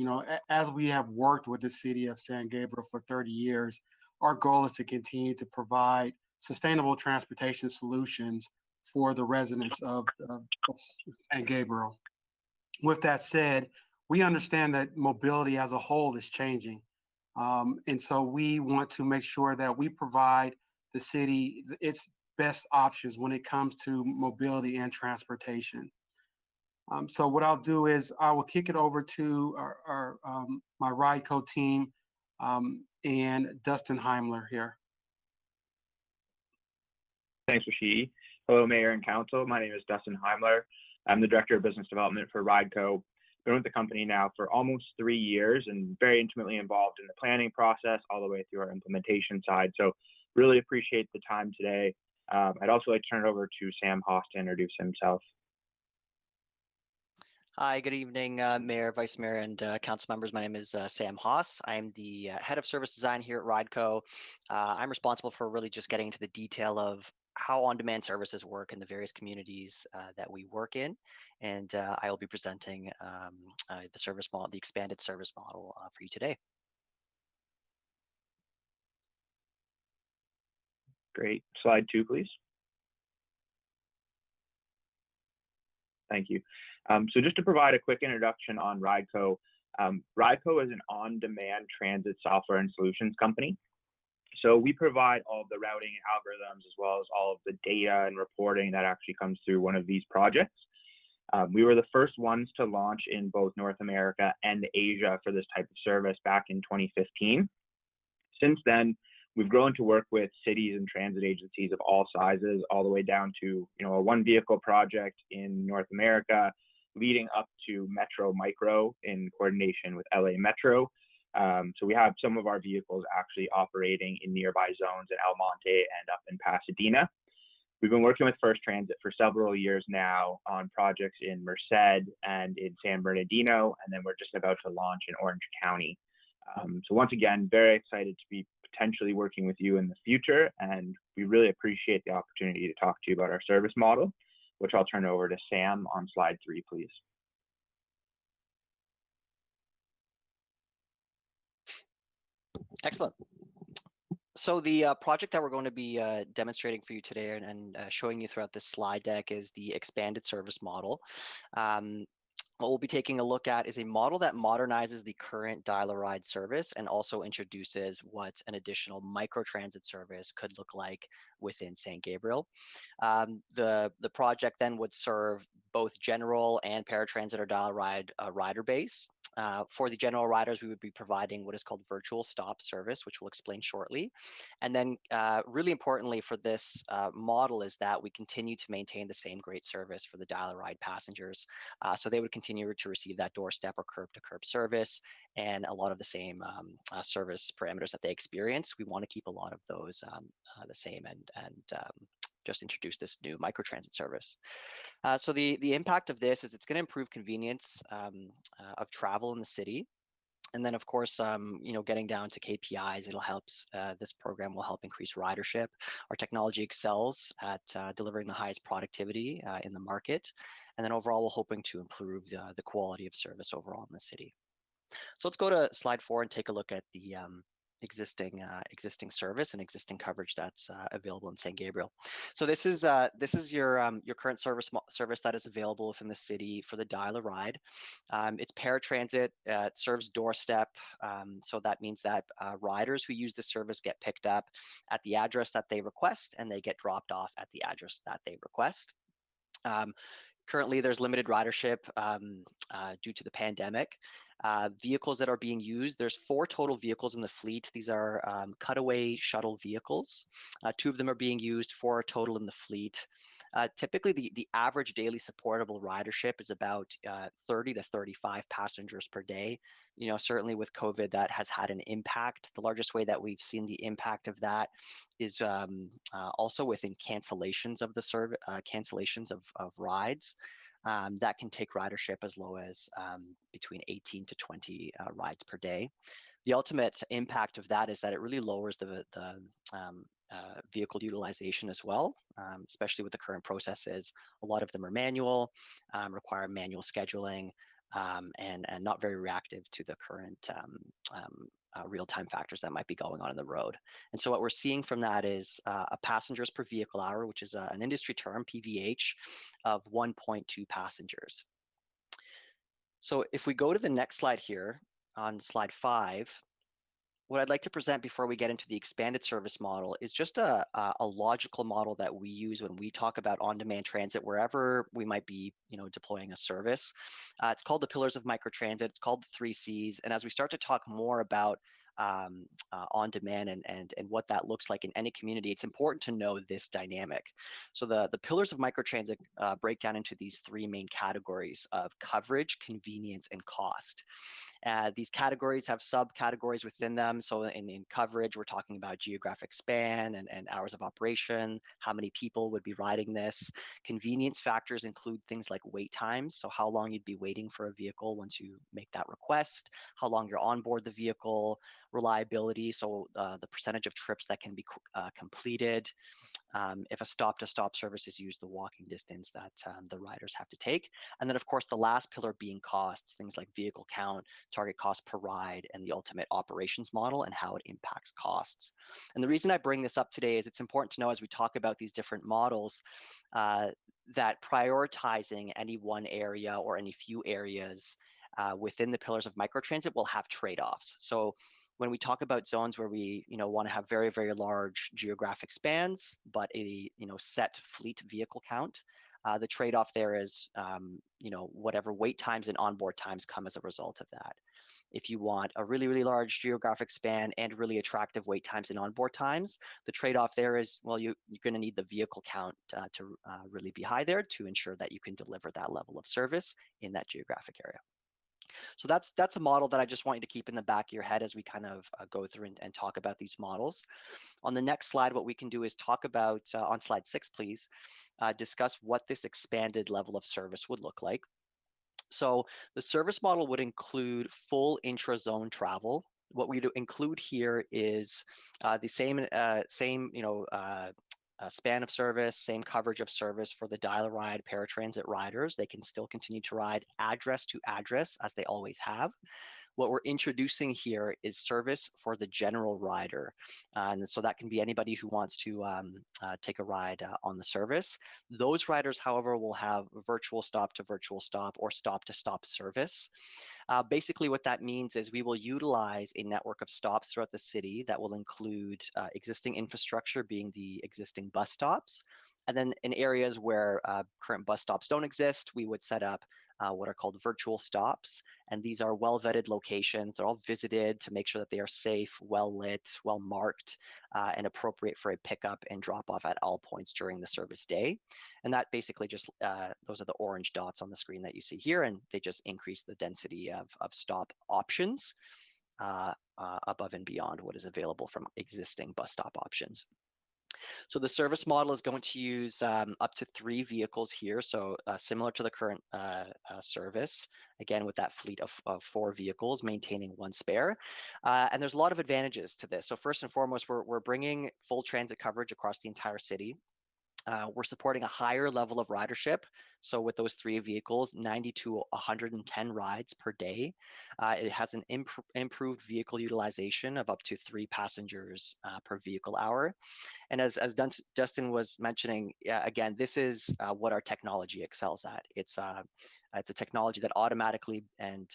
as we have worked with the city of San Gabriel for 30 years, our goal is to continue to provide sustainable transportation solutions for the residents of San Gabriel. With that said, we understand that mobility as a whole is changing. And so we want to make sure that we provide the city its best options when it comes to mobility and transportation. So what I'll do is I will kick it over to my RideCo team and Dustin Heimler here. Thanks, Rashidi. Hello, Mayor and Council. My name is Dustin Heimler. I'm the Director of Business Development for RideCo. Been with the company now for almost 3 years and very intimately involved in the planning process all the way through our implementation side. So really appreciate the time today. I'd also like to turn it over to Sam Haas to introduce himself. Hi, good evening, Mayor, Vice Mayor, and council members. My name is Sam Haas. I'm the head of service design here at RideCo. I'm responsible for really just getting into the detail of how on-demand services work in the various communities that we work in. And I will be presenting the service model, the expanded service model for you today. Great. Slide 2, please. Thank you. So just to provide a quick introduction on RideCo, RideCo is an on-demand transit software and solutions company. So we provide all of the routing algorithms as well as all of the data and reporting that actually comes through one of these projects. We were the first ones to launch in both North America and Asia for this type of service back in 2015. Since then, we've grown to work with cities and transit agencies of all sizes, all the way down to a one vehicle project in North America, leading up to Metro Micro in coordination with LA Metro. So we have some of our vehicles actually operating in nearby zones in El Monte and up in Pasadena. We've been working with First Transit for several years now on projects in Merced and in San Bernardino, and then we're just about to launch in Orange County. So once again, very excited to be potentially working with you in the future, and we really appreciate the opportunity to talk to you about our service model, which I'll turn over to Sam on slide 3, please. Excellent. So the project that we're going to be demonstrating for you today and showing you throughout this slide deck is the expanded service model. What we'll be taking a look at is a model that modernizes the current dial-a-ride service and also introduces what an additional microtransit service could look like within San Gabriel. The project then would serve both general and paratransit or dial-a-ride rider base. For the general riders, we would be providing what is called virtual stop service, which we'll explain shortly. And then really importantly for this model is that we continue to maintain the same great service for the dial-a-ride passengers. So they would continue to receive that doorstep or curb-to-curb service and a lot of the same service parameters that they experience. We want to keep a lot of those the same and just introduce this new microtransit service. So the impact of this is it's going to improve convenience of travel in the city. And then, of course, getting down to KPIs, it'll help. This program will help increase ridership. Our technology excels at delivering the highest productivity in the market. And then overall, we're hoping to improve the quality of service overall in the city. So let's go to slide 4 and take a look at the existing service and existing coverage that's available in San Gabriel. So this is your current service that is available within the city for the dial-a-ride. It's paratransit. It serves doorstep. So that means that riders who use the service get picked up at the address that they request, and they get dropped off at the address that they request. Currently, there's limited ridership due to the pandemic. Vehicles that are being used, there's 4 total vehicles in the fleet. These are cutaway shuttle vehicles. 2 of them are being used, 4 total in the fleet. Typically, the average daily supportable ridership is about 30 to 35 passengers per day. Certainly with COVID, that has had an impact. The largest way that we've seen the impact of that is also within cancellations of the service, cancellations of rides. That can take ridership as low as between 18 to 20 rides per day. The ultimate impact of that is that it really lowers the vehicle utilization as well, especially with the current processes. A lot of them are manual, require manual scheduling, and not very reactive to the current real-time factors that might be going on the road. And so what we're seeing from that is a passengers per vehicle hour, which is an industry term, PVH, of 1.2 passengers. So if we go to the next slide here on slide 5, what I'd like to present before we get into the expanded service model is just a logical model that we use when we talk about on-demand transit wherever we might be, deploying a service. It's called the Pillars of Microtransit. It's called the 3 Cs. And as we start to talk more about on-demand and what that looks like in any community, it's important to know this dynamic. So the Pillars of Microtransit break down into these 3 main categories of coverage, convenience, and cost. These categories have subcategories within them. So in coverage, we're talking about geographic span and hours of operation, how many people would be riding this. Convenience factors include things like wait times, so how long you'd be waiting for a vehicle once you make that request, how long you're on board the vehicle, reliability, so the percentage of trips that can be completed. If a stop-to-stop service is used, the walking distance that the riders have to take. And then, of course, the last pillar being costs, things like vehicle count, target cost per ride, and the ultimate operations model and how it impacts costs. And the reason I bring this up today is it's important to know as we talk about these different models that prioritizing any one area or any few areas within the pillars of microtransit will have trade-offs. So when we talk about zones where we want to have very, very large geographic spans, but a set fleet vehicle count, the trade-off there is whatever wait times and onboard times come as a result of that. If you want a really, really large geographic span and really attractive wait times and onboard times, the trade-off there is, well, you're going to need the vehicle count to really be high there to ensure that you can deliver that level of service in that geographic area. So that's a model that I just want you to keep in the back of your head as we kind of go through and talk about these models. On the next slide, what we can do is talk about, on slide 6, please, discuss what this expanded level of service would look like. So the service model would include full intra-zone travel. What we do include here is the same span of service, same coverage of service for the dial-a-ride paratransit riders. They can still continue to ride address to address as they always have. What we're introducing here is service for the general rider. And so that can be anybody who wants to take a ride on the service. Those riders, however, will have virtual stop to virtual stop or stop to stop service. Basically, what that means is we will utilize a network of stops throughout the city that will include existing infrastructure, being the existing bus stops. And then in areas where current bus stops don't exist, we would set up what are called virtual stops. And these are well-vetted locations. They're all visited to make sure that they are safe, well-lit, well-marked, and appropriate for a pickup and drop-off at all points during the service day. And that basically just, those are the orange dots on the screen that you see here, and they just increase the density of stop options above and beyond what is available from existing bus stop options. So the service model is going to use up to 3 vehicles here, so similar to the current service, again with that fleet of 4 vehicles, maintaining 1 spare. And there's a lot of advantages to this. So first and foremost, we're bringing full transit coverage across the entire city. We're supporting a higher level of ridership. So with those 3 vehicles, 90 to 110 rides per day. It has an improved vehicle utilization of up to 3 passengers per vehicle hour. And as Dustin was mentioning, again, this is what our technology excels at. It's a technology that automatically and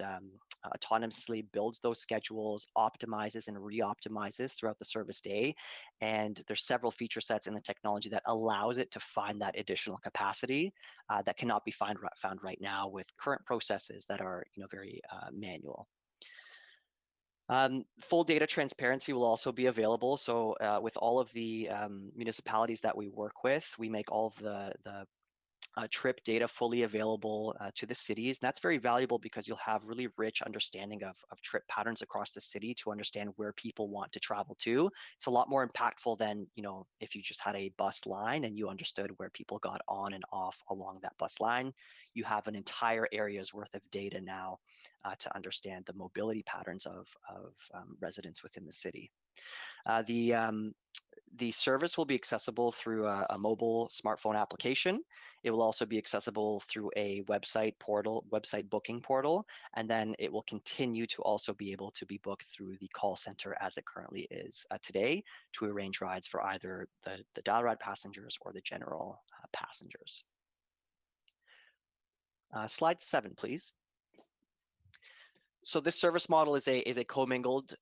autonomously builds those schedules, optimizes and re-optimizes throughout the service day. And there's several feature sets in the technology that allows it to find that additional capacity that cannot be found right now with current processes that are very manual. Full data transparency will also be available. So with all of the municipalities that we work with, we make all of the trip data fully available to the cities. And that's very valuable because you'll have really rich understanding of trip patterns across the city to understand where people want to travel to. It's a lot more impactful than, if you just had a bus line and you understood where people got on and off along that bus line. You have an entire area's worth of data now to understand the mobility patterns of residents within the city. The service will be accessible through a mobile smartphone application. It will also be accessible through a website booking portal, and then it will continue to also be able to be booked through the call center as it currently is today to arrange rides for either the dial ride passengers or the general passengers. Slide 7, please. So this service model is a commingled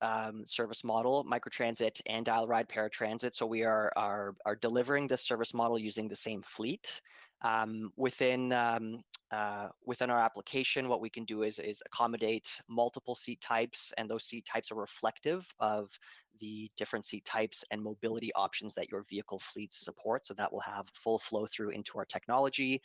service model, microtransit and dial ride paratransit. So we are delivering this service model using the same fleet. Within our application, what we can do is accommodate multiple seat types, and those seat types are reflective of the different seat types and mobility options that your vehicle fleets support. So that will have full flow through into our technology.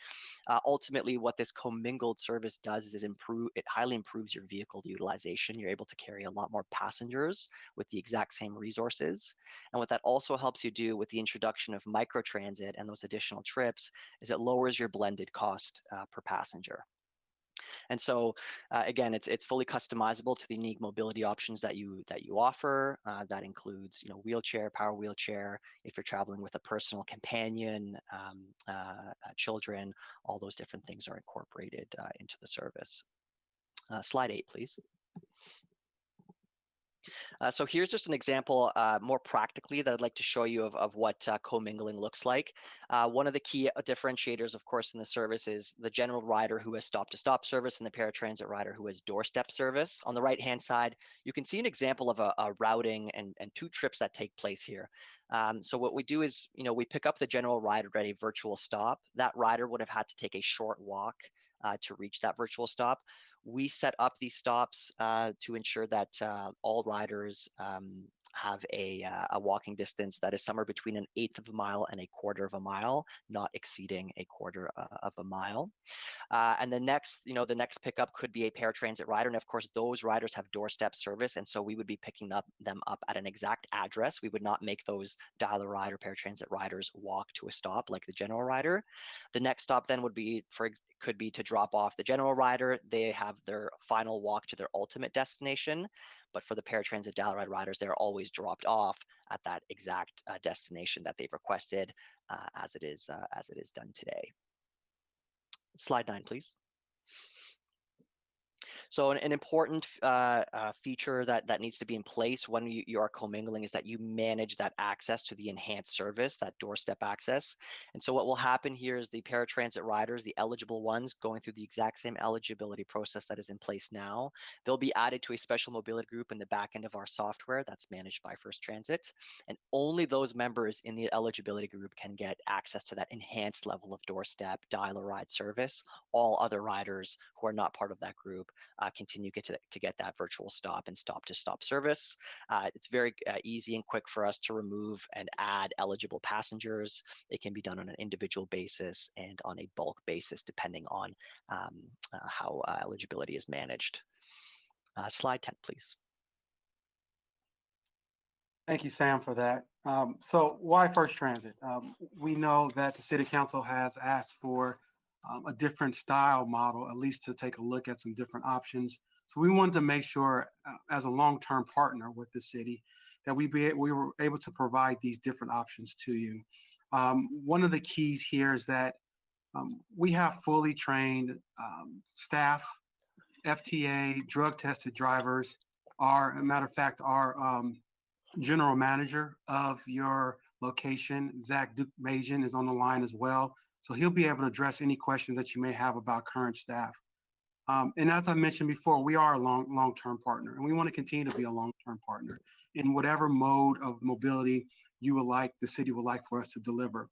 Ultimately, what this commingled service does is it highly improves your vehicle utilization. You're able to carry a lot more passengers with the exact same resources. And what that also helps you do with the introduction of microtransit and those additional trips is it lowers your blended cost per passenger. And so again, it's fully customizable to the unique mobility options that you offer. That includes, wheelchair, power wheelchair. If you're traveling with a personal companion, children, all those different things are incorporated into the service. Slide 8, please. So here's just an example more practically that I'd like to show you of what commingling looks like. One of the key differentiators, of course, in the service is the general rider who has stop-to-stop service and the paratransit rider who has doorstep service. On the right-hand side, you can see an example of a routing and 2 trips that take place here. So what we do is, we pick up the general rider at a virtual stop. That rider would have had to take a short walk to reach that virtual stop. We set up these stops to ensure that all riders have a walking distance that is somewhere between 1/8 of a mile and 1/4 of a mile, not exceeding 1/4 of a mile. And the next pickup could be a paratransit rider. And of course, those riders have doorstep service. And so we would be picking them up at an exact address. We would not make those dial-a-ride paratransit riders walk to a stop like the general rider. The next stop then could be to drop off the general rider. They have their final walk to their ultimate destination. But for the paratransit dial-a-ride riders, they're always dropped off at that exact destination that they've requested, as it is done today. Slide 9, please. So an important feature that needs to be in place when you are commingling is that you manage that access to the enhanced service, that doorstep access. And so what will happen here is the paratransit riders, the eligible ones, going through the exact same eligibility process that is in place now, they'll be added to a special mobility group in the back end of our software that's managed by First Transit. And only those members in the eligibility group can get access to that enhanced level of doorstep dial-a-ride service. All other riders who are not part of that group continue to get that virtual stop and stop-to-stop service. It's very easy and quick for us to remove and add eligible passengers. It can be done on an individual basis and on a bulk basis, depending on how eligibility is managed. Slide 10, please. Thank you, Sam, for that. So why First Transit? We know that the City Council has asked for a different style model, at least to take a look at some different options. So we wanted to make sure, as a long-term partner with the city, that we were able to provide these different options to you. One of the keys here is that we have fully trained staff, FTA, drug-tested drivers. As a matter of fact, our general manager of your location, Zach Duke-Majan, is on the line as well. So he'll be able to address any questions that you may have about current staff. And as I mentioned before, we are a long-term partner, and we want to continue to be a long-term partner in whatever mode of mobility you would like, the city would like for us to deliver.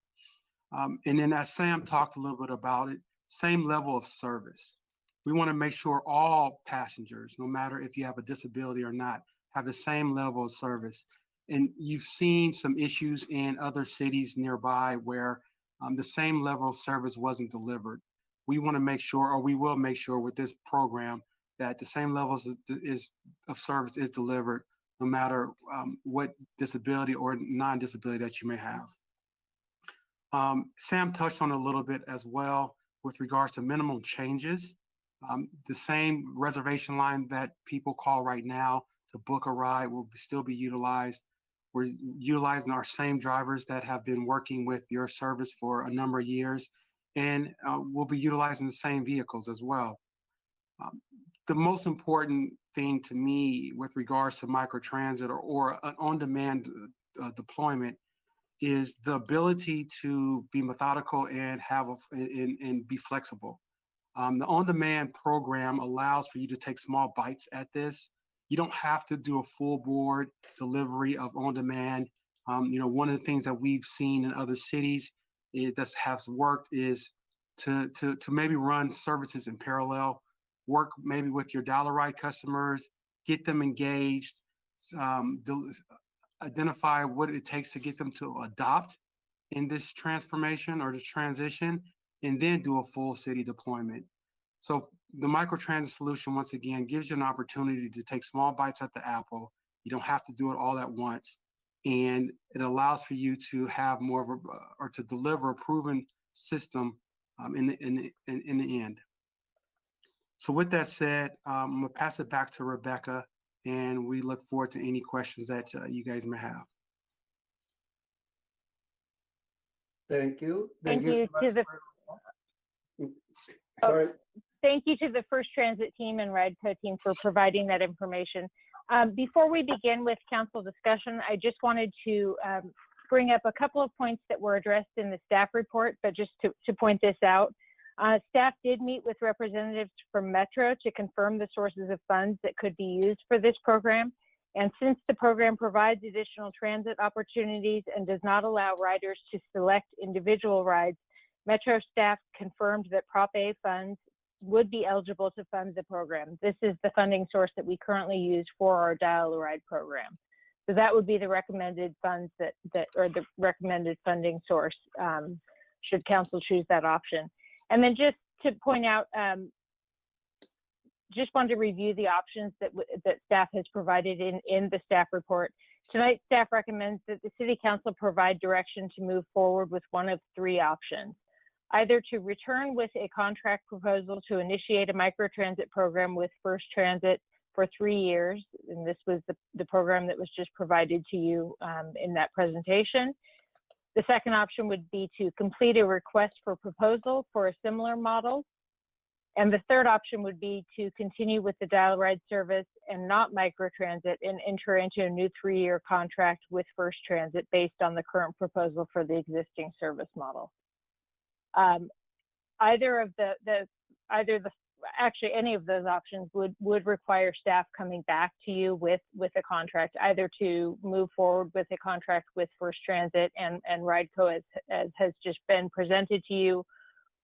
And then as Sam talked a little bit about it, same level of service. We want to make sure all passengers, no matter if you have a disability or not, have the same level of service. And you've seen some issues in other cities nearby where the same level of service wasn't delivered. We want to make sure, or we will make sure with this program, that the same levels of service is delivered, no matter what disability or non-disability that you may have. Sam touched on it a little bit as well with regards to minimum changes. The same reservation line that people call right now to book a ride will still be utilized. We're utilizing our same drivers that have been working with your service for a number of years, and we'll be utilizing the same vehicles as well. The most important thing to me with regards to microtransit or an on-demand deployment is the ability to be methodical and and be flexible. The on-demand program allows for you to take small bites at this. You don't have to do a full board delivery of on-demand. One of the things that we've seen in other cities that has worked is to maybe run services in parallel, work maybe with your dial-a-ride customers, get them engaged, identify what it takes to get them to adopt in this transformation or this transition, and then do a full city deployment. So the microtransit solution, once again, gives you an opportunity to take small bites at the apple. You don't have to do it all at once. And it allows for you to have more of or to deliver a proven system in the end. So with that said, I'm gonna pass it back to Rebecca, and we look forward to any questions that you guys may have. Thank you. Thank you so much to the Sorry. Thank you to the First Transit team and RideCo team for providing that information. Before we begin with council discussion, I just wanted to bring up a couple of points that were addressed in the staff report, but just to point this out. Staff did meet with representatives from Metro to confirm the sources of funds that could be used for this program. And since the program provides additional transit opportunities and does not allow riders to select individual rides, Metro staff confirmed that Prop A funds would be eligible to fund the program. This is the funding source that we currently use for our Dial a Ride program. So that would be the recommended funds or the recommended funding source should council choose that option. And then just to point out, just wanted to review the options that staff has provided in the staff report. Tonight, staff recommends that the City Council provide direction to move forward with one of three options. Either to return with a contract proposal to initiate a microtransit program with First Transit for 3 years, and this was the program that was just provided to you in that presentation. The second option would be to complete a request for proposal for a similar model. And the third option would be to continue with the Dial Ride service and not microtransit and enter into a new 3-year contract with First Transit based on the current proposal for the existing service model. Actually any of those options would require staff coming back to you with a contract, either to move forward with a contract with First Transit and RideCo as has just been presented to you,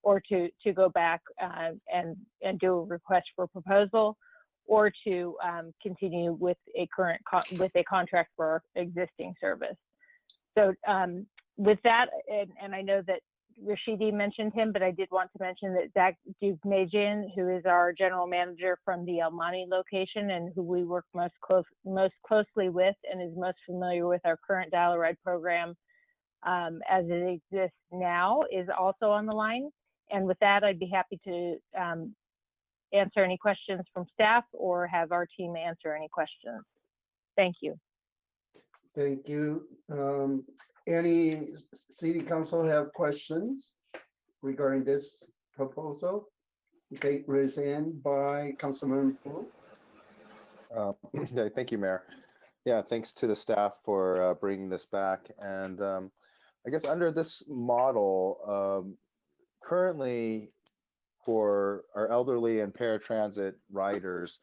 or to go back and do a request for proposal, or to continue with a contract for our existing service. So with that, and I know that Rashidi mentioned him, but I did want to mention that Zach Dubmajian, who is our general manager from the El Monte location and who we work most closely with and is most familiar with our current Dial a Ride program as it exists now, is also on the line. And with that, I'd be happy to answer any questions from staff or have our team answer any questions. Thank you. Thank you. Any city council have questions regarding this proposal? Okay, raised hand by Councilman Wu. Thank you, Mayor. Yeah, thanks to the staff for bringing this back. And I guess under this model, currently for our elderly and paratransit riders,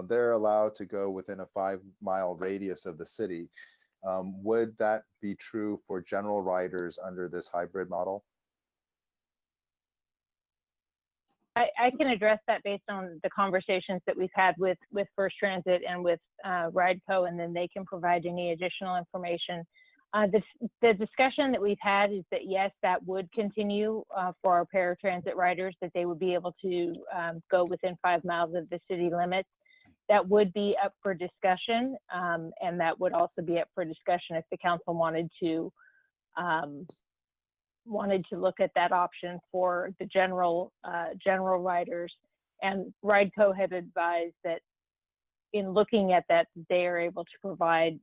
they're allowed to go within a 5-mile radius of the city. Would that be true for general riders under this hybrid model? I can address that based on the conversations that we've had with First Transit and with RideCo, and then they can provide any additional information. The discussion that we've had is that yes, that would continue for our paratransit riders, that they would be able to go within 5 miles of the city limits. That would be up for discussion, and that would also be up for discussion if the council wanted to look at that option for the general riders. And RideCo had advised that in looking at that, they are able to provide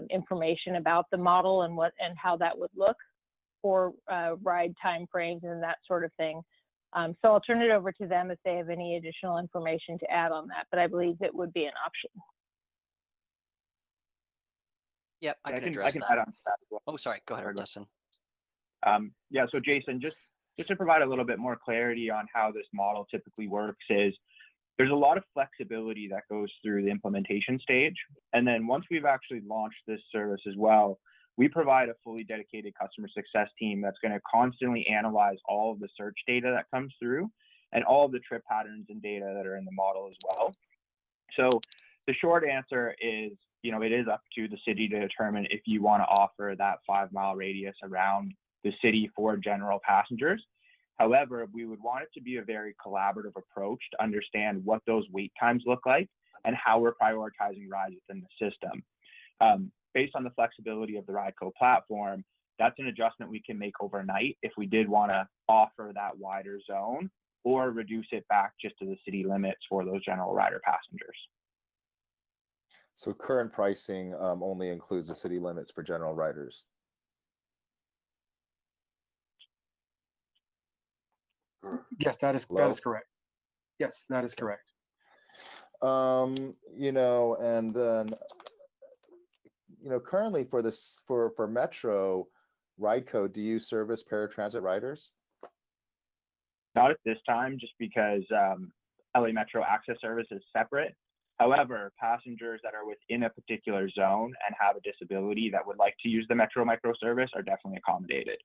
information about the model and how that would look for ride time frames and that sort of thing. So I'll turn it over to them if they have any additional information to add on that, but I believe it would be an option. Yep, I can address that. Add on to that as well. Oh, sorry, go ahead, Justin. Yeah, so Jason, just to provide a little bit more clarity on how this model typically works is there's a lot of flexibility that goes through the implementation stage. And then once we've actually launched this service as well, we provide a fully dedicated customer success team that's going to constantly analyze all of the search data that comes through and all of the trip patterns and data that are in the model as well. So the short answer is, it is up to the city to determine if you want to offer that 5-mile radius around the city for general passengers. However, we would want it to be a very collaborative approach to understand what those wait times look like and how we're prioritizing rides within the system. Based on the flexibility of the RideCo platform, that's an adjustment we can make overnight if we did want to offer that wider zone or reduce it back just to the city limits for those general rider passengers. So current pricing only includes the city limits for general riders. Yes, that is correct. Yes, that is correct. You know, and then, you know, currently for this, for Metro Rideco, do you service paratransit riders? Not at this time, just because LA Metro Access Service is separate. However, passengers that are within a particular zone and have a disability that would like to use the Metro Micro service are definitely accommodated.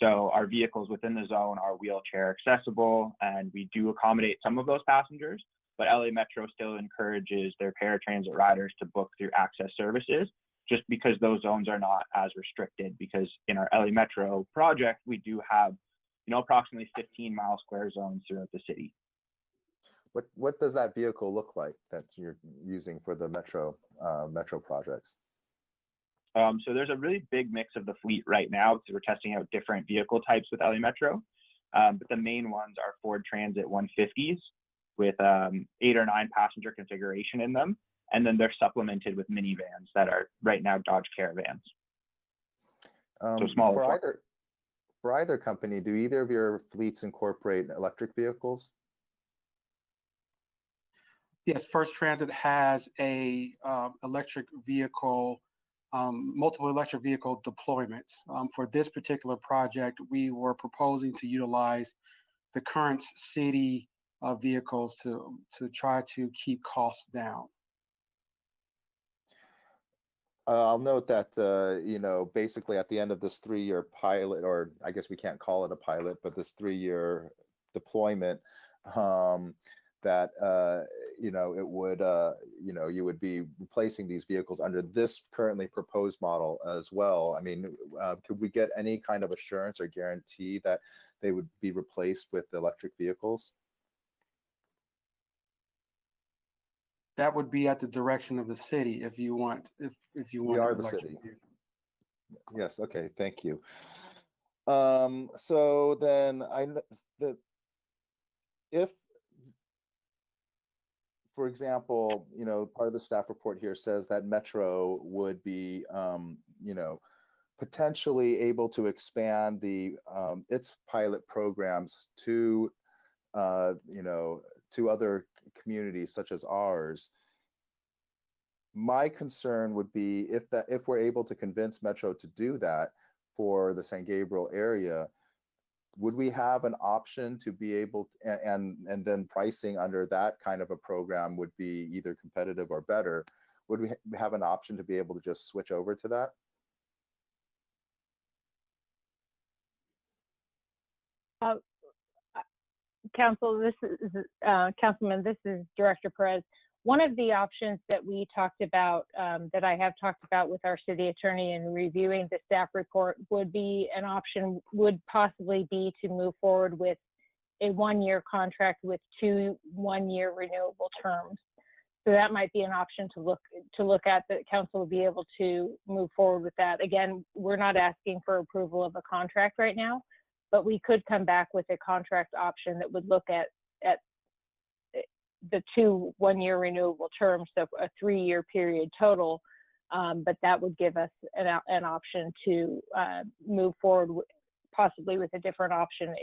So our vehicles within the zone are wheelchair accessible, and we do accommodate some of those passengers, but LA Metro still encourages their paratransit riders to book through access services, just because those zones are not as restricted, because in our LA Metro project, we do have, you know, approximately 15-mile square zones throughout the city. What does that vehicle look like that you're using for the Metro projects? So there's a really big mix of the fleet right now, because we're testing out different vehicle types with LA Metro. But the main ones are Ford Transit 150s with 8 or 9 passenger configuration in them. And then they're supplemented with minivans that are right now Dodge Caravans. So smaller. For either company, do either of your fleets incorporate electric vehicles? Yes, First Transit has a electric vehicle, multiple electric vehicle deployments. For this particular project, we were proposing to utilize the current city vehicles to try to keep costs down. I'll note that, you know, basically at the end of this 3-year pilot, or I guess we can't call it a pilot, but this 3-year deployment, that, you know, it would, you know, you would be replacing these vehicles under this currently proposed model as well. I mean, could we get any kind of assurance or guarantee that they would be replaced with electric vehicles? That would be at the direction of the city if you want, if you want. We are the city. Yes, okay, thank you. So then if, for example, you know, part of the staff report here says that Metro would be, you know, potentially able to expand the its pilot programs to, you know, to other communities such as ours. My concern would be if we're able to convince Metro to do that for the San Gabriel area, would we have an option to be able to, and then pricing under that kind of a program would be either competitive or better? Would we have an option to be able to just switch over to that? Councilman, this is Director Perez. One of the options that we talked about, that I have talked about with our city attorney in reviewing the staff report, would be an option, would possibly be to move forward with a 1-year contract with 2 1-year renewable terms. So that might be an option to look at, that council will be able to move forward with that. Again, we're not asking for approval of a contract right now, but we could come back with a contract option that would look at the 2 1-year renewable terms, so a 3-year period total. But that would give us an option to move forward, possibly with a different option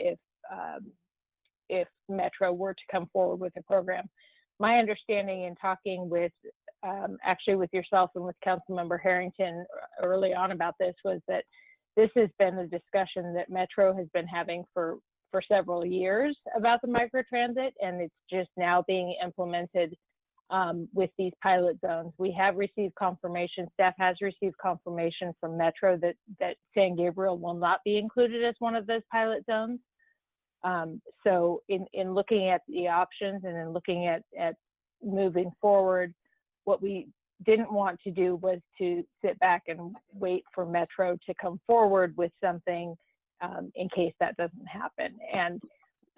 if Metro were to come forward with a program. My understanding in talking with, actually with yourself and with Councilmember Harrington early on about this, was that this has been a discussion that Metro has been having for several years about the microtransit, and it's just now being implemented with these pilot zones. We have received confirmation, staff has received confirmation from Metro that San Gabriel will not be included as one of those pilot zones. So in looking at the options and in looking at moving forward, what we didn't want to do was to sit back and wait for Metro to come forward with something in case that doesn't happen. And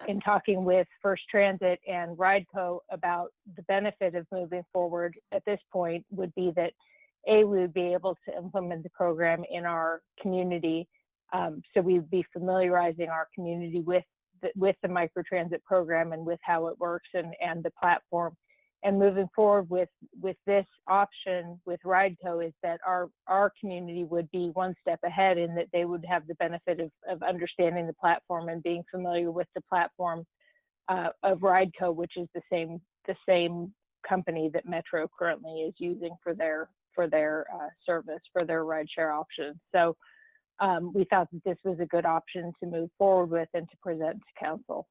in talking with First Transit and Rideco about the benefit of moving forward at this point would be that, A, we would be able to implement the program in our community. So we'd be familiarizing our community with with the microtransit program and with how it works and the platform. And moving forward with this option with RideCo is that our community would be one step ahead in that they would have the benefit of understanding the platform and being familiar with the platform of RideCo, which is the same company that Metro currently is using for their service, for their rideshare options. So we thought that this was a good option to move forward with and to present to council.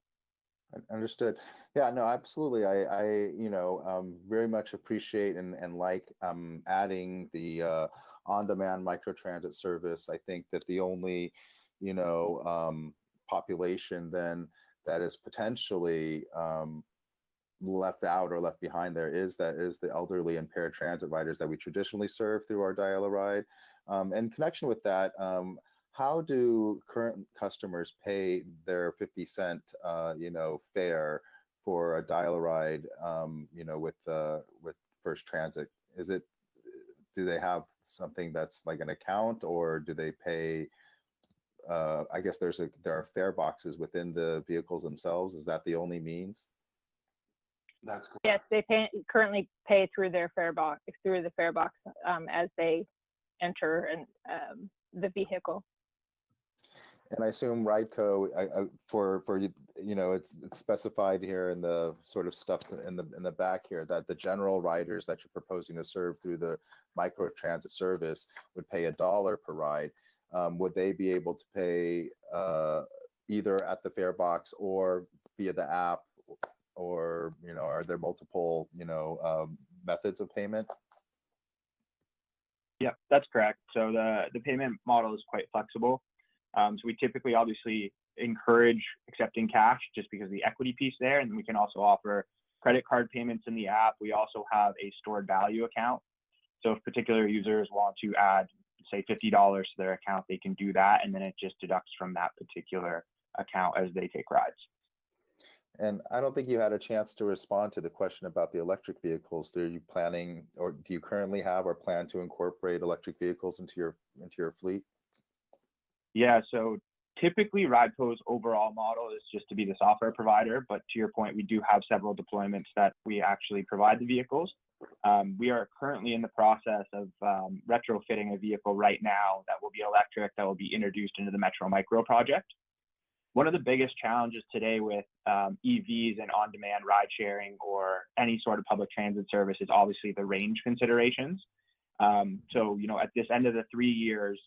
Understood. Yeah, no, absolutely. I very much appreciate and like adding the on-demand microtransit service. I think that the only, population then that is potentially left out or left behind there is the elderly and paratransit riders that we traditionally serve through our Dial-A-Ride. In connection with that, how do current customers pay their 50-cent, fare for a Dial-A-Ride, with First Transit? Do they have something that's like an account, or do they pay? I guess there are fare boxes within the vehicles themselves. Is that the only means? That's correct. Yes, they currently pay through their fare box, as they enter the vehicle. And I assume RideCo, it's specified here in the sort of stuff in the back here that the general riders that you're proposing to serve through the microtransit service would pay $1 per ride. Would they be able to pay either at the fare box or via the app, or are there multiple methods of payment? Yeah, that's correct. So the payment model is quite flexible. So we typically obviously encourage accepting cash just because of the equity piece there. And we can also offer credit card payments in the app. We also have a stored value account. So if particular users want to add, say, $50 to their account, they can do that. And then it just deducts from that particular account as they take rides. And I don't think you had a chance to respond to the question about the electric vehicles. Are you planning, or do you currently have or plan to incorporate electric vehicles into your fleet? Yeah, so typically RideCo's overall model is just to be the software provider, but to your point, we do have several deployments that we actually provide the vehicles. We are currently in the process of retrofitting a vehicle right now that will be electric, that will be introduced into the Metro Micro project. One of the biggest challenges today with EVs and on-demand ride sharing or any sort of public transit service is obviously the range considerations. So, at this end of the 3 years,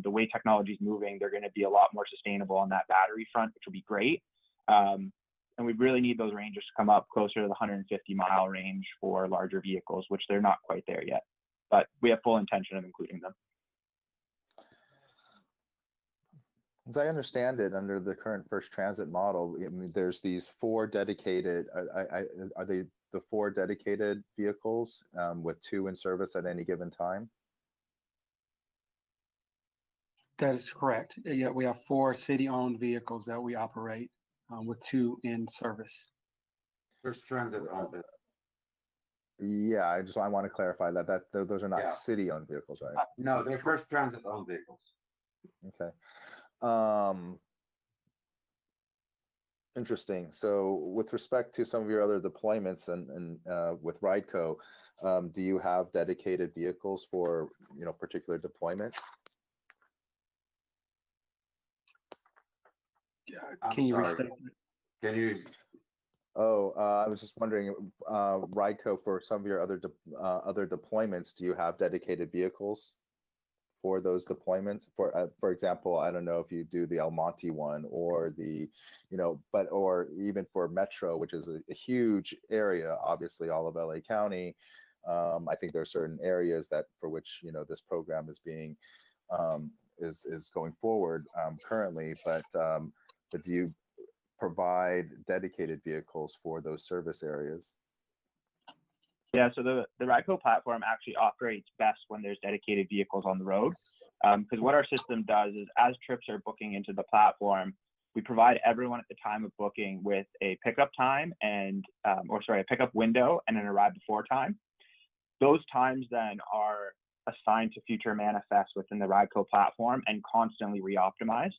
the way technology is moving, they're going to be a lot more sustainable on that battery front, which will be great. And we really need those ranges to come up closer to the 150-mile range for larger vehicles, which they're not quite there yet. But we have full intention of including them. As I understand it, under the current First Transit model, there's these 4 dedicated. Are they the 4 dedicated vehicles with 2 in service at any given time? That is correct. Yeah, we have 4 city-owned vehicles that we operate with 2 in service. First Transit owned it. Yeah, I want to clarify that those are not city-owned vehicles, right? No, they're First Transit owned vehicles. Okay. Interesting. So with respect to some of your other deployments and with RideCo, do you have dedicated vehicles for particular deployments? Can you restate? Can you? Oh, I was just wondering, RideCo, for some of your other deployments, do you have dedicated vehicles for those deployments? For example, I don't know if you do the El Monte one, or the, or even for Metro, which is a huge area, obviously all of LA County. I think there are certain areas that for which this program is being is going forward currently, but do you provide dedicated vehicles for those service areas? Yeah, so the RideCo platform actually operates best when there's dedicated vehicles on the road. Because what our system does is, as trips are booking into the platform, we provide everyone at the time of booking with a pickup time and, a pickup window and an arrive before time. Those times then are assigned to future manifests within the RideCo platform and constantly re-optimized.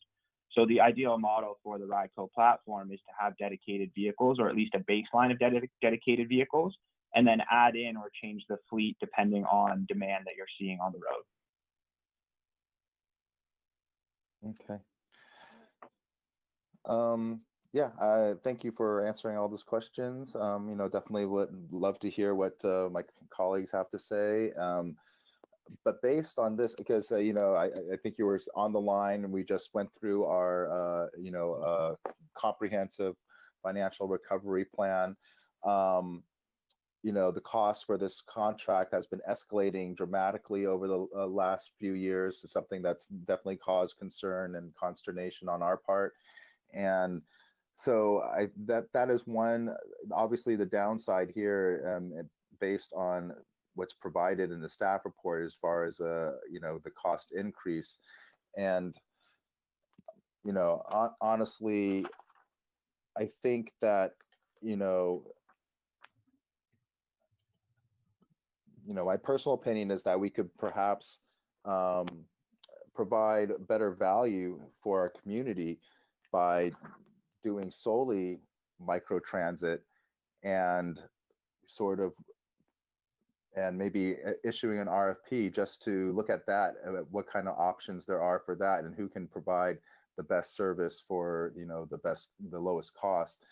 So the ideal model for the RideCo platform is to have dedicated vehicles, or at least a baseline of dedicated vehicles, and then add in or change the fleet depending on demand that you're seeing on the road. Okay. Yeah, thank you for answering all those questions. Definitely would love to hear what my colleagues have to say. But based on this, because I think you were on the line and we just went through our comprehensive financial recovery plan. The cost for this contract has been escalating dramatically over the last few years. It's something that's definitely caused concern and consternation on our part. And so that is one, obviously the downside here, based on what's provided in the staff report as far as the cost increase. And honestly, I think that my personal opinion is that we could perhaps provide better value for our community by doing solely microtransit and maybe issuing an RFP just to look at that, what kind of options there are for that and who can provide the best service for, the lowest cost.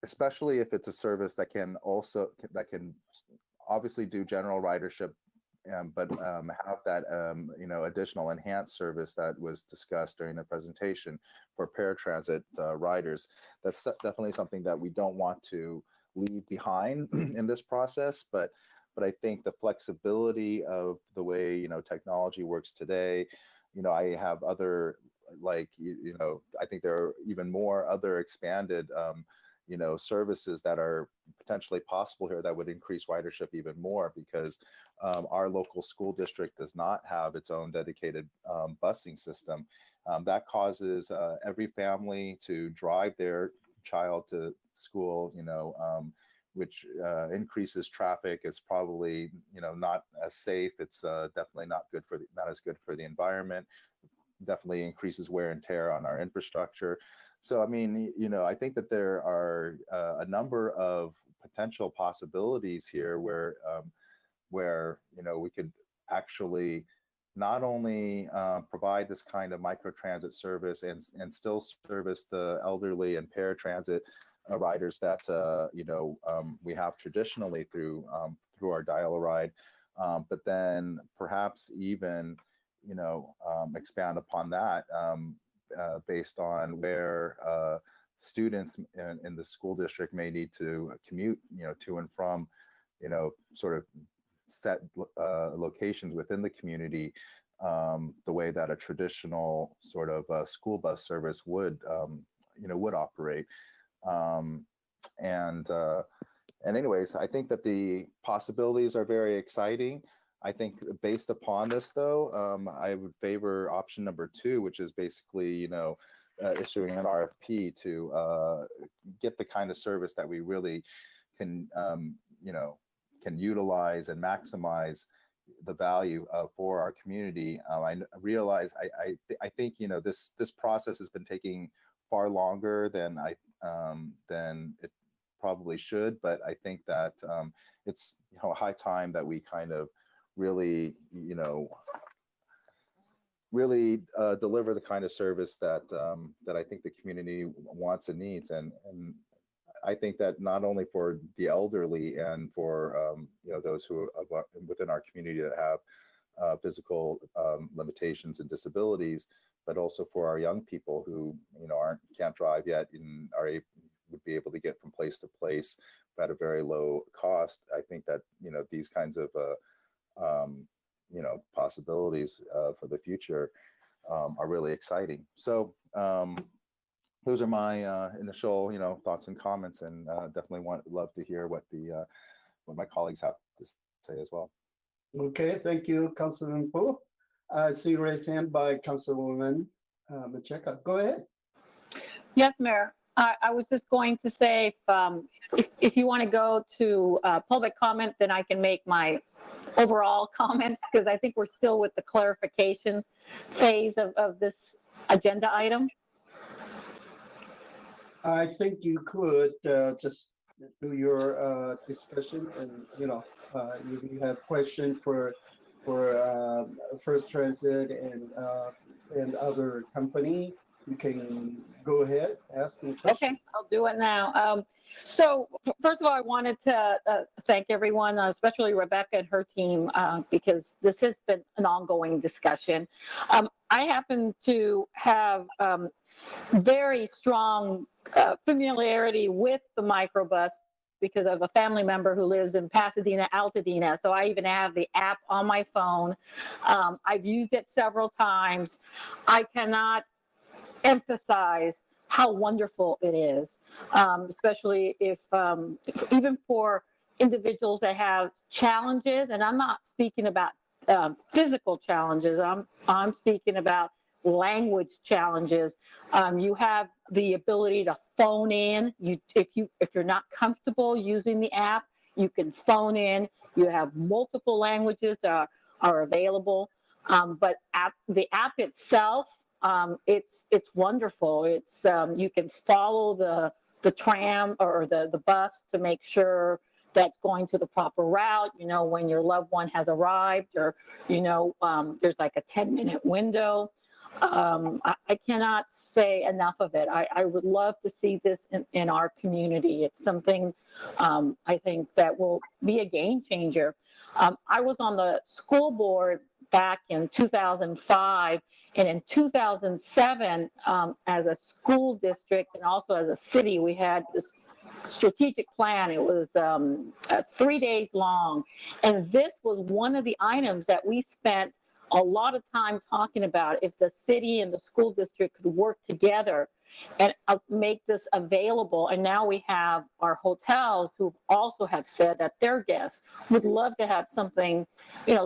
Especially if it's a service that can obviously do general ridership, but have that additional enhanced service that was discussed during the presentation for paratransit riders. That's definitely something that we don't want to leave behind in this process, but I think the flexibility of the way technology works today, I have other I think there are even more other expanded services that are potentially possible here that would increase ridership even more, because our local school district does not have its own dedicated busing system. That causes every family to drive their child to school, which increases traffic. It's probably not as safe. It's definitely not as good for the environment. Definitely increases wear and tear on our infrastructure. So, I mean, I think that there are a number of potential possibilities here where we could actually not only provide this kind of microtransit service and still service the elderly and paratransit riders that we have traditionally through our dial-a-ride, but then perhaps even expand upon that based on where students in the school district may need to commute, to and from, sort of set locations within the community, the way that a traditional sort of school bus service would operate. And anyways, I think that the possibilities are very exciting. I think based upon this, though, I would favor option number 2, which is basically, issuing an RFP to get the kind of service that we really can, can utilize and maximize the value for our community. I realize, I think, this process has been taking far longer than it probably should, but I think that it's high time that we kind of really deliver the kind of service that I think the community wants and needs, and I think that not only for the elderly and for those who are within our community that have physical limitations and disabilities, but also for our young people who can't drive yet and would be able to get from place to place at a very low cost. I think that these kinds of possibilities for the future are really exciting. So those are my initial thoughts and comments, and definitely love to hear what my colleagues have to say as well. Okay, thank you, Councilman Pu. I see raised hand by Councilwoman Macheca. Go ahead. Yes, Mayor. I was just going to say, if you want to go to public comment, then I can make my overall comments? Because I think we're still with the clarification phase of this agenda item. I think you could just do your discussion, and if you have questions for First Transit and other company, you can go ahead, ask me questions. Okay, I'll do it now. So first of all, I wanted to thank everyone, especially Rebecca and her team, because this has been an ongoing discussion. I happen to have very strong familiarity with the microbus because of a family member who lives in Pasadena, Altadena. So I even have the app on my phone. I've used it several times. I cannot emphasize how wonderful it is, especially if even for individuals that have challenges, and I'm not speaking about physical challenges. I'm speaking about language challenges. You have the ability to phone in. If you're not comfortable using the app, you can phone in. You have multiple languages that are available. But the app itself, it's wonderful. It's you can follow the tram or the bus to make sure that's going to the proper route, when your loved one has arrived, or there's like a 10-minute window. I cannot say enough of it. I would love to see this in our community. It's something I think that will be a game changer. I was on the school board back in 2005, and in 2007, as a school district and also as a city, we had this strategic plan. It was 3 days long, and this was one of the items that we spent a lot of time talking about. If the city and the school district could work together and make this available. And now we have our hotels who also have said that their guests would love to have something,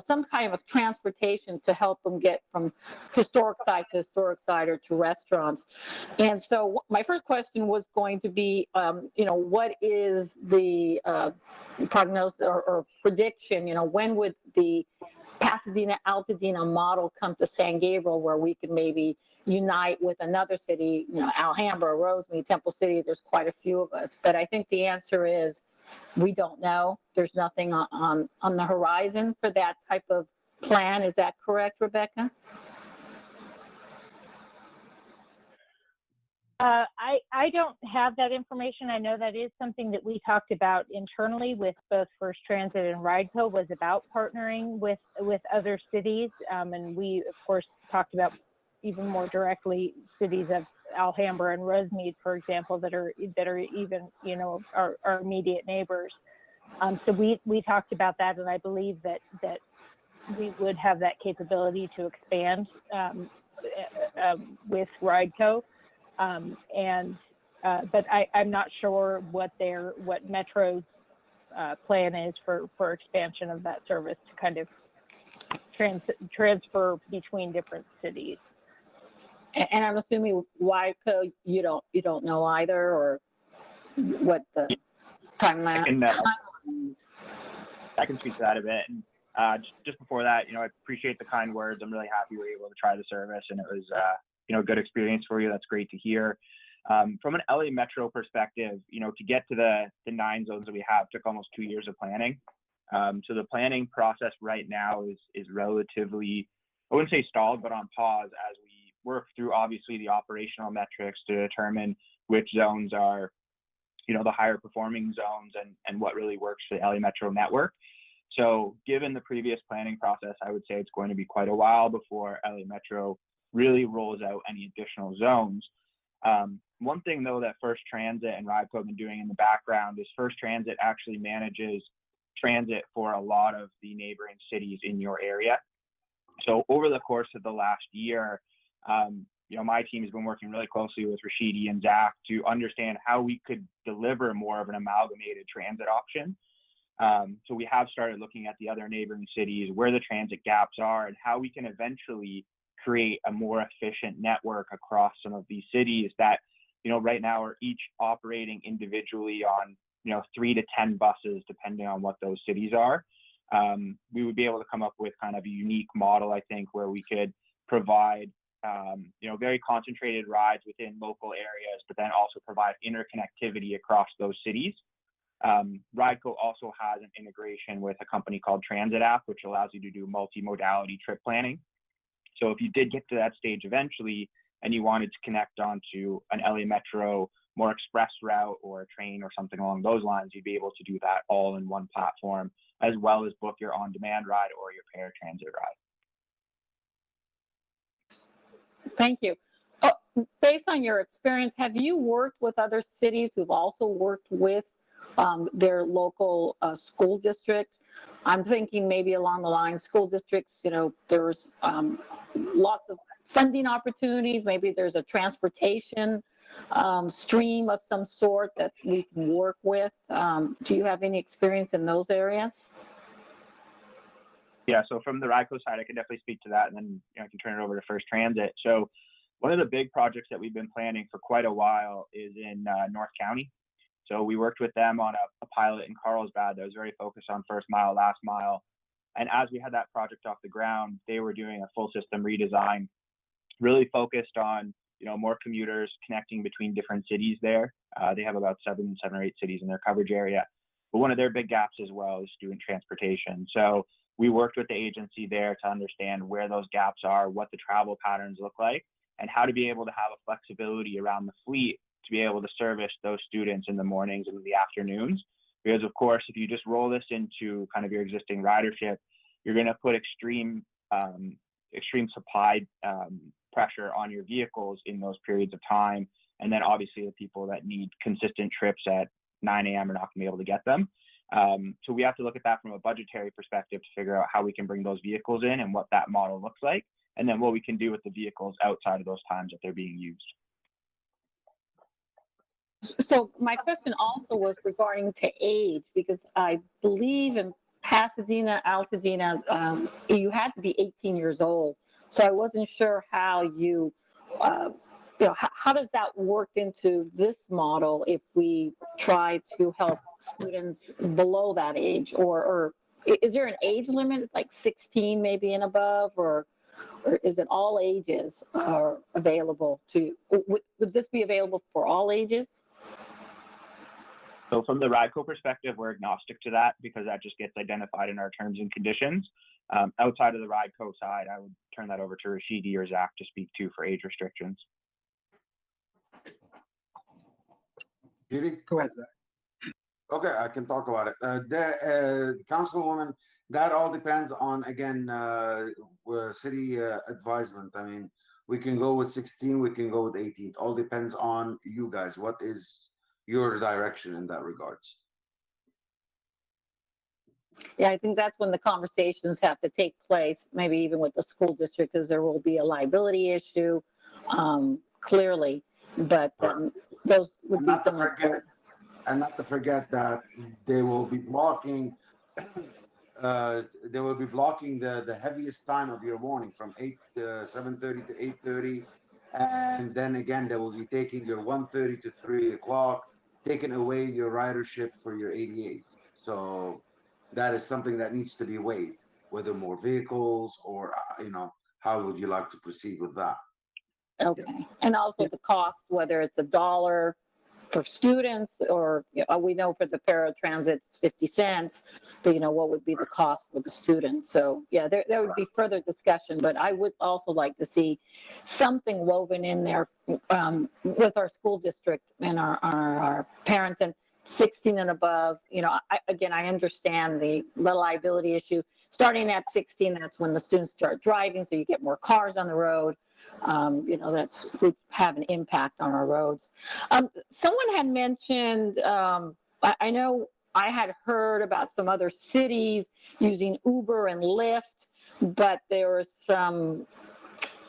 some kind of transportation to help them get from historic site to historic site or to restaurants. And so my first question was going to be, what is the prognosis or prediction? When would the Pasadena, Altadena model come to San Gabriel, where we could maybe unite with another city, Alhambra, Rosemead, Temple City? There's quite a few of us, but I think the answer is we don't know. There's nothing on the horizon for that type of plan. Is that correct, Rebecca? I don't have that information. I know that is something that we talked about internally with both First Transit and RideCo, was about partnering with other cities. And we, of course, talked about even more directly cities of Alhambra and Rosemead, for example, that are even, our immediate neighbors. So we talked about that, and I believe that we would have that capability to expand with RideCo. But I'm not sure what Metro's plan is for expansion of that service to kind of transfer between different cities. And I'm assuming RideCo, you don't know either, or what the timeline. I can speak to that a bit. And just before that, I appreciate the kind words. I'm really happy we were able to try the service, and it was a good experience for you. That's great to hear. From an LA Metro perspective, to get to the 9 zones that we have took almost 2 years of planning. So the planning process right now is relatively, I wouldn't say stalled, but on pause as we work through obviously the operational metrics to determine which zones are, the higher performing zones and what really works for the LA Metro network. So given the previous planning process, I would say it's going to be quite a while before LA Metro really rolls out any additional zones. One thing though that First Transit and RideCo have been doing in the background is First Transit actually manages transit for a lot of the neighboring cities in your area. So over the course of the last year, my team has been working really closely with Rashidi and Zach to understand how we could deliver more of an amalgamated transit option. So we have started looking at the other neighboring cities, where the transit gaps are, and how we can eventually create a more efficient network across some of these cities that, right now are each operating individually on, 3 to 10 buses, depending on what those cities are. we would be able to come up with kind of a unique model, I think, where we could provide very concentrated rides within local areas, but then also provide interconnectivity across those cities. Rideco also has an integration with a company called Transit App, which allows you to do multimodality trip planning. So if you did get to that stage eventually and you wanted to connect onto an LA Metro more express route or a train or something along those lines, you'd be able to do that all in one platform, as well as book your on-demand ride or your paratransit ride. Thank you. Based on your experience, have you worked with other cities who've also worked with their local school district? I'm thinking maybe along the line, school districts, there's lots of funding opportunities. Maybe there's a transportation stream of some sort that we can work with. Do you have any experience in those areas? Yeah, so from the Rideco side, I can definitely speak to that, and then I can turn it over to First Transit. So one of the big projects that we've been planning for quite a while is in North County. So we worked with them on a pilot in Carlsbad that was very focused on first mile, last mile. And as we had that project off the ground, they were doing a full system redesign, really focused on more commuters connecting between different cities there. They have about seven or eight cities in their coverage area. But one of their big gaps as well is student transportation. So we worked with the agency there to understand where those gaps are, what the travel patterns look like, and how to be able to have a flexibility around the fleet to be able to service those students in the mornings and the afternoons. Because of course, if you just roll this into kind of your existing ridership, you're going to put extreme supply pressure on your vehicles in those periods of time. And then obviously the people that need consistent trips at 9 a.m. are not going to be able to get them. So we have to look at that from a budgetary perspective to figure out how we can bring those vehicles in and what that model looks like, and then what we can do with the vehicles outside of those times that they're being used. So my question also was regarding to age, because I believe in Pasadena, Altadena, you had to be 18 years old. So I wasn't sure how you, how does that work into this model if we try to help students below that age, or is there an age limit, like 16 maybe and above, or is it all ages are available to, would this be available for all ages? So from the Rideco perspective, we're agnostic to that because that just gets identified in our terms and conditions. Outside of the Rideco side, I would turn that over to Rashidi or Zach to speak to for age restrictions. Go ahead, Zach. Okay, I can talk about it. Councilwoman, that all depends on, again, city advisement. I mean, we can go with 16, we can go with 18. All depends on you guys. What is your direction in that regards? Yeah, I think that's when the conversations have to take place, maybe even with the school district, because there will be a liability issue, clearly. But those would be some of the... And not to forget that they will be blocking the heaviest time of your morning from 7:30 to 8:30, and then again they will be taking your 1:30 to 3 o'clock, taking away your ridership for your 88s. So that is something that needs to be weighed, whether more vehicles or how would you like to proceed with that? Okay, and also the cost, whether it's $1 for students, or we know for the paratransit it's 50 cents, but what would be the cost for the students? So yeah, there would be further discussion, but I would also like to see something woven in there with our school district and our parents, and 16 and above. I understand the liability issue. Starting at 16, that's when the students start driving, so you get more cars on the road. That's would have an impact on our roads. Someone had mentioned, I know I had heard about some other cities using Uber and Lyft, but there was some,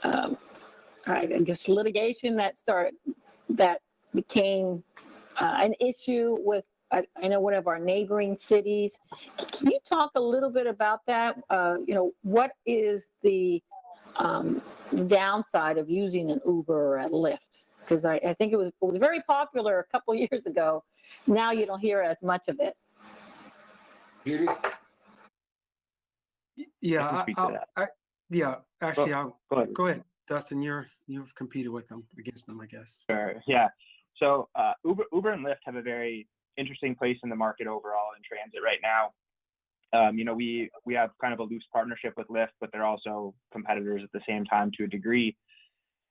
I guess, litigation that became an issue with, I know, one of our neighboring cities. Can you talk a little bit about that? What is the downside of using an Uber or a Lyft? Because I think it was very popular a couple years ago. Now you don't hear as much of it. can Yeah, speak to that. yeah, actually, Go ahead. go ahead, Dustin, you've competed with them, against them, I guess. Sure. Yeah. So Uber and Lyft have a very interesting place in the market overall in transit right now. We have kind of a loose partnership with Lyft, but they're also competitors at the same time to a degree.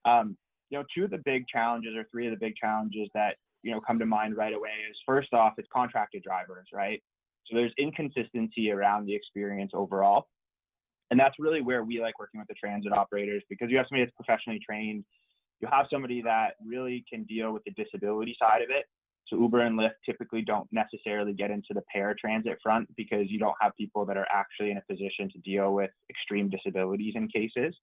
Two of the big challenges, or three of the big challenges that come to mind right away is, first off, it's contracted drivers, right? So there's inconsistency around the experience overall. And that's really where we like working with the transit operators, because you have somebody that's professionally trained. You have somebody that really can deal with the disability side of it. So Uber and Lyft typically don't necessarily get into the paratransit front, because you don't have people that are actually in a position to deal with extreme disabilities in cases.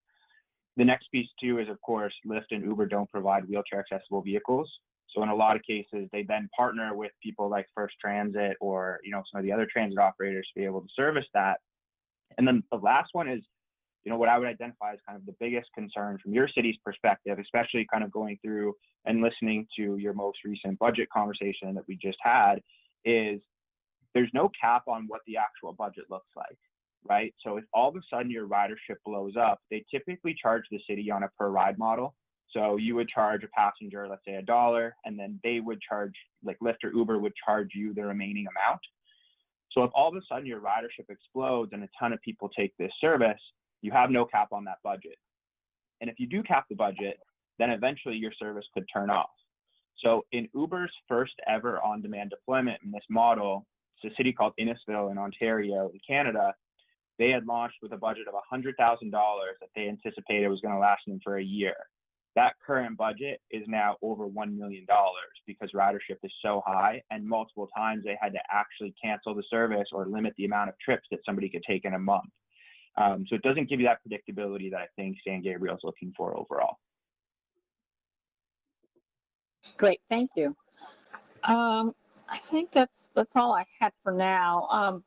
The next piece too is, of course, Lyft and Uber don't provide wheelchair accessible vehicles. So in a lot of cases, they then partner with people like First Transit or some of the other transit operators to be able to service that. And then the last one is, what I would identify as kind of the biggest concern from your city's perspective, especially kind of going through and listening to your most recent budget conversation that we just had, is there's no cap on what the actual budget looks like, right? So if all of a sudden your ridership blows up, they typically charge the city on a per ride model. So you would charge a passenger, let's say $1, and then they would charge, like Lyft or Uber would charge you the remaining amount. So if all of a sudden your ridership explodes and a ton of people take this service, you have no cap on that budget. And if you do cap the budget, then eventually your service could turn off. So in Uber's first ever on-demand deployment in this model, it's a city called Innisfil in Ontario, in Canada, they had launched with a budget of $100,000 that they anticipated was going to last them for a year. That current budget is now over $1 million because ridership is so high, and multiple times they had to actually cancel the service or limit the amount of trips that somebody could take in a month. So it doesn't give you that predictability that I think San Gabriel is looking for overall. Great, thank you. I think that's all I had for now.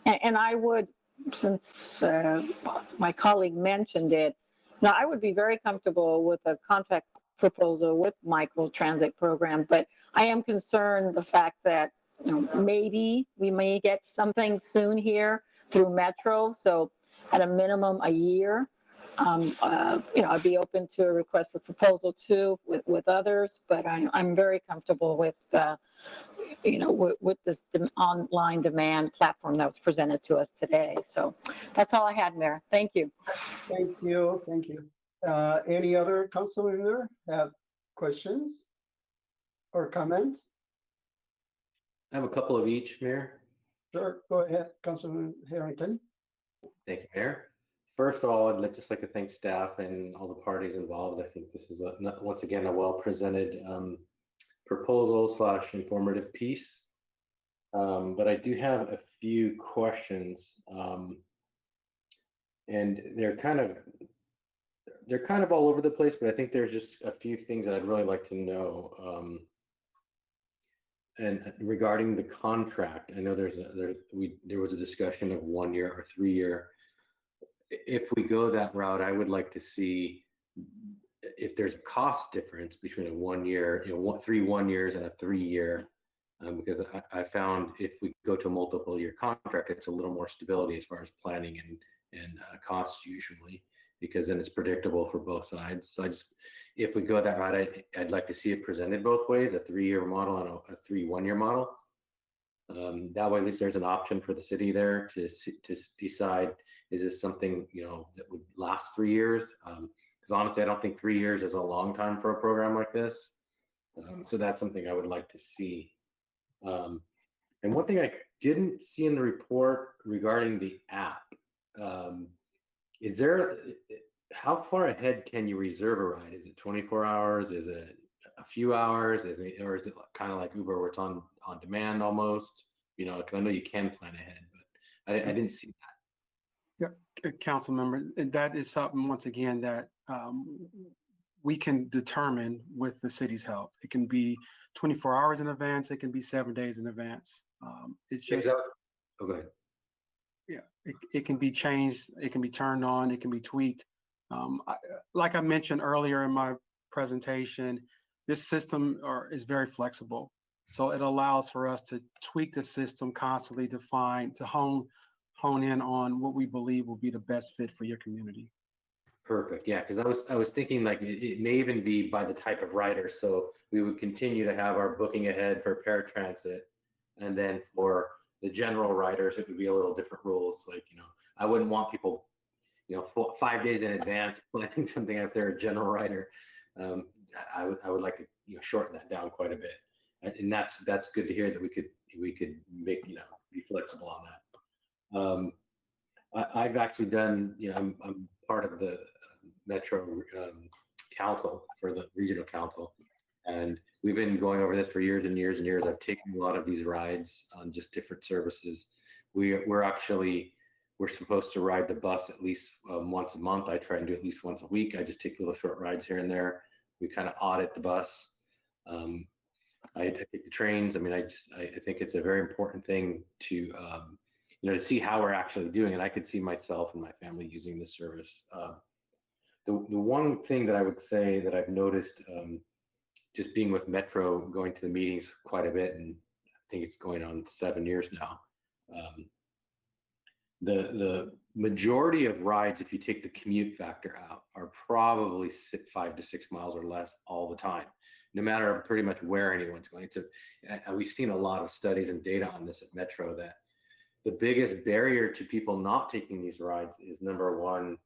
And I would, since my colleague mentioned it, now I would be very comfortable with a contract proposal with micro transit program, but I am concerned the fact that maybe we may get something soon here through Metro. So at a minimum a year. I'd be open to a request for proposal too with others, but I'm very comfortable with with this online demand platform that was presented to us today. So that's all I had, Mayor. Thank you. Thank you. Thank you. Any other council member have questions or comments? I have a couple of each, Mayor. Sure, go ahead, Councilman Harrington. Thank you, Mayor. First of all, I'd just like to thank staff and all the parties involved. I think this is once again a well-presented proposal / informative piece. But I do have a few questions, and they're kind of all over the place. But I think there's just a few things that I'd really like to know. And regarding the contract, I know there was a discussion of 1 year or 3 year. If we go that route, I would like to see if there's a cost difference between a 1 year, 3 1 years and a 3 year, because I found if we go to a multiple year contract, it's a little more stability as far as planning and costs usually, because then it's predictable for both sides. So if we go that route, I'd like to see it presented both ways, a 3 year model and a 3 1 year model. That way, at least there's an option for the city there to decide, is this something, that would last 3 years? Because honestly, I don't think 3 years is a long time for a program like this. So that's something I would like to see. And one thing I didn't see in the report regarding the app, how far ahead can you reserve a ride? Is it 24 hours? Is it a few hours? Or is it kind of like Uber where it's on demand almost? Because I know you can plan ahead, but I didn't see that. Yeah, council member, that is something once again that we can determine with the city's help. It can be 24 hours in advance. It can be 7 days in advance. It's just. Oh, go ahead. Yeah, it can be changed. It can be turned on. It can be tweaked. Like I mentioned earlier in my presentation, this system is very flexible. So it allows for us to tweak the system constantly to hone hone in on what we believe will be the best fit for your community. Perfect. Yeah, because I was thinking like it may even be by the type of rider. So we would continue to have our booking ahead for paratransit, and then for the general riders, it would be a little different rules. Like, you know, I wouldn't want people, you know, 5 days in advance planning something if they're a general rider. I would like to, you know, shorten that down quite a bit, and that's good to hear that we could make, you know, be flexible on that. I've actually done, you know, I'm part of the Metro Council for the regional council, and we've been going over this for years and years and years. I've taken a lot of these rides on just different services. We're supposed to ride the bus at least once a month. I try and do at least once a week. I just take little short rides here and there. We kind of audit the bus. I take the trains. I mean, I think it's a very important thing to, you know, to see how we're actually doing it. I could see myself and my family using this service. The one thing that I would say that I've noticed, just being with Metro, going to the meetings quite a bit, and I think it's going on 7 years now. The majority of rides, if you take the commute factor out, are probably 5 to 6 miles or less all the time, no matter pretty much where anyone's going. We've seen a lot of studies and data on this at Metro that the biggest barrier to people not taking these rides is, number one,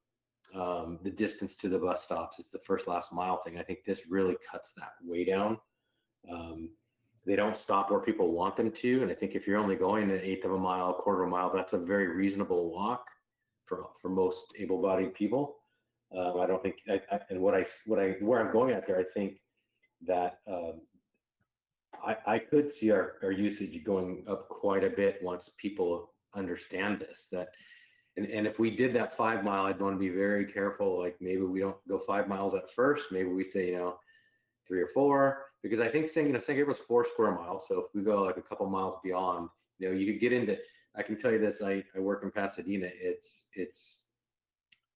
the distance to the bus stops. It's the first last mile thing. I think this really cuts that way down. They don't stop where people want them to, and I think if you're only going an eighth of a mile, quarter of a mile, that's a very reasonable walk for most able-bodied people. I don't think, and where I'm going at there, I think that I could see our usage going up quite a bit once people understand this. And if we did that 5 mile, I'd want to be very careful. Like, maybe we don't go 5 miles at first. Maybe we say, you know, 3 or 4, because I think San Gabriel's 4 square miles. So if we go like a couple miles beyond, you know, you could get into, I can tell you this, I work in Pasadena. It's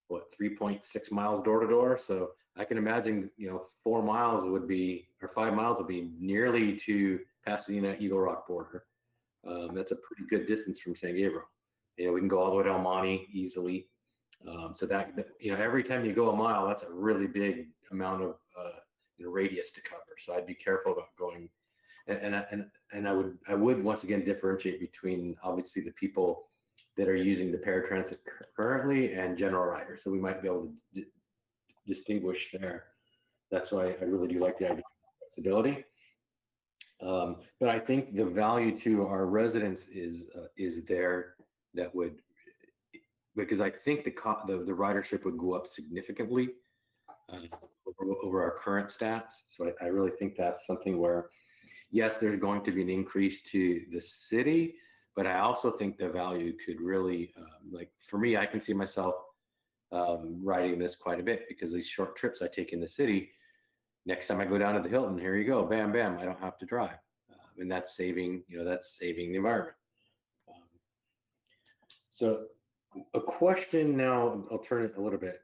what, 3.6 miles door to door. So I can imagine, you know, 4 miles would be, or 5 miles would be nearly to Pasadena Eagle Rock border. That's a pretty good distance from San Gabriel. You know, we can go all the way to El Monte easily. So that, you know, every time you go a mile, that's a really big amount of you know, radius to cover. So I'd be careful about going, and I would once again differentiate between obviously the people that are using the paratransit currently and general riders. So we might be able to distinguish there. That's why I really do like the idea of flexibility. But I think the value to our residents is there. That would, because I think the ridership would go up significantly over our current stats. So I really think that's something where, yes, there's going to be an increase to the city, but I also think the value could really, like for me, I can see myself riding this quite a bit, because these short trips I take in the city, next time I go down to the Hilton, here you go, bam, bam, I don't have to drive. And that's saving, you know, that's saving the environment. So a question now, I'll turn it a little bit.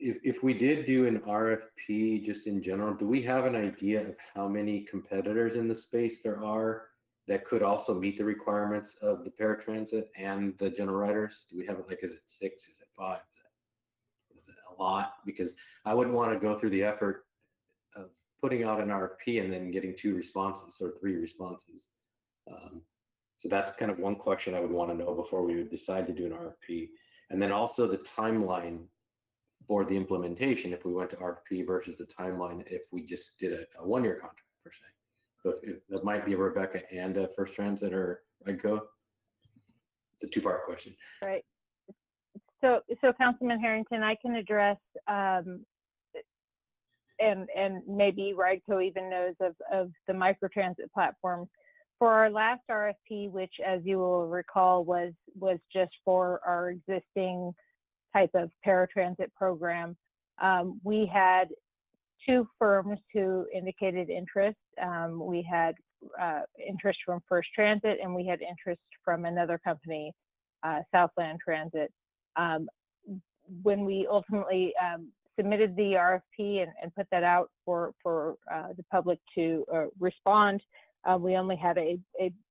If we did do an RFP just in general, do we have an idea of how many competitors in the space there are that could also meet the requirements of the paratransit and the general riders? Do we have it, like, is it 6, is it 5? Is it a lot? Because I wouldn't want to go through the effort of putting out an RFP and then getting 2 responses or 3 responses. So that's kind of one question I would want to know before we would decide to do an RFP. And then also the timeline for the implementation, if we went to RFP versus the timeline if we just did a 1-year contract per se. So if that might be a Rebecca and a First Transit or Redco. It's a 2-part question. Right. So Councilman Harrington, I can address, and maybe Redco even knows of the microtransit platform. For our last RFP, which, as you will recall, was just for our existing type of paratransit program, we had 2 firms who indicated interest. We had interest from First Transit, and we had interest from another company, Southland Transit. When we ultimately submitted the RFP and put that out for the public to respond, we only had a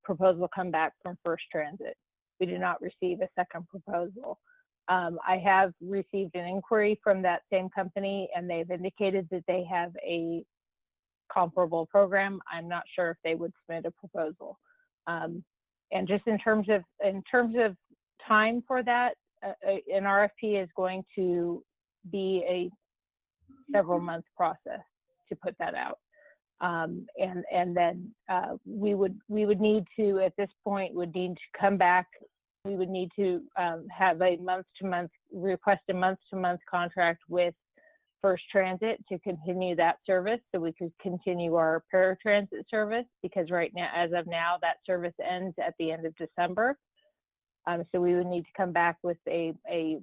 proposal come back from First Transit. we did not receive a second proposal. I have received an inquiry from that same company, and they've indicated that they have a comparable program. I'm not sure if they would submit a proposal. And just in terms of time for that, an RFP is going to be a several month process to put that out. And then we would need to, at this point, would need to come back. We would need to have a request a month-to-month contract with First Transit to continue that service, so we could continue our paratransit service, because right now, as of now, that service ends at the end of December. So we would need to come back with a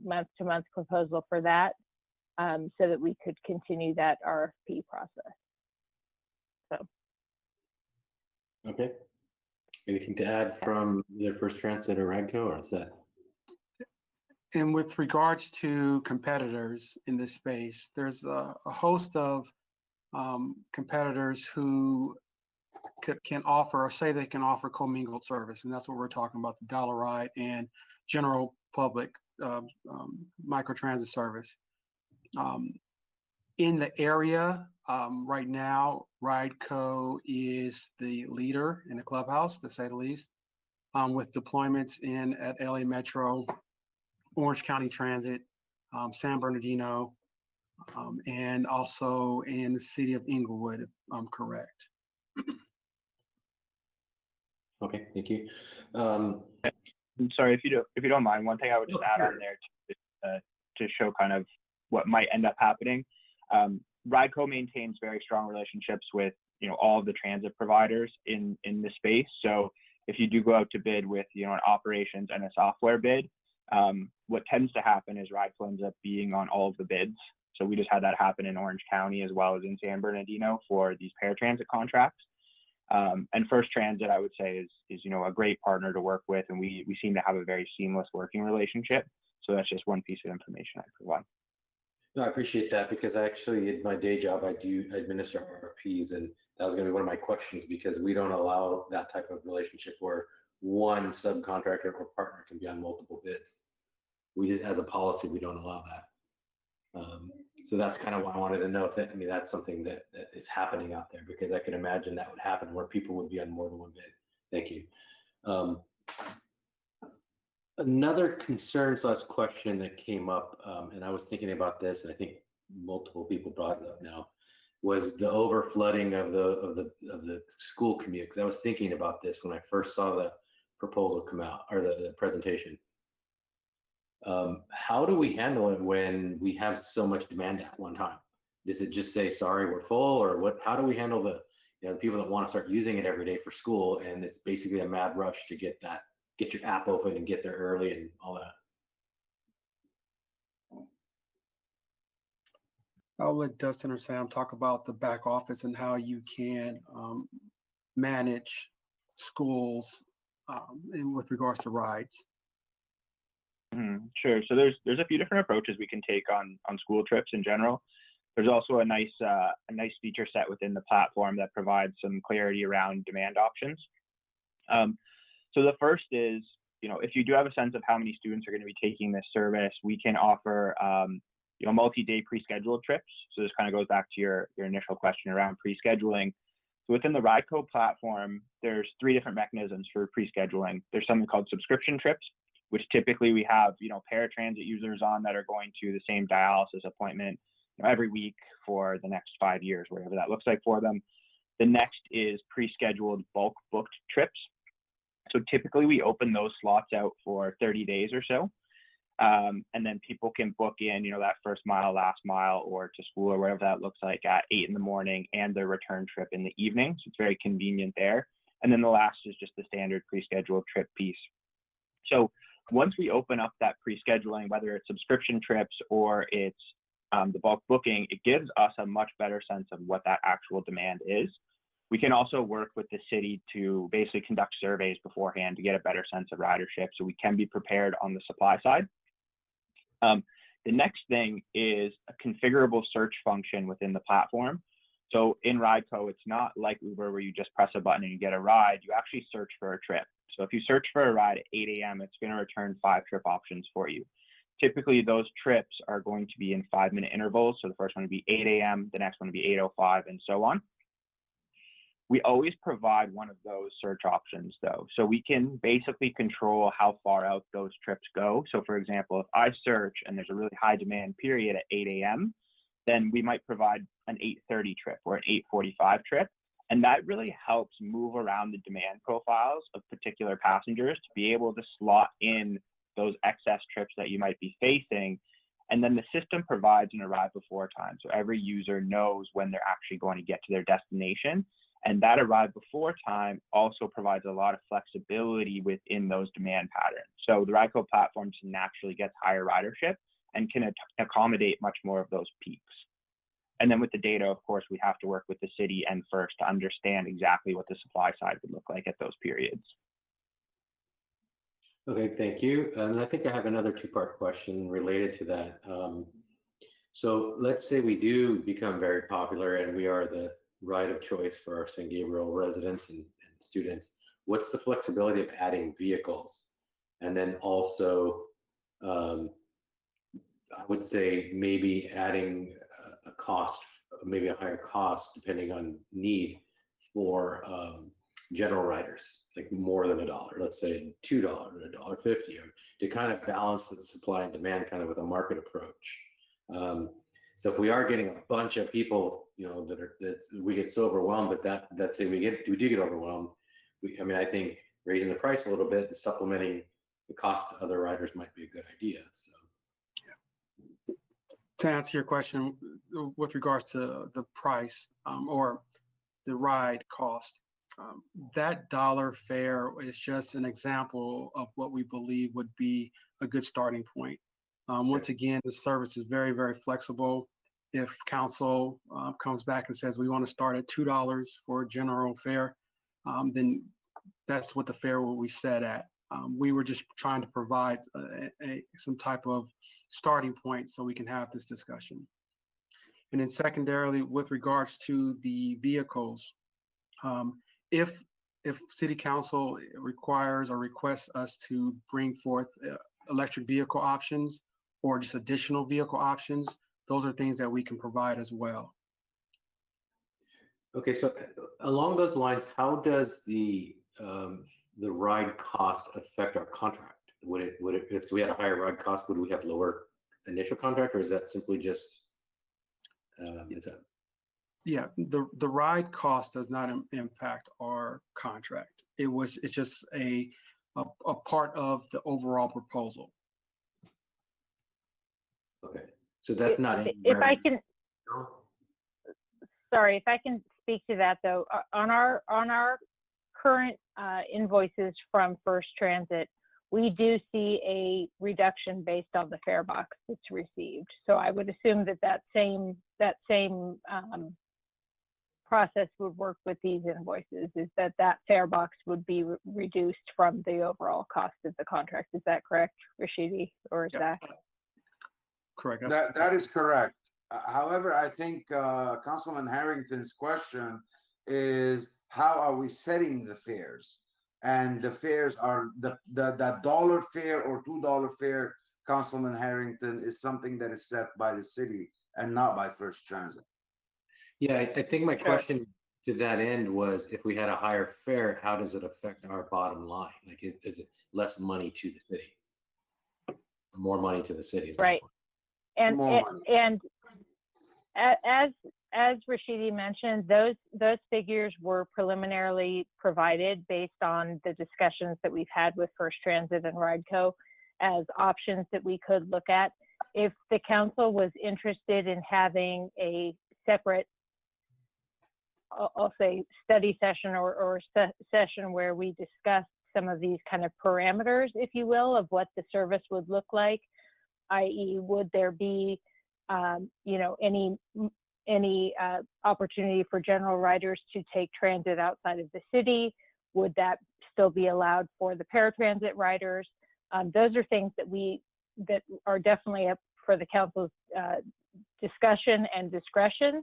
month-to-month proposal for that, so that we could continue that RFP process. So. Okay. Anything to add from either First Transit or Radco, or is that? And with regards to competitors in this space, there's a host of competitors who can offer, or say they can offer, commingled service, and that's what we're talking about: the Dollar Ride and general public microtransit service. In the area right now, Rideco is the leader in the clubhouse, to say the least, with deployments at LA Metro, Orange County Transit, San Bernardino, and also in the city of Inglewood, if I'm correct. Okay, thank you. I'm sorry, if you don't mind, one thing I would just add on there to show kind of what might end up happening. Rideco maintains very strong relationships with all of the transit providers in the space. So if you do go out to bid with an operations and a software bid, what tends to happen is Rideco ends up being on all of the bids. So we just had that happen in Orange County as well as in San Bernardino for these paratransit contracts. And First Transit, I would say, is a great partner to work with, and we seem to have a very seamless working relationship. So that's just one piece of information I provide. No, I appreciate that, because actually in my day job, I do administer RFPs, and that was going to be one of my questions, because we don't allow that type of relationship where one subcontractor or partner can be on multiple bids. We just, as a policy, we don't allow that. So that's kind of why I wanted to know if that, that's something that is happening out there, because I can imagine that would happen where people would be on more than one bid. Thank you. Another concern / question that came up, and I was thinking about this, and I think multiple people brought it up now, was the over flooding of the school commute. Because I was thinking about this when I first saw the proposal come out, or the presentation. How do we handle it when we have so much demand at one time? Does it just say, sorry, we're full, or what? How do we handle the people that want to start using it every day for school, and it's basically a mad rush to get your app open and get there early and all that? I'll let Dustin or Sam talk about the back office and how you can manage schools and with regards to rides. Sure. So there's a few different approaches we can take on school trips in general. There's also a nice feature set within the platform that provides some clarity around demand options. So the first is, if you do have a sense of how many students are going to be taking this service, we can offer multi-day pre-scheduled trips. So this kind of goes back to your initial question around pre-scheduling. So within the Rideco platform, there's 3 different mechanisms for pre-scheduling. There's something called subscription trips, which typically we have paratransit users on that are going to the same dialysis appointment every week for the next 5 years, whatever that looks like for them. The next is pre-scheduled bulk booked trips. So typically we open those slots out for 30 days or so. And then people can book in, that first mile, last mile, or to school or whatever that looks like at 8 in the morning, and their return trip in the evening. So it's very convenient there. And then the last is just the standard pre-scheduled trip piece. So once we open up that pre-scheduling, whether it's subscription trips or it's the bulk booking, it gives us a much better sense of what that actual demand is. We can also work with the city to basically conduct surveys beforehand to get a better sense of ridership, so we can be prepared on the supply side. The next thing is a configurable search function within the platform. So in Rideco, it's not like Uber where you just press a button and you get a ride. You actually search for a trip. So if you search for a ride at 8 a.m., it's going to return 5 trip options for you. Typically, those trips are going to be in 5-minute intervals. So the first one would be 8 a.m., the next one would be 8:05, and so on. We always provide one of those search options, though. So we can basically control how far out those trips go. So for example, if I search and there's a really high demand period at 8 a.m., then we might provide an 8:30 trip or an 8:45 trip. And that really helps move around the demand profiles of particular passengers to be able to slot in those excess trips that you might be facing. And then the system provides an arrive before time. So every user knows when they're actually going to get to their destination. And that arrive before time also provides a lot of flexibility within those demand patterns. So the Rideco platform just naturally gets higher ridership and can accommodate much more of those peaks. And then with the data, of course, we have to work with the city and first to understand exactly what the supply side would look like at those periods. Okay, thank you. And I think I have another two-part question related to that. So let's say we do become very popular and we are the ride of choice for our San Gabriel residents and students. What's the flexibility of adding vehicles? And then also, I would say maybe adding a cost, maybe a higher cost depending on need for general riders, like more than $1, let's say $2 or $1.50, to kind of balance the supply and demand kind of with a market approach. So if we are getting a bunch of people, that we get so overwhelmed, but that say we do get overwhelmed. I think raising the price a little bit and supplementing the cost to other riders might be a good idea. So. To answer your question with regards to the price or the ride cost, that dollar fare is just an example of what we believe would be a good starting point. Once again, the service is very, very flexible. If council comes back and says we want to start at $2 for general fare, then that's what the fare will be set at. We were just trying to provide some type of starting point so we can have this discussion. And then secondarily, with regards to the vehicles, if city council requires or requests us to bring forth electric vehicle options or just additional vehicle options, those are things that we can provide as well. Okay, so along those lines, how does the ride cost affect our contract? Would it if we had a higher ride cost, would we have lower initial contract, or is that simply just Yeah, the ride cost does not impact our contract. It's just a part of the overall proposal. Okay, so that's not. If I can, sorry, if I can speak to that though, on our current invoices from First Transit, we do see a reduction based on the fare box that's received. So I would assume that same process would work with these invoices, is that fare box would be reduced from the overall cost of the contract. Is that correct, Rashidi or Zach? Correct. That is correct. However, I think Councilman Harrington's question is how are we setting the fares? And the fares are that dollar fare or $2 fare, Councilman Harrington, is something that is set by the city and not by First Transit. Yeah, I think my question to that end was, if we had a higher fare, how does it affect our bottom line? Like, is it less money to the city? More money to the city? Right. And as Rashidi mentioned, those figures were preliminarily provided based on the discussions that we've had with First Transit and Rideco as options that we could look at. If the council was interested in having a separate, I'll say, study session or session where we discussed some of these kind of parameters, if you will, of what the service would look like, i.e., would there be any opportunity for general riders to take transit outside of the city? Would that still be allowed for the paratransit riders? Those are things that are definitely up for the council's discussion and discretion.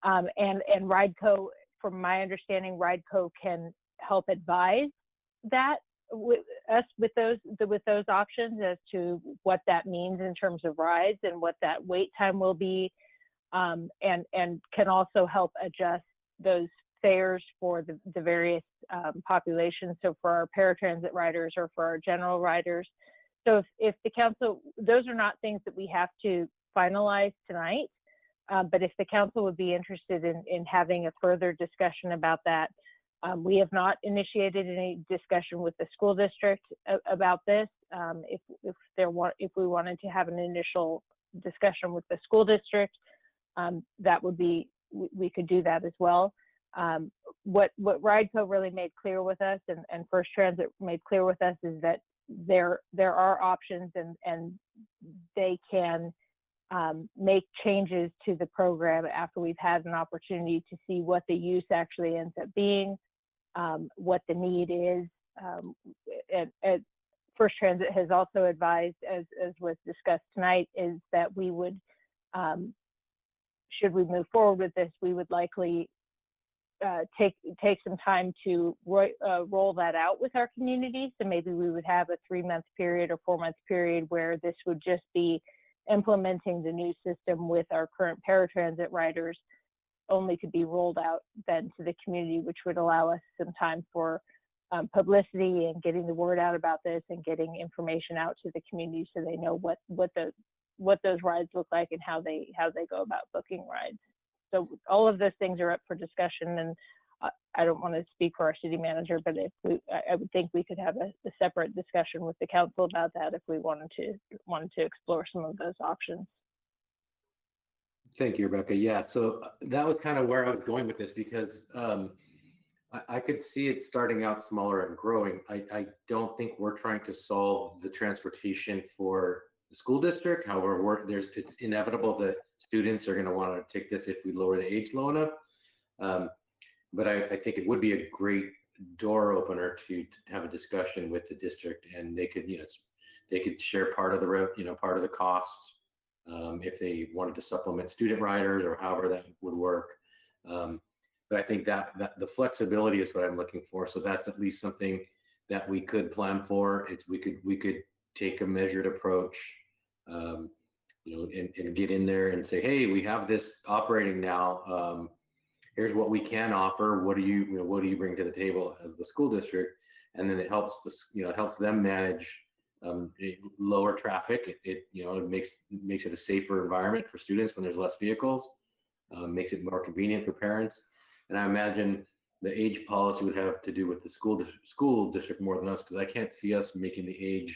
And RideCo, from my understanding, RideCo can help advise that with us with those options as to what that means in terms of rides and what that wait time will be, and can also help adjust those fares for the various populations. So for our paratransit riders or for our general riders. So if the council, those are not things that we have to finalize tonight, but if the council would be interested in having a further discussion about that, we have not initiated any discussion with the school district about this. If we wanted to have an initial discussion with the school district, that would be, we could do that as well. What RideCo really made clear with us, and First Transit made clear with us, is that there are options, and they can make changes to the program after we've had an opportunity to see what the use actually ends up being, what the need is. And First Transit has also advised, as was discussed tonight, is that we would, should we move forward with this, we would likely take some time to roll that out with our community. So maybe we would have a 3-month period or 4-month period where this would just be implementing the new system with our current paratransit riders, only to be rolled out then to the community, which would allow us some time for publicity and getting the word out about this and getting information out to the community so they know what those rides look like and how they go about booking rides. So all of those things are up for discussion, and I don't want to speak for our city manager, but I would think we could have a separate discussion with the council about that if we wanted to explore some of those options. Thank you, Rebecca. Yeah, so that was kind of where I was going with this, because I could see it starting out smaller and growing. I don't think we're trying to solve the transportation for the school district. However, it's inevitable that students are going to want to take this if we lower the age low enough. But I think it would be a great door opener to have a discussion with the district, and they could, they could share part of the cost if they wanted to supplement student riders or however that would work. But I think that the flexibility is what I'm looking for. So that's at least something that we could plan for. We could take a measured approach, and get in there and say, hey, we have this operating now. Here's what we can offer. What do you bring to the table as the school district? And then it helps helps them manage lower traffic. It makes it a safer environment for students when there's less vehicles. Makes it more convenient for parents. And I imagine the age policy would have to do with the school district more than us, because I can't see us making the age,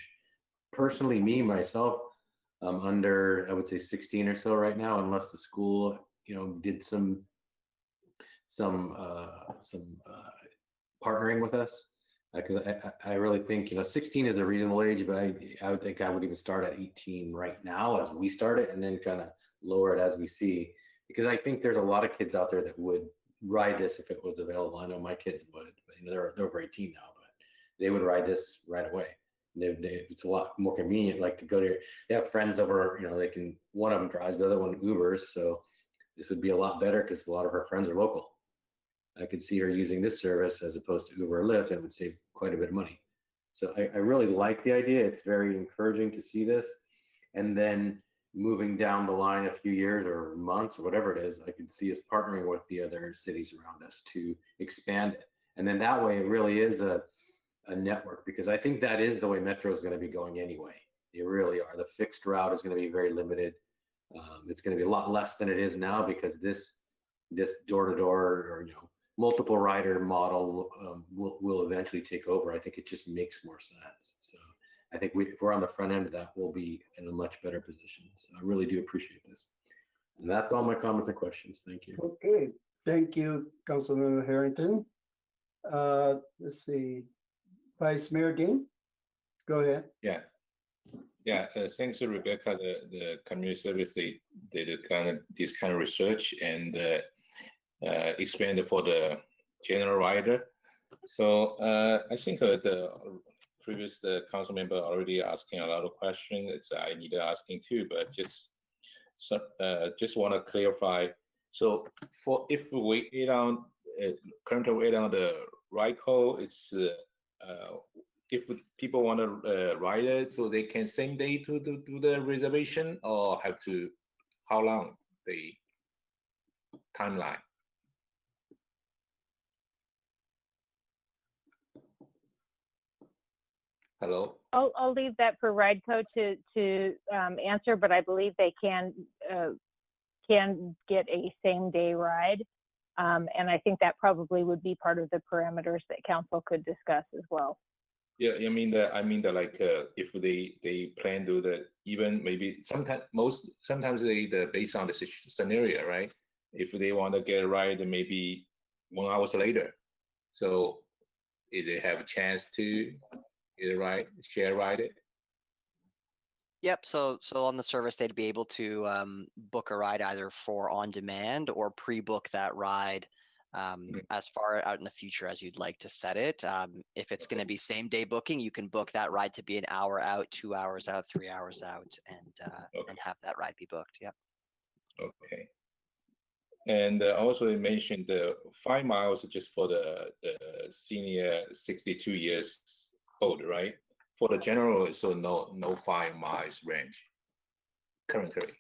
personally, myself, under, I would say 16 or so right now, unless the school did some partnering with us, because I really think 16 is a reasonable age, but I would think I would even start at 18 right now as we start it, and then kind of lower it as we see, because I think there's a lot of kids out there that would ride this if it was available. I know my kids would, but they're over 18 now, but they would ride this right away. It's a lot more convenient, like to go to, they have friends over, one of them drives, the other one Ubers, so this would be a lot better because a lot of her friends are local. I could see her using this service as opposed to Uber or Lyft, and it would save quite a bit of money. So I really like the idea. It's very encouraging to see this. And then moving down the line a few years or months or whatever it is, I could see us partnering with the other cities around us to expand it. And then that way it really is a network, because I think that is the way Metro is going to be going anyway. They really are. The fixed route is going to be very limited. It's going to be a lot less than it is now, because this door-to-door or multiple rider model will eventually take over. I think it just makes more sense. So I think if we're on the front end of that, we'll be in a much better position. So I really do appreciate this. And that's all my comments and questions. Thank you. Okay, thank you, Councilmember Harrington. Let's see, Vice Mayor Dean, go ahead. Yeah, thanks to Rebecca, the community service, they did this kind of research and expanded for the general rider. So I think the previous council member already asking a lot of questions. I need asking too, but just want to clarify So for if we wait on currently wait on the ride code, it's if people want to ride it, so they can same day to do the reservation, or have to how long the timeline? Hello. I'll leave that for RideCo to answer, but I believe they can get a same day ride. And I think that probably would be part of the parameters that council could discuss as well. Yeah, I mean the like if they plan to the even maybe sometimes they based on the scenario, right? If they want to get a ride maybe 1 hour later, so if they have a chance to get a ride, share ride it. Yep. So on the service, they'd be able to book a ride either for on demand or pre-book that ride as far out in the future as you'd like to set it. If it's going to be same day booking, you can book that ride to be an hour out, 2 hours out, 3 hours out, and have that ride be booked. Yep. Okay. And also you mentioned the 5 miles just for the senior 62 years old, right? For the general, so no 5 miles range currently.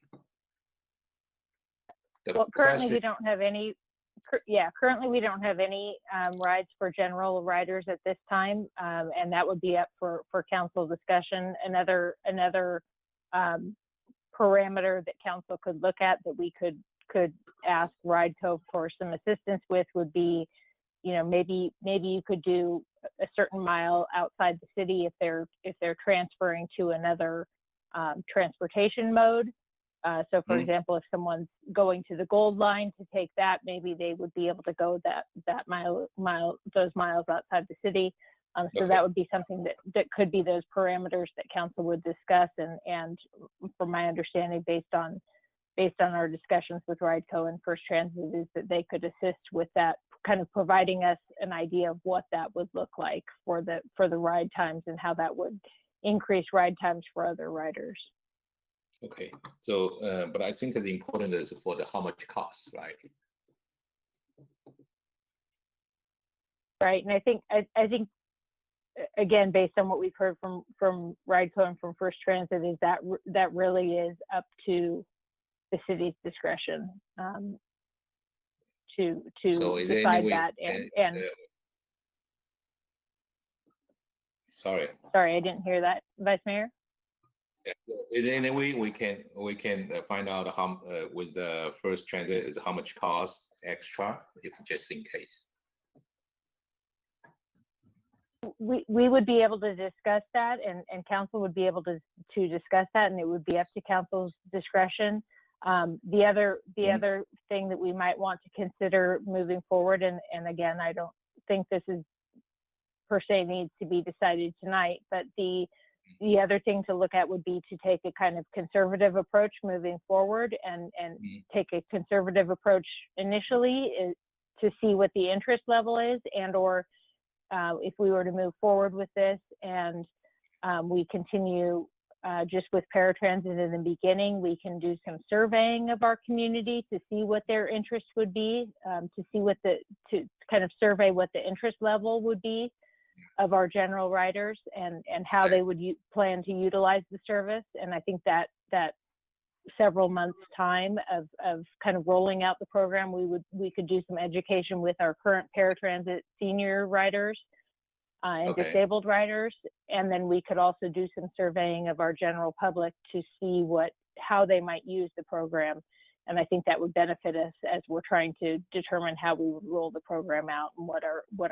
Well, currently we don't have any. Currently we don't have any rides for general riders at this time, and that would be up for council discussion. Another parameter that council could look at that we could ask RideCo for some assistance with would be, maybe you could do a certain mile outside the city if they're transferring to another transportation mode. So for example, if someone's going to the Gold Line to take that, maybe they would be able to go those miles outside the city. So that would be something that could be those parameters that council would discuss. And from my understanding, based on our discussions with RideCo and First Transit, is that they could assist with that, kind of providing us an idea of what that would look like for the ride times and how that would increase ride times for other riders. Okay, so but I think the important is for the how much costs, right? Right, and I think again, based on what we've heard from RideCo and from First Transit, is that really is up to the city's discretion to decide that. And sorry, I didn't hear that, Vice Mayor. Is there any way we can find out how with the First Transit is how much cost extra, if just in case? We would be able to discuss that, and council would be able to discuss that, and it would be up to council's discretion. The other thing that we might want to consider moving forward, and again, I don't think this is per se needs to be decided tonight, but the other thing to look at would be to take a kind of conservative approach moving forward, and take a conservative approach initially to see what the interest level is, and or if we were to move forward with this and we continue just with paratransit in the beginning, we can do some surveying of our community to see what their interest would be, to kind of survey what the interest level would be of our general riders and how they would plan to utilize the service. And I think that several months time of kind of rolling out the program, we could do some education with our current paratransit senior riders and disabled riders, and then we could also do some surveying of our general public to see how they might use the program. And I think that would benefit us as we're trying to determine how we would roll the program out and what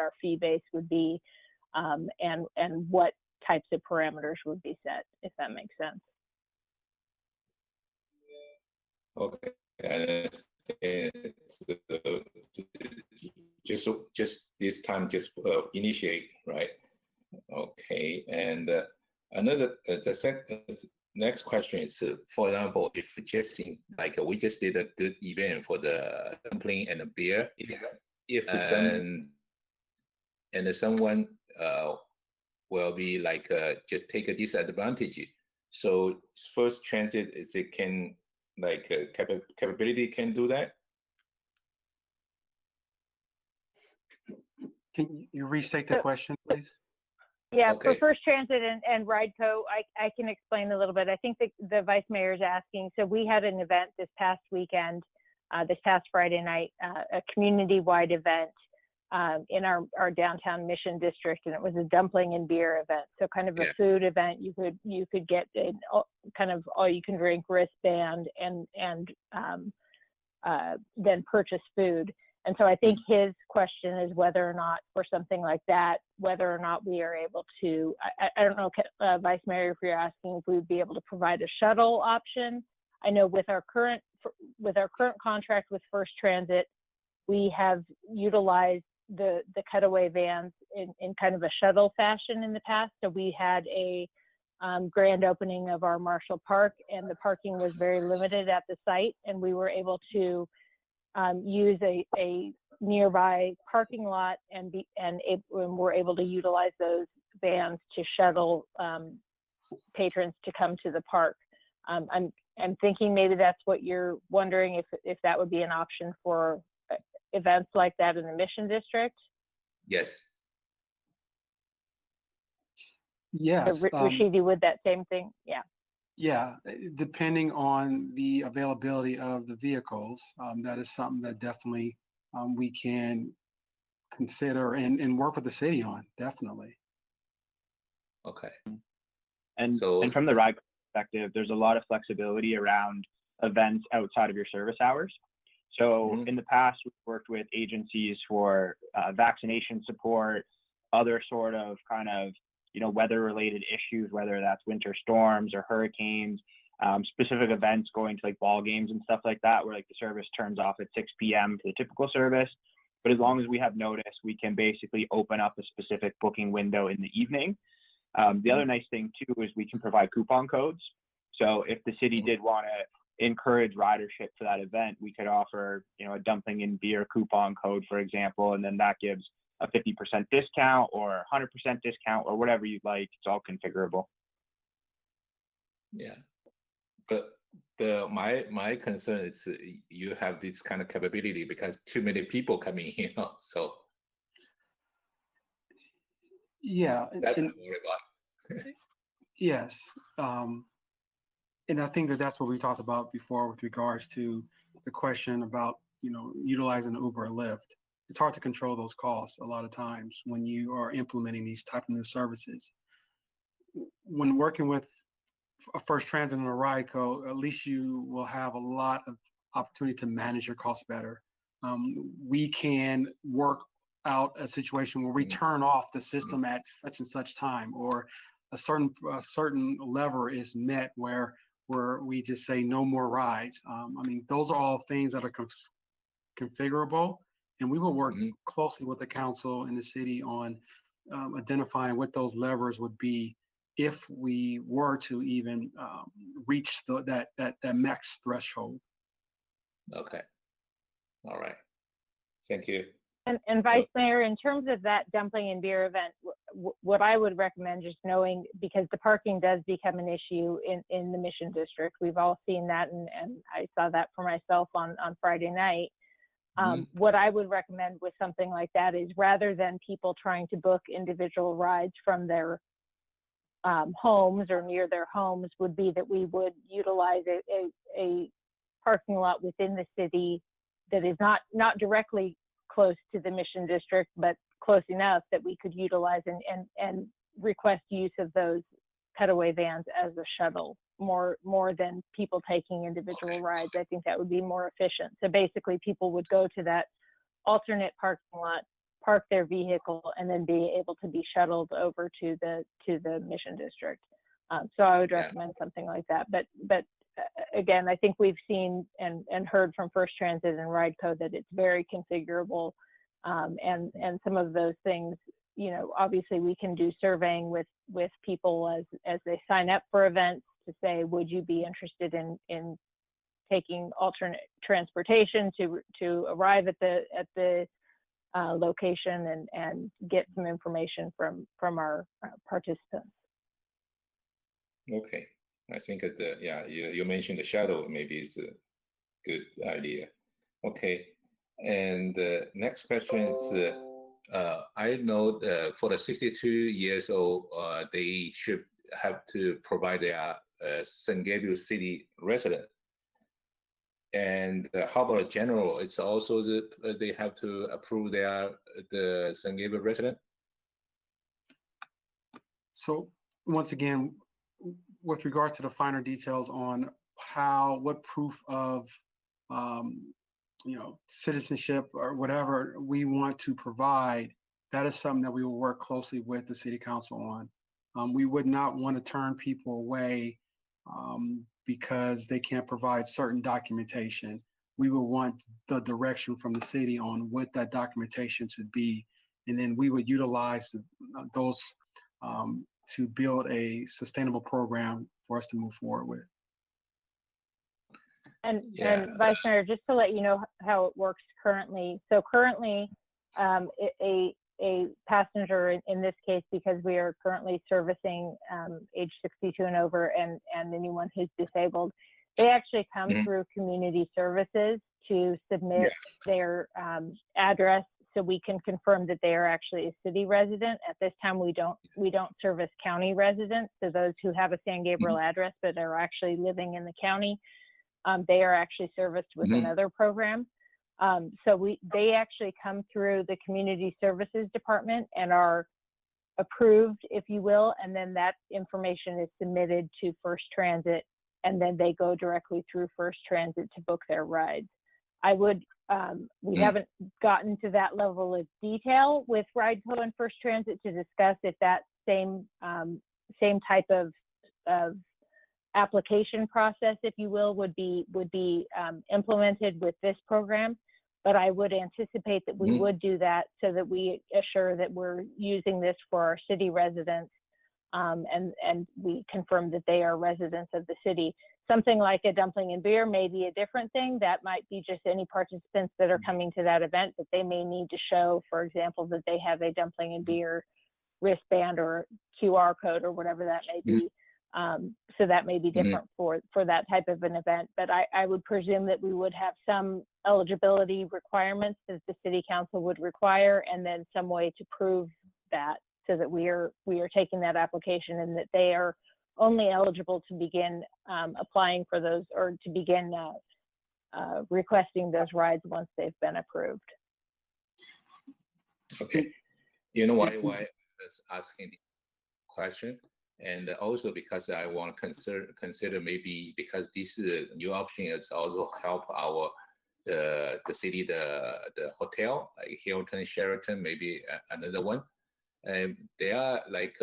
our fee base would be, and what types of parameters would be set, if that makes sense. Okay, just this time, just initiate, right? Okay, and another next question is, for example, if just we just did a good event for the dumpling and the beer, if and someone will be just take a disadvantage, so First Transit is it can capability can do that? Can you restate the question, please? Yeah, for Okay. First Transit and Rideco, I can explain a little bit. I think the Vice Mayor is asking, so we had an event this past weekend, this past Friday night, a community-wide event in our downtown Mission District, and it was a dumpling and beer event. So kind of a food event. You could get a kind of all-you-can-drink wristband and then purchase food. And so I think his question is whether or not for something like that, whether or not we are able to, I don't know, Vice Mayor, if you're asking if we would be able to provide a shuttle option. I know with our current contract with First Transit, we have utilized the cutaway vans in kind of a shuttle fashion in the past. So we had a grand opening of our Marshall Park, and the parking was very limited at the site, and we were able to use a nearby parking lot and we're able to utilize those vans to shuttle patrons to come to the park. I'm thinking maybe that's what you're wondering, if that would be an option for events like that in the Mission District. Yes. Yes. Rashidi, would that same thing? Yeah. Yeah, depending on the availability of the vehicles, that is something that definitely we can consider and work with the city on, definitely. Okay. And So- from the ride perspective, there's a lot of flexibility around events outside of your service hours. So in the past, we've worked with agencies for vaccination support, other sort of kind of, weather-related issues, whether that's winter storms or hurricanes, specific events going to like ball games and stuff like that, where like the service turns off at 6 p.m. for the typical service. But as long as we have notice, we can basically open up a specific booking window in the evening. The other nice thing too is we can provide coupon codes. So if the city did want to encourage ridership for that event, we could offer, a dumpling and beer coupon code, for example, and then that gives a 50% discount or 100% discount or whatever you'd like. It's all configurable. Yeah. But my concern is you have this kind of capability because too many people coming, so. Yeah. That's what I'm worried about. Yes. And I think that's what we talked about before with regards to the question about, utilizing Uber or Lyft. It's hard to control those costs a lot of times when you are implementing these type of new services. When working with a First Transit and a Rideco, at least you will have a lot of opportunity to manage your costs better. We can work out a situation where we turn off the system at such and such time, or a certain lever is met where we just say no more rides. Those are all things that are configurable, and we will work closely with the council and the city on identifying what those levers would be if we were to even reach that max threshold. Okay. All right. Thank you. And Vice Mayor, in terms of that dumpling and beer event, what I would recommend, just knowing, because the parking does become an issue in the Mission District. We've all seen that, and I saw that for myself on Friday night. What I would recommend with something like that is, rather than people trying to book individual rides from their homes or near their homes, would be that we would utilize a parking lot within the city that is not directly close to the Mission District, but close enough that we could utilize and request use of those cutaway vans as a shuttle, more than people taking individual rides. I think that would be more efficient. So basically, people would go to that alternate parking lot, park their vehicle, and then be able to be shuttled over to the Mission District. So I would recommend something like that. But again, I think we've seen and heard from First Transit and Rideco that it's very configurable, and some of those things, obviously we can do surveying with people as they sign up for events to say, would you be interested in taking alternate transportation to arrive at the location and get some information from our participants. Okay. I think that, you mentioned the shuttle, maybe it's a good idea. Okay. And the next question is, I know for the 62 years old, they should have to provide their San Gabriel City resident. And how about general? It's also they have to approve the San Gabriel resident. So once again, with regard to the finer details on what proof of citizenship or whatever we want to provide, that is something that we will work closely with the city council on. We would not want to turn people away because they can't provide certain documentation. We will want the direction from the city on what that documentation should be, and then we would utilize those to build a sustainable program for us to move forward with. And Vice Mayor, just to let you know how it works currently. So currently, a passenger in this case, because we are currently servicing age 62 and over and anyone who's disabled, they actually come through community services to submit their address so we can confirm that they are actually a city resident. At this time, we don't service county residents. So those who have a San Gabriel address but are actually living in the county, they are actually serviced with another program. So they actually come through the community services department and are approved, if you will, and then that information is submitted to First Transit, and then they go directly through First Transit to book their rides. We haven't gotten to that level of detail with RideCo and First Transit to discuss if that same type of application process, if you will, would be implemented with this program. But I would anticipate that we would do that so that we assure that we're using this for our city residents, and we confirm that they are residents of the city. Something like a dumpling and beer may be a different thing. That might be just any participants that are coming to that event, but they may need to show, for example, that they have a dumpling and beer wristband or QR code or whatever that may be. So that may be different for that type of an event. But I would presume that we would have some eligibility requirements that the city council would require, and then some way to prove that, so that we are taking that application and that they are only eligible to begin applying for those, or to begin requesting those rides once they've been approved. Okay. You know why I was asking the question? And also because I want to consider maybe, because this new option is also help the city, the hotel, like Hilton, Sheraton, maybe another one. And they are like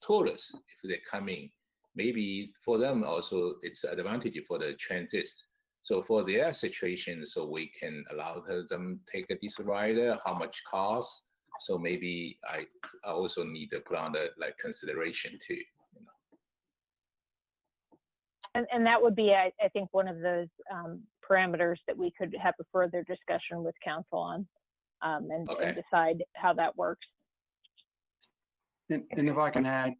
tourists, if they're coming, maybe for them also it's advantage for the transits. So for their situation, so we can allow them take this rider, how much cost. So maybe I also need to put on the consideration too. And that would be, I think, one of those parameters that we could have a further discussion with council on, and decide how that works. And if I can add,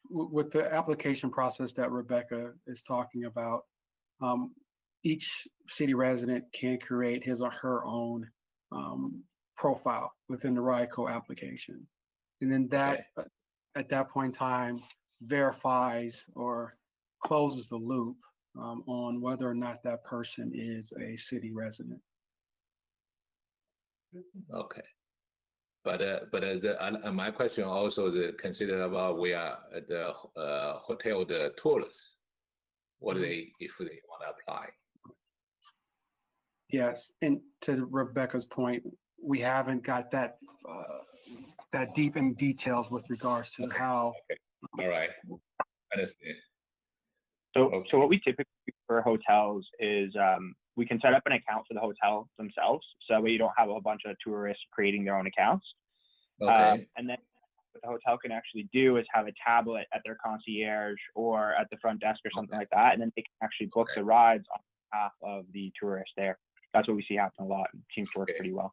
with the application process that Rebecca is talking about, each city resident can create his or her own profile within the RideCo application. And then that, at that point in time, verifies or closes the loop on whether or not that person is a city resident. Okay. But my question also consider about we are at the hotel, the tourists, what do they, if they want to apply? Yes, and to Rebecca's point, we haven't got that that deep in details with regards to how. All right, understand. So what we typically do for hotels is we can set up an account for the hotel themselves, so that way you don't have a bunch of tourists creating their own accounts. And then what the hotel can actually do is have a tablet at their concierge or at the front desk or something like that, and then they can actually book the rides on behalf of the tourists there. That's what we see happen a lot. It seems to work pretty well.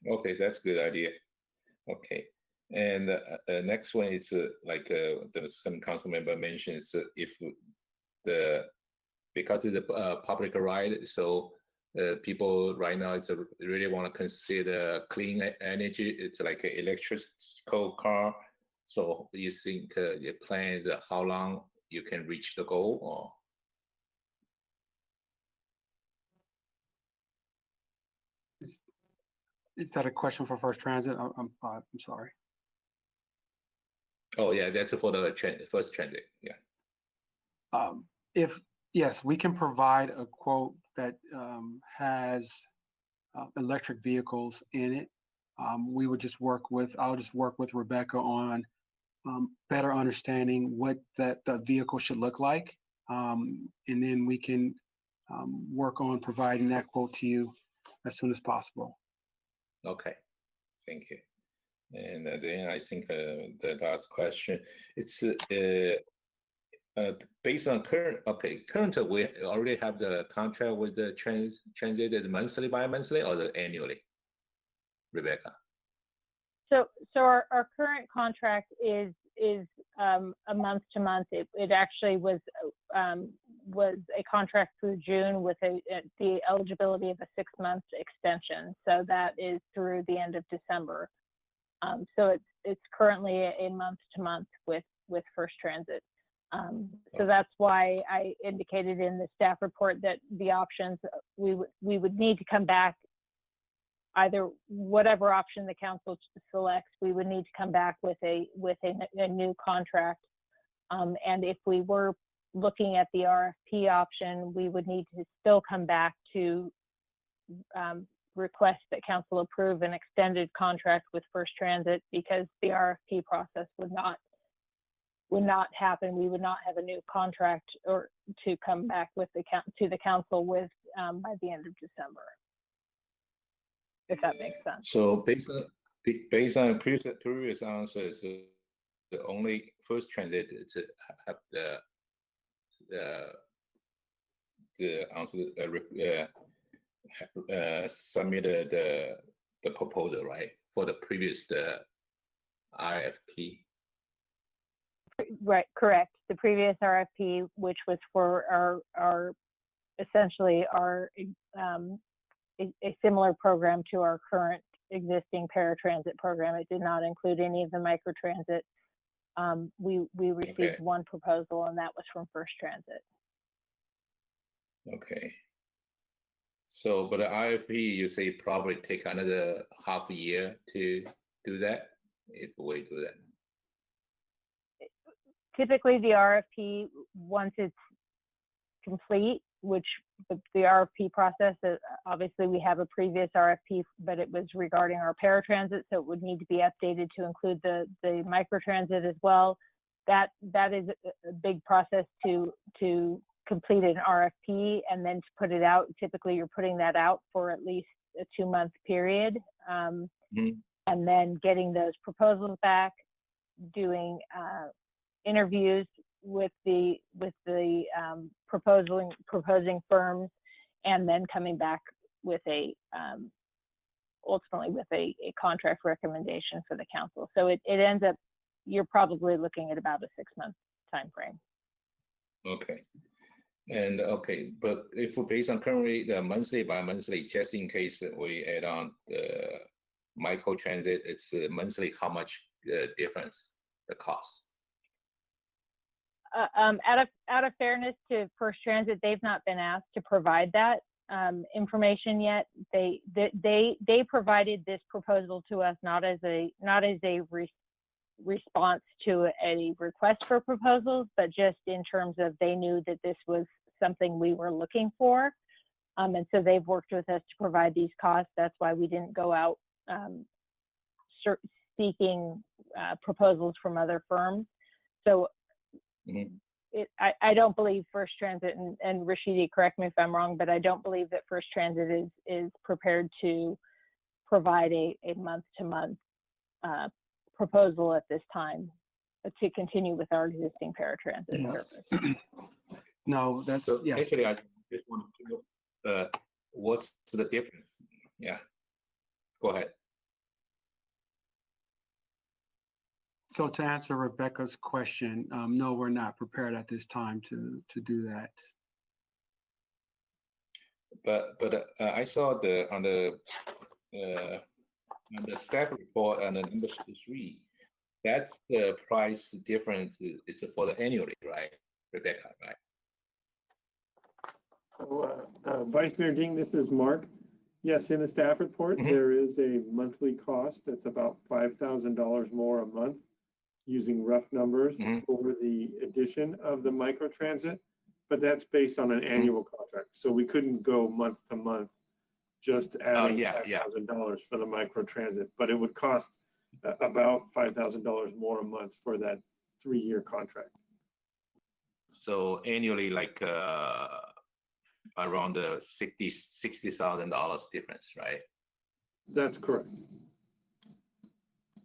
Okay, that's a good idea. Okay, and next one is like some council member mentions if because it's a public ride, so people right now really want to consider clean energy. It's like an electrical car. So you think you plan how long you can reach the goal, or? Is that a question for First Transit? I'm sorry. Oh yeah, that's for the first transit. Yeah. If yes, we can provide a quote that has electric vehicles in it. We would just I'll just work with Rebecca on better understanding what the vehicle should look like. And then we can work on providing that quote to you as soon as possible. Okay, thank you. And then I think the last question, it's based on current we already have the contract with the transit is monthly by monthly or the annually, Rebecca? So our current contract is a month to month. It actually was a contract through June with the eligibility of a 6-month extension. So that is through the end of December. So it's currently a month to month with First Transit. So that's why I indicated in the staff report that the options we would need to come back. Either whatever option the council selects, we would need to come back with a new contract. And if we were looking at the RFP option, we would need to still come back to request that council approve an extended contract with First Transit, because the RFP process would not happen. We would not have a new contract or to come back with to the council with by the end of December. If that makes sense. So based on previous answers, the only First Transit to have the answer submitted the proposal, right, for the previous RFP. Right, correct. The previous RFP, which was for our essentially our a similar program to our current existing paratransit program. It did not include any of the microtransit. We received one proposal, and that was from First Transit. Okay. So, but the RFP, you say probably take another half a year to do that, if we do that. Typically, the RFP, once it's complete, which the RFP process, obviously we have a previous RFP, but it was regarding our paratransit, so it would need to be updated to include the microtransit as well. That is a big process to complete an RFP and then to put it out. Typically, you're putting that out for at least a 2-month period, and then getting those proposals back, doing interviews with the proposing firms, and then coming back with ultimately with a contract recommendation for the council. So it ends up, you're probably looking at about a 6-month time frame. Okay. And okay, but if we're based on currently the monthly by monthly, just in case that we add on the micro transit, it's monthly, how much difference, the cost? Out of fairness to First Transit, they've not been asked to provide that information yet. They provided this proposal to us not as a response to a request for proposals, but just in terms of they knew that this was something we were looking for, and so they've worked with us to provide these costs. That's why we didn't go out seeking proposals from other firms. So. I don't believe First Transit, and Rashidi, correct me if I'm wrong, but I don't believe that First Transit is prepared to provide a month-to-month proposal at this time to continue with our existing paratransit service. No, that's so yes. Actually, I just want to know what's the difference. Yeah, go ahead. So to answer Rebecca's question, no, we're not prepared at this time to do that. but I saw on the staff report on the number 3, that's the price difference. It's for the annually, right, Rebecca, right? Vice Mayor Ding, this is Mark. Yes, in the staff report, there is a monthly cost that's about $5,000 more a month, using rough numbers for the addition of the microtransit, but that's based on an annual contract. So we couldn't go month to month, just adding $5,000 for the microtransit, but it would cost about $5,000 more a month for that 3-year contract. So annually, like around the $60,000 difference, right? That's correct.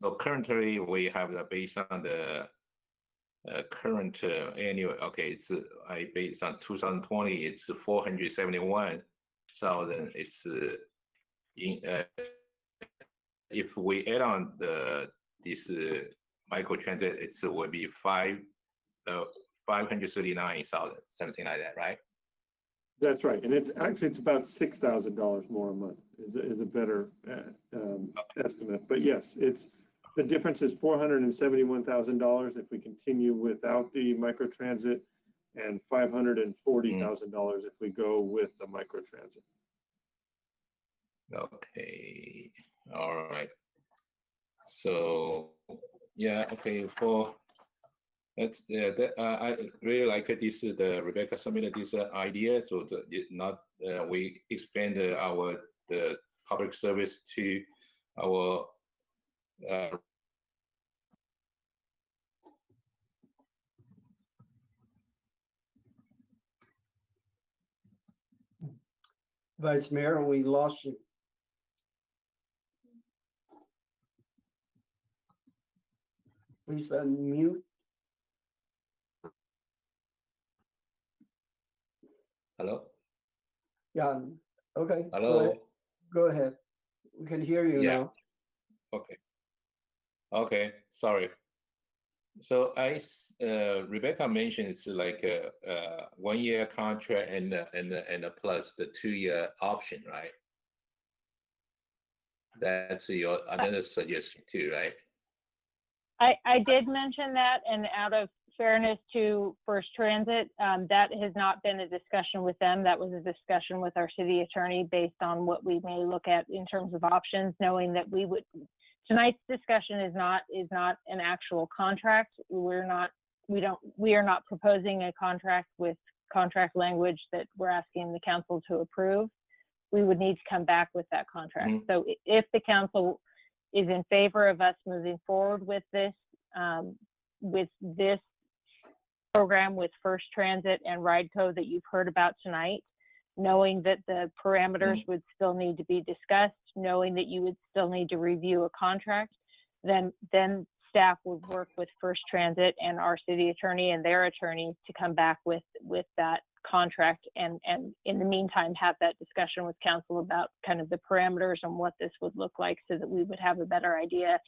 So currently we have the based on the current annual. Okay, it's based on 2020. It's 471,000. It's in if we add on this microtransit, it will be 539,000, something like that, right? That's right, and it's about $6,000 more a month is a better estimate. But yes, the difference is $471,000 if we continue without the microtransit, and $540,000 if we go with the microtransit. Okay, all right. So yeah, okay. For that's I really like this. The Rebecca submitted this idea, so we expand the public service to our. Vice Mayor, we lost you. Please unmute. Hello? Yeah, okay. Hello? Go ahead. We can hear you now. Okay. Okay, sorry. So Rebecca mentioned it's like a 1-year contract and plus the 2-year option, right? That's your another suggestion too, right? I did mention that, and out of fairness to First Transit, that has not been a discussion with them. That was a discussion with our city attorney based on what we may look at in terms of options, knowing that tonight's discussion is not an actual contract. We are not proposing a contract with contract language that we're asking the council to approve. We would need to come back with that contract. So if the council is in favor of us moving forward with this program with First Transit and RideCo that you've heard about tonight, knowing that the parameters would still need to be discussed, knowing that you would still need to review a contract, then staff would work with First Transit and our city attorney and their attorney to come back with that contract, and in the meantime have that discussion with council about kind of the parameters and what this would look like, so that we would have a better idea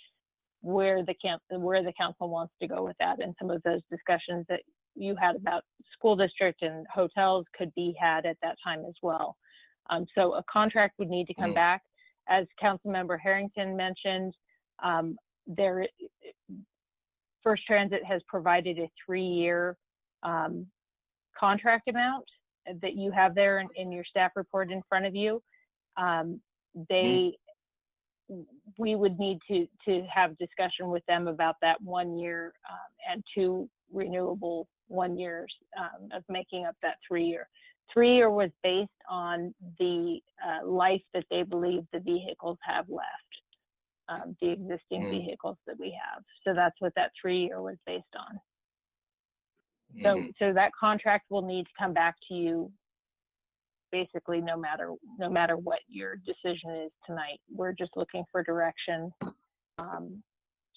where the council wants to go with that. And some of those discussions that you had about school district and hotels could be had at that time as well. So a contract would need to come back. As Councilmember Harrington mentioned, First Transit has provided a 3-year contract amount that you have there in your staff report in front of you. We would need to have discussion with them about that 1 year and 2 renewable 1 years of making up that 3-year. 3-year was based on the life that they believe the vehicles have left, the existing vehicles that we have. So that's what that 3-year was based on. So that contract will need to come back to you basically no matter what your decision is tonight. We're just looking for direction so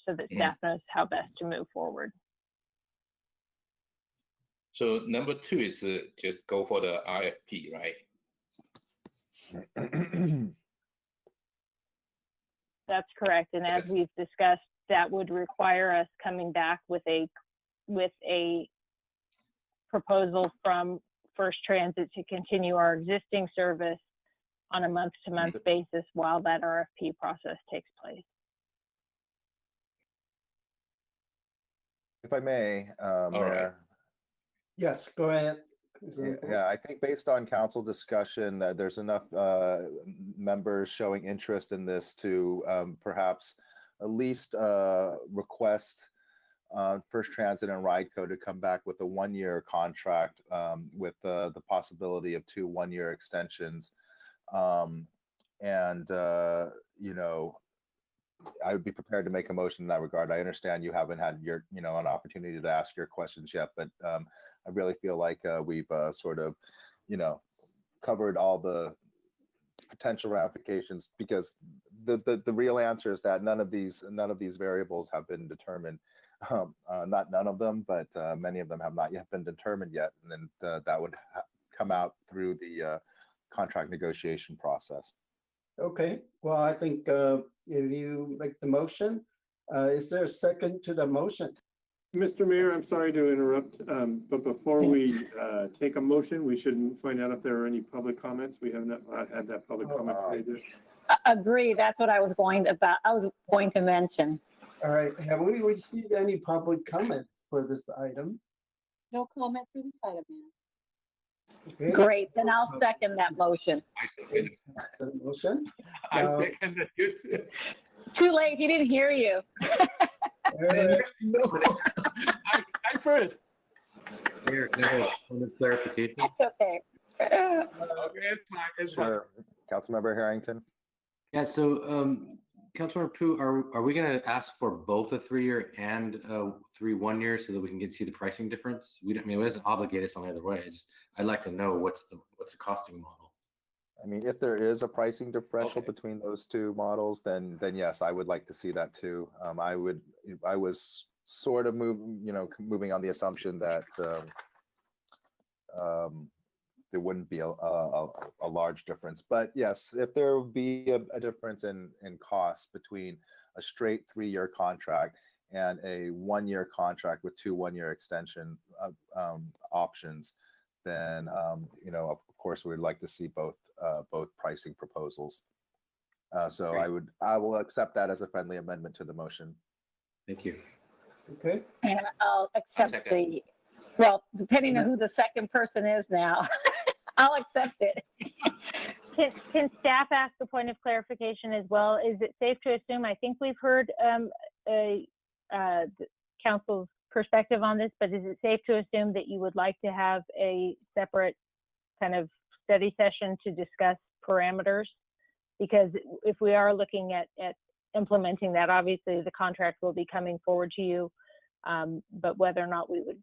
that staff knows how best to move forward. So number 2 is just go for the RFP, right? That's correct. And as we've discussed, that would require us coming back with a proposal from First Transit to continue our existing service on a month-to-month basis while that RFP process takes place. If I may, Mayor. Yes, go ahead. Yeah, I think based on council discussion, there's enough members showing interest in this to perhaps at least request First Transit and Rideco to come back with a 1-year contract with the possibility of 2 1-year extensions. You know, I would be prepared to make a motion in that regard. I understand you haven't had your, an opportunity to ask your questions yet, but I really feel like we've sort of, covered all the potential ramifications, because the real answer is that none of these variables have been determined. Not none of them, but many of them have not yet been determined yet, and then that would come out through the contract negotiation process. Okay, well, I think if you make the motion, is there a second to the motion? Mr. Mayor, I'm sorry to interrupt, but before we take a motion, we should find out if there are any public comments. We have not had that public comment period. Agree. That's what I was going to mention. All right, have we received any public comments for this item? No comment for this item, ma'am. Okay. Great, then I'll second that motion. The motion. I Now, second that you too. Too late, he didn't hear you. No, I first. Here, no, clarification. It's okay. Okay, it's fine. It's fine. Sure. Councilmember Harrington. Yeah, so Councilmember Pooh, are we going to ask for both a 3-year and 3 1-year so that we can see the pricing difference? We don't, I mean, it doesn't obligate us on either way. I'd like to know what's the costing model. I mean, if there is a pricing differential between those two models, then yes, I would like to see that too. I was sort of moving on the assumption that there wouldn't be a large difference. But yes, if there would be a difference in costs between a straight 3-year contract and a 1-year contract with 2 1-year extension options, then of course we'd like to see both pricing proposals. So I will accept that as a friendly amendment to the motion. Thank you. Okay. And I'll accept well, depending on who the second person is now, I'll accept it. Can staff ask a point of clarification as well? Is it safe to assume, I think we've heard the council's perspective on this, but is it safe to assume that you would like to have a separate kind of study session to discuss parameters? Because if we are looking at implementing that, obviously the contract will be coming forward to you, but whether or not we would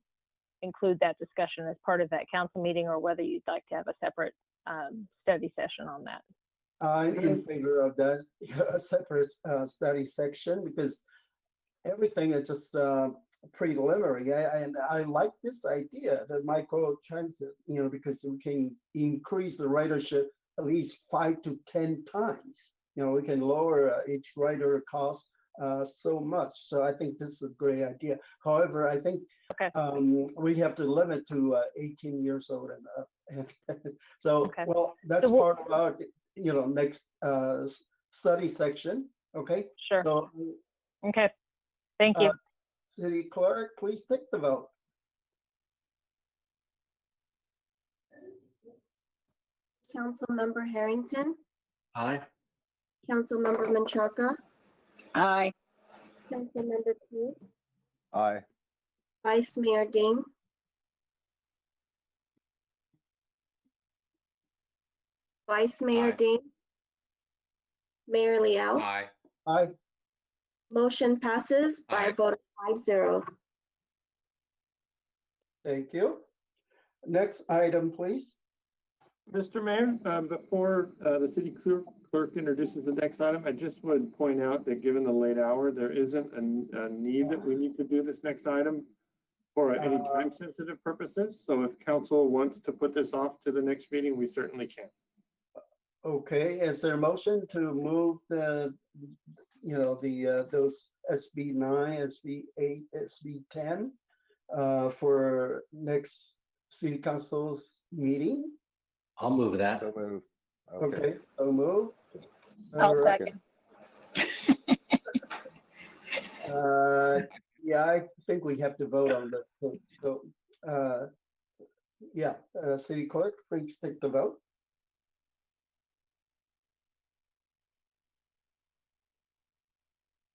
include that discussion as part of that council meeting, or whether you'd like to have a separate study session on that. I'm in favor of that, a separate study section, because everything is just preliminary. And I like this idea, the micro transit, because we can increase the ridership at least 5 to 10 times. We can lower each rider cost so much. So I think this is a great idea. However, I think we have to limit to 18 years old and up. So, well, that's part of our, next study section. Okay. Sure. So, okay. Thank you. City Clerk, please take the vote. Councilmember Harrington, Aye. Councilmember Menchaca, Aye. Councilmember Pugh, Aye. Vice Mayor Ding, Vice Mayor Ding, Mayor Liao. Aye. Aye. Motion passes by a vote of 5-0. Thank you. Next item, please. Mr. Mayor, before the city clerk introduces the next item, I just would point out that given the late hour, there isn't a need that we need to do this next item for any time sensitive purposes. So if council wants to put this off to the next meeting, we certainly can. Okay, is there a motion to move the, those SB 9, SB 8, SB 10 for next city council's meeting? I'll move that. So move. Okay, so move. I'll All right. second. Yeah, I think we have to vote on this. So, yeah, city clerk, please take the vote.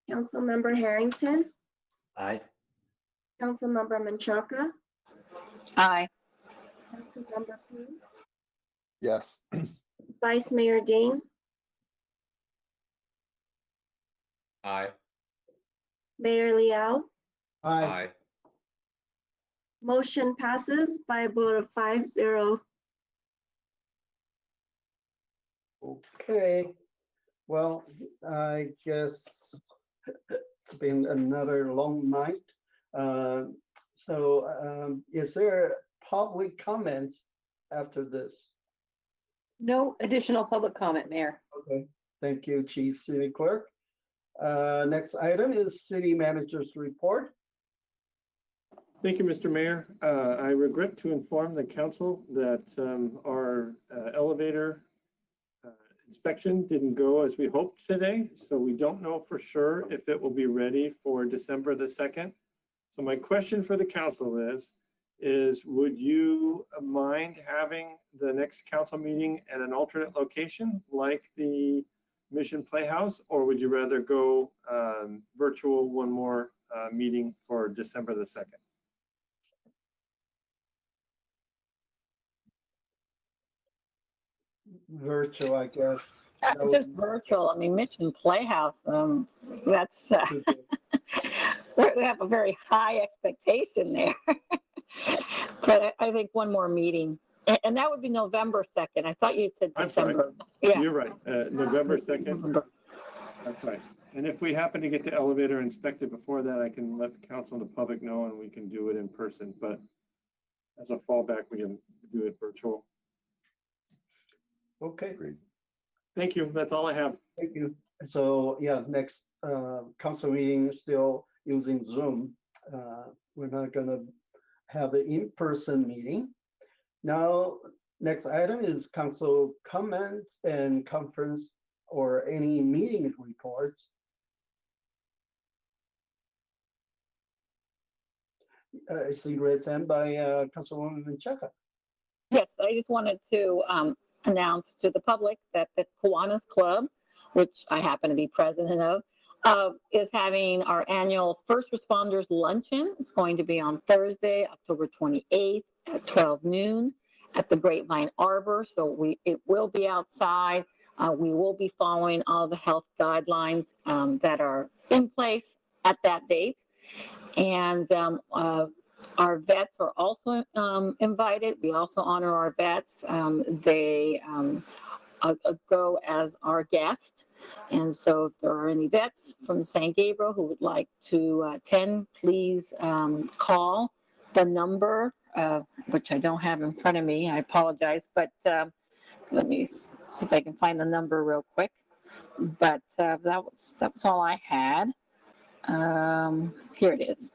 Councilmember Harrington, Aye. Councilmember Menchaca, Aye. Councilmember Pu, Yes. Vice Mayor Ding, Aye. Mayor Liao. Aye. Motion passes by a vote of 5-0. Okay, well, I guess it's been another long night. So is there public comments after this? No additional public comment, Mayor. Okay, thank you, Chief City Clerk. Next item is City Manager's Report. Thank you, Mr. Mayor. I regret to inform the council that our elevator inspection didn't go as we hoped today, so we don't know for sure if it will be ready for December the 2nd. So my question for the council is would you mind having the next council meeting at an alternate location like the Mission Playhouse, or would you rather go virtual one more meeting for December the 2nd? Virtual, I guess. Just virtual. I mean, Mission Playhouse. That's we have a very high expectation there. But I think one more meeting, and that would be November 2nd. I thought you said I'm sorry. December. Yeah, You're right. November 2nd. That's right. And if we happen to get the elevator inspected before that, I can let the council and the public know, and we can do it in person. But as a fallback, we can do it virtual. Okay, Thank you. That's all I have. thank you. So, yeah, next council meeting still using Zoom. We're not gonna have an in-person meeting. Now, next item is council comments and conference or any meeting reports. I see raised hand by Councilwoman Menchaca. yes. I just wanted to announce to the public that the Kiwanis Club, which I happen to be president of, is having our annual First Responders Luncheon. It's going to be on Thursday, October 28th at 12 noon at the Grapevine Arbor. So it will be outside. We will be following all the health guidelines that are in place at that date. And our vets are also invited. We also honor our vets. They go as our guest. And so if there are any vets from San Gabriel who would like to attend, please call the number, which I don't have in front of me. I apologize, but let me see if I can find the number real quick. But that was all I had. Here it is.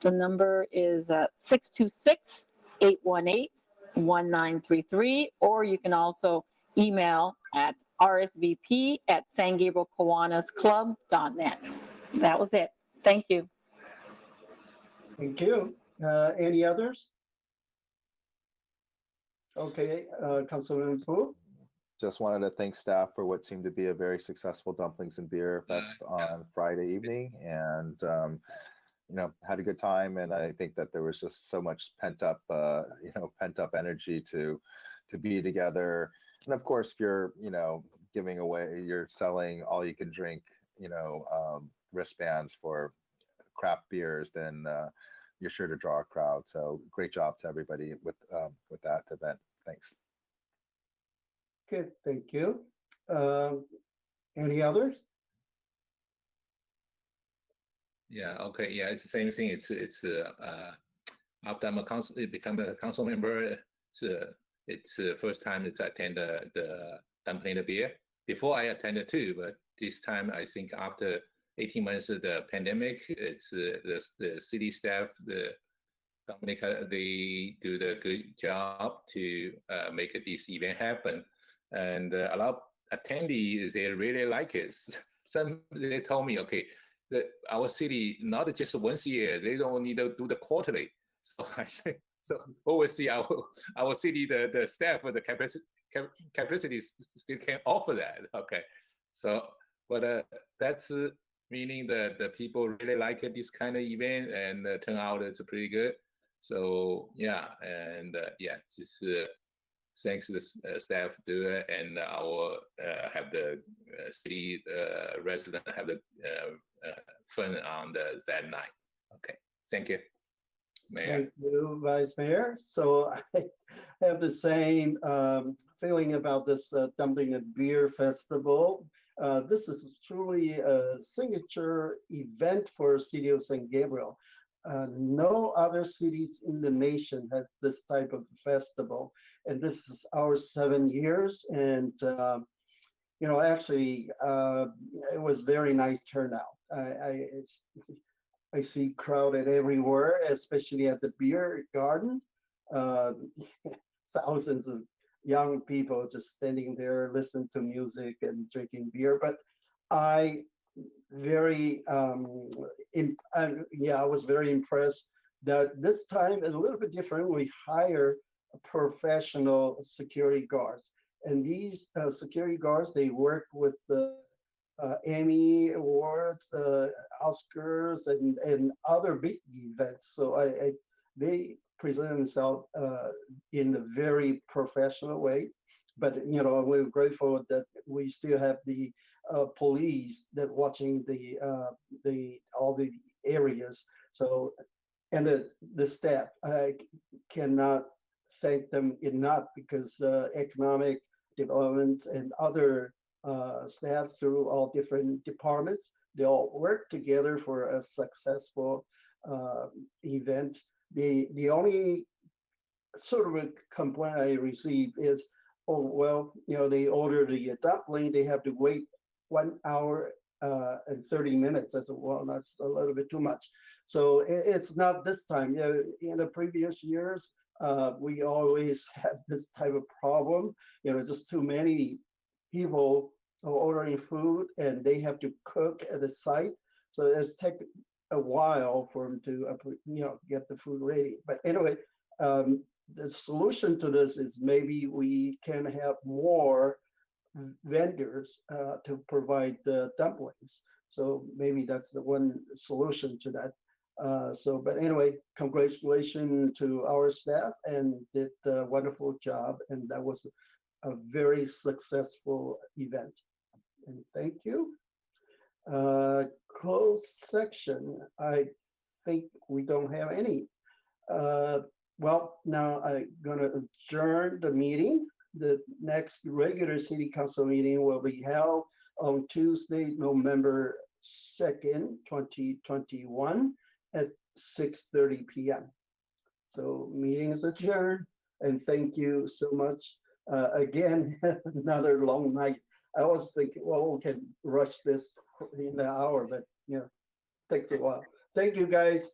The number is 626-818-1933, or you can also email at rsvp@sangabrielkiwanasclub.net. That was it. Thank you. Thank you. Any others? Okay, Councilman Pu. Just wanted to thank staff for what seemed to be a very successful dumplings and beer fest on Friday evening, and had a good time. And I think that there was just so much pent up energy to be together. And of course, if you're giving away, you're selling all you can drink, wristbands for craft beers, then you're sure to draw a crowd. So great job to everybody with that event. Thanks. Okay, thank you. Any others? Yeah. Okay. Yeah. It's the same thing. It's after I'm become a council member. It's the first time that I attend the dumpling and beer. Before I attended too, but this time I think after 18 months of the pandemic, it's the city staff, the Dominic, they do the good job to make this event happen. And a lot of attendees, they really like it. Some, they told me, okay, our city, not just once a year, they don't need to do the quarterly. So I say, so oversee our city, the staff with the capacity still can offer that. Okay, so but that's meaning that the people really like this kind of event, and the turnout is pretty good. So yeah, and yeah, just thanks to the staff do it, and our have the city resident have the fun on that night. Okay, thank you, Mayor. Thank you, Vice Mayor. So I have the same feeling about this Dumpling and Beer Festival. This is truly a signature event for City of San Gabriel. No other cities in the nation have this type of festival, and this is our 7 years. And you know, actually, it was very nice turnout. I see crowded everywhere, especially at the beer garden. Thousands of young people just standing there, listening to music and drinking beer. But I was very impressed that this time, a little bit different, we hire professional security guards. And these security guards, they work with the Emmy Awards, Oscars, and other big events. So they present themselves in a very professional way. But you know, we're grateful that we still have the police that watching all the areas. So, and the staff, I cannot thank them enough, because economic developments and other staff through all different departments, they all work together for a successful event. The only sort of a complaint I received is, oh, well, you know, they order the dumpling, they have to wait 1 hour and 30 minutes. I said, well, that's a little bit too much. So it's not this time. You know, in the previous years, we always had this type of problem. You know, just too many people ordering food, and they have to cook at the site. So it's taken a while for them to, you know, get the food ready. But anyway, the solution to this is maybe we can have more vendors to provide the dumplings. So maybe that's the one solution to that. But anyway, congratulations to our staff, and did a wonderful job. And that was a very successful event. And thank you. Closed section, I think we don't have any. Well, now I'm gonna adjourn the meeting. The next regular city council meeting will be held on Tuesday, November 2nd, 2021 at 6:30 p.m. So meeting is adjourned, and thank you so much. Again, another long night. I was thinking, well, we can rush this in an hour, but you know, takes a while. Thank you, guys.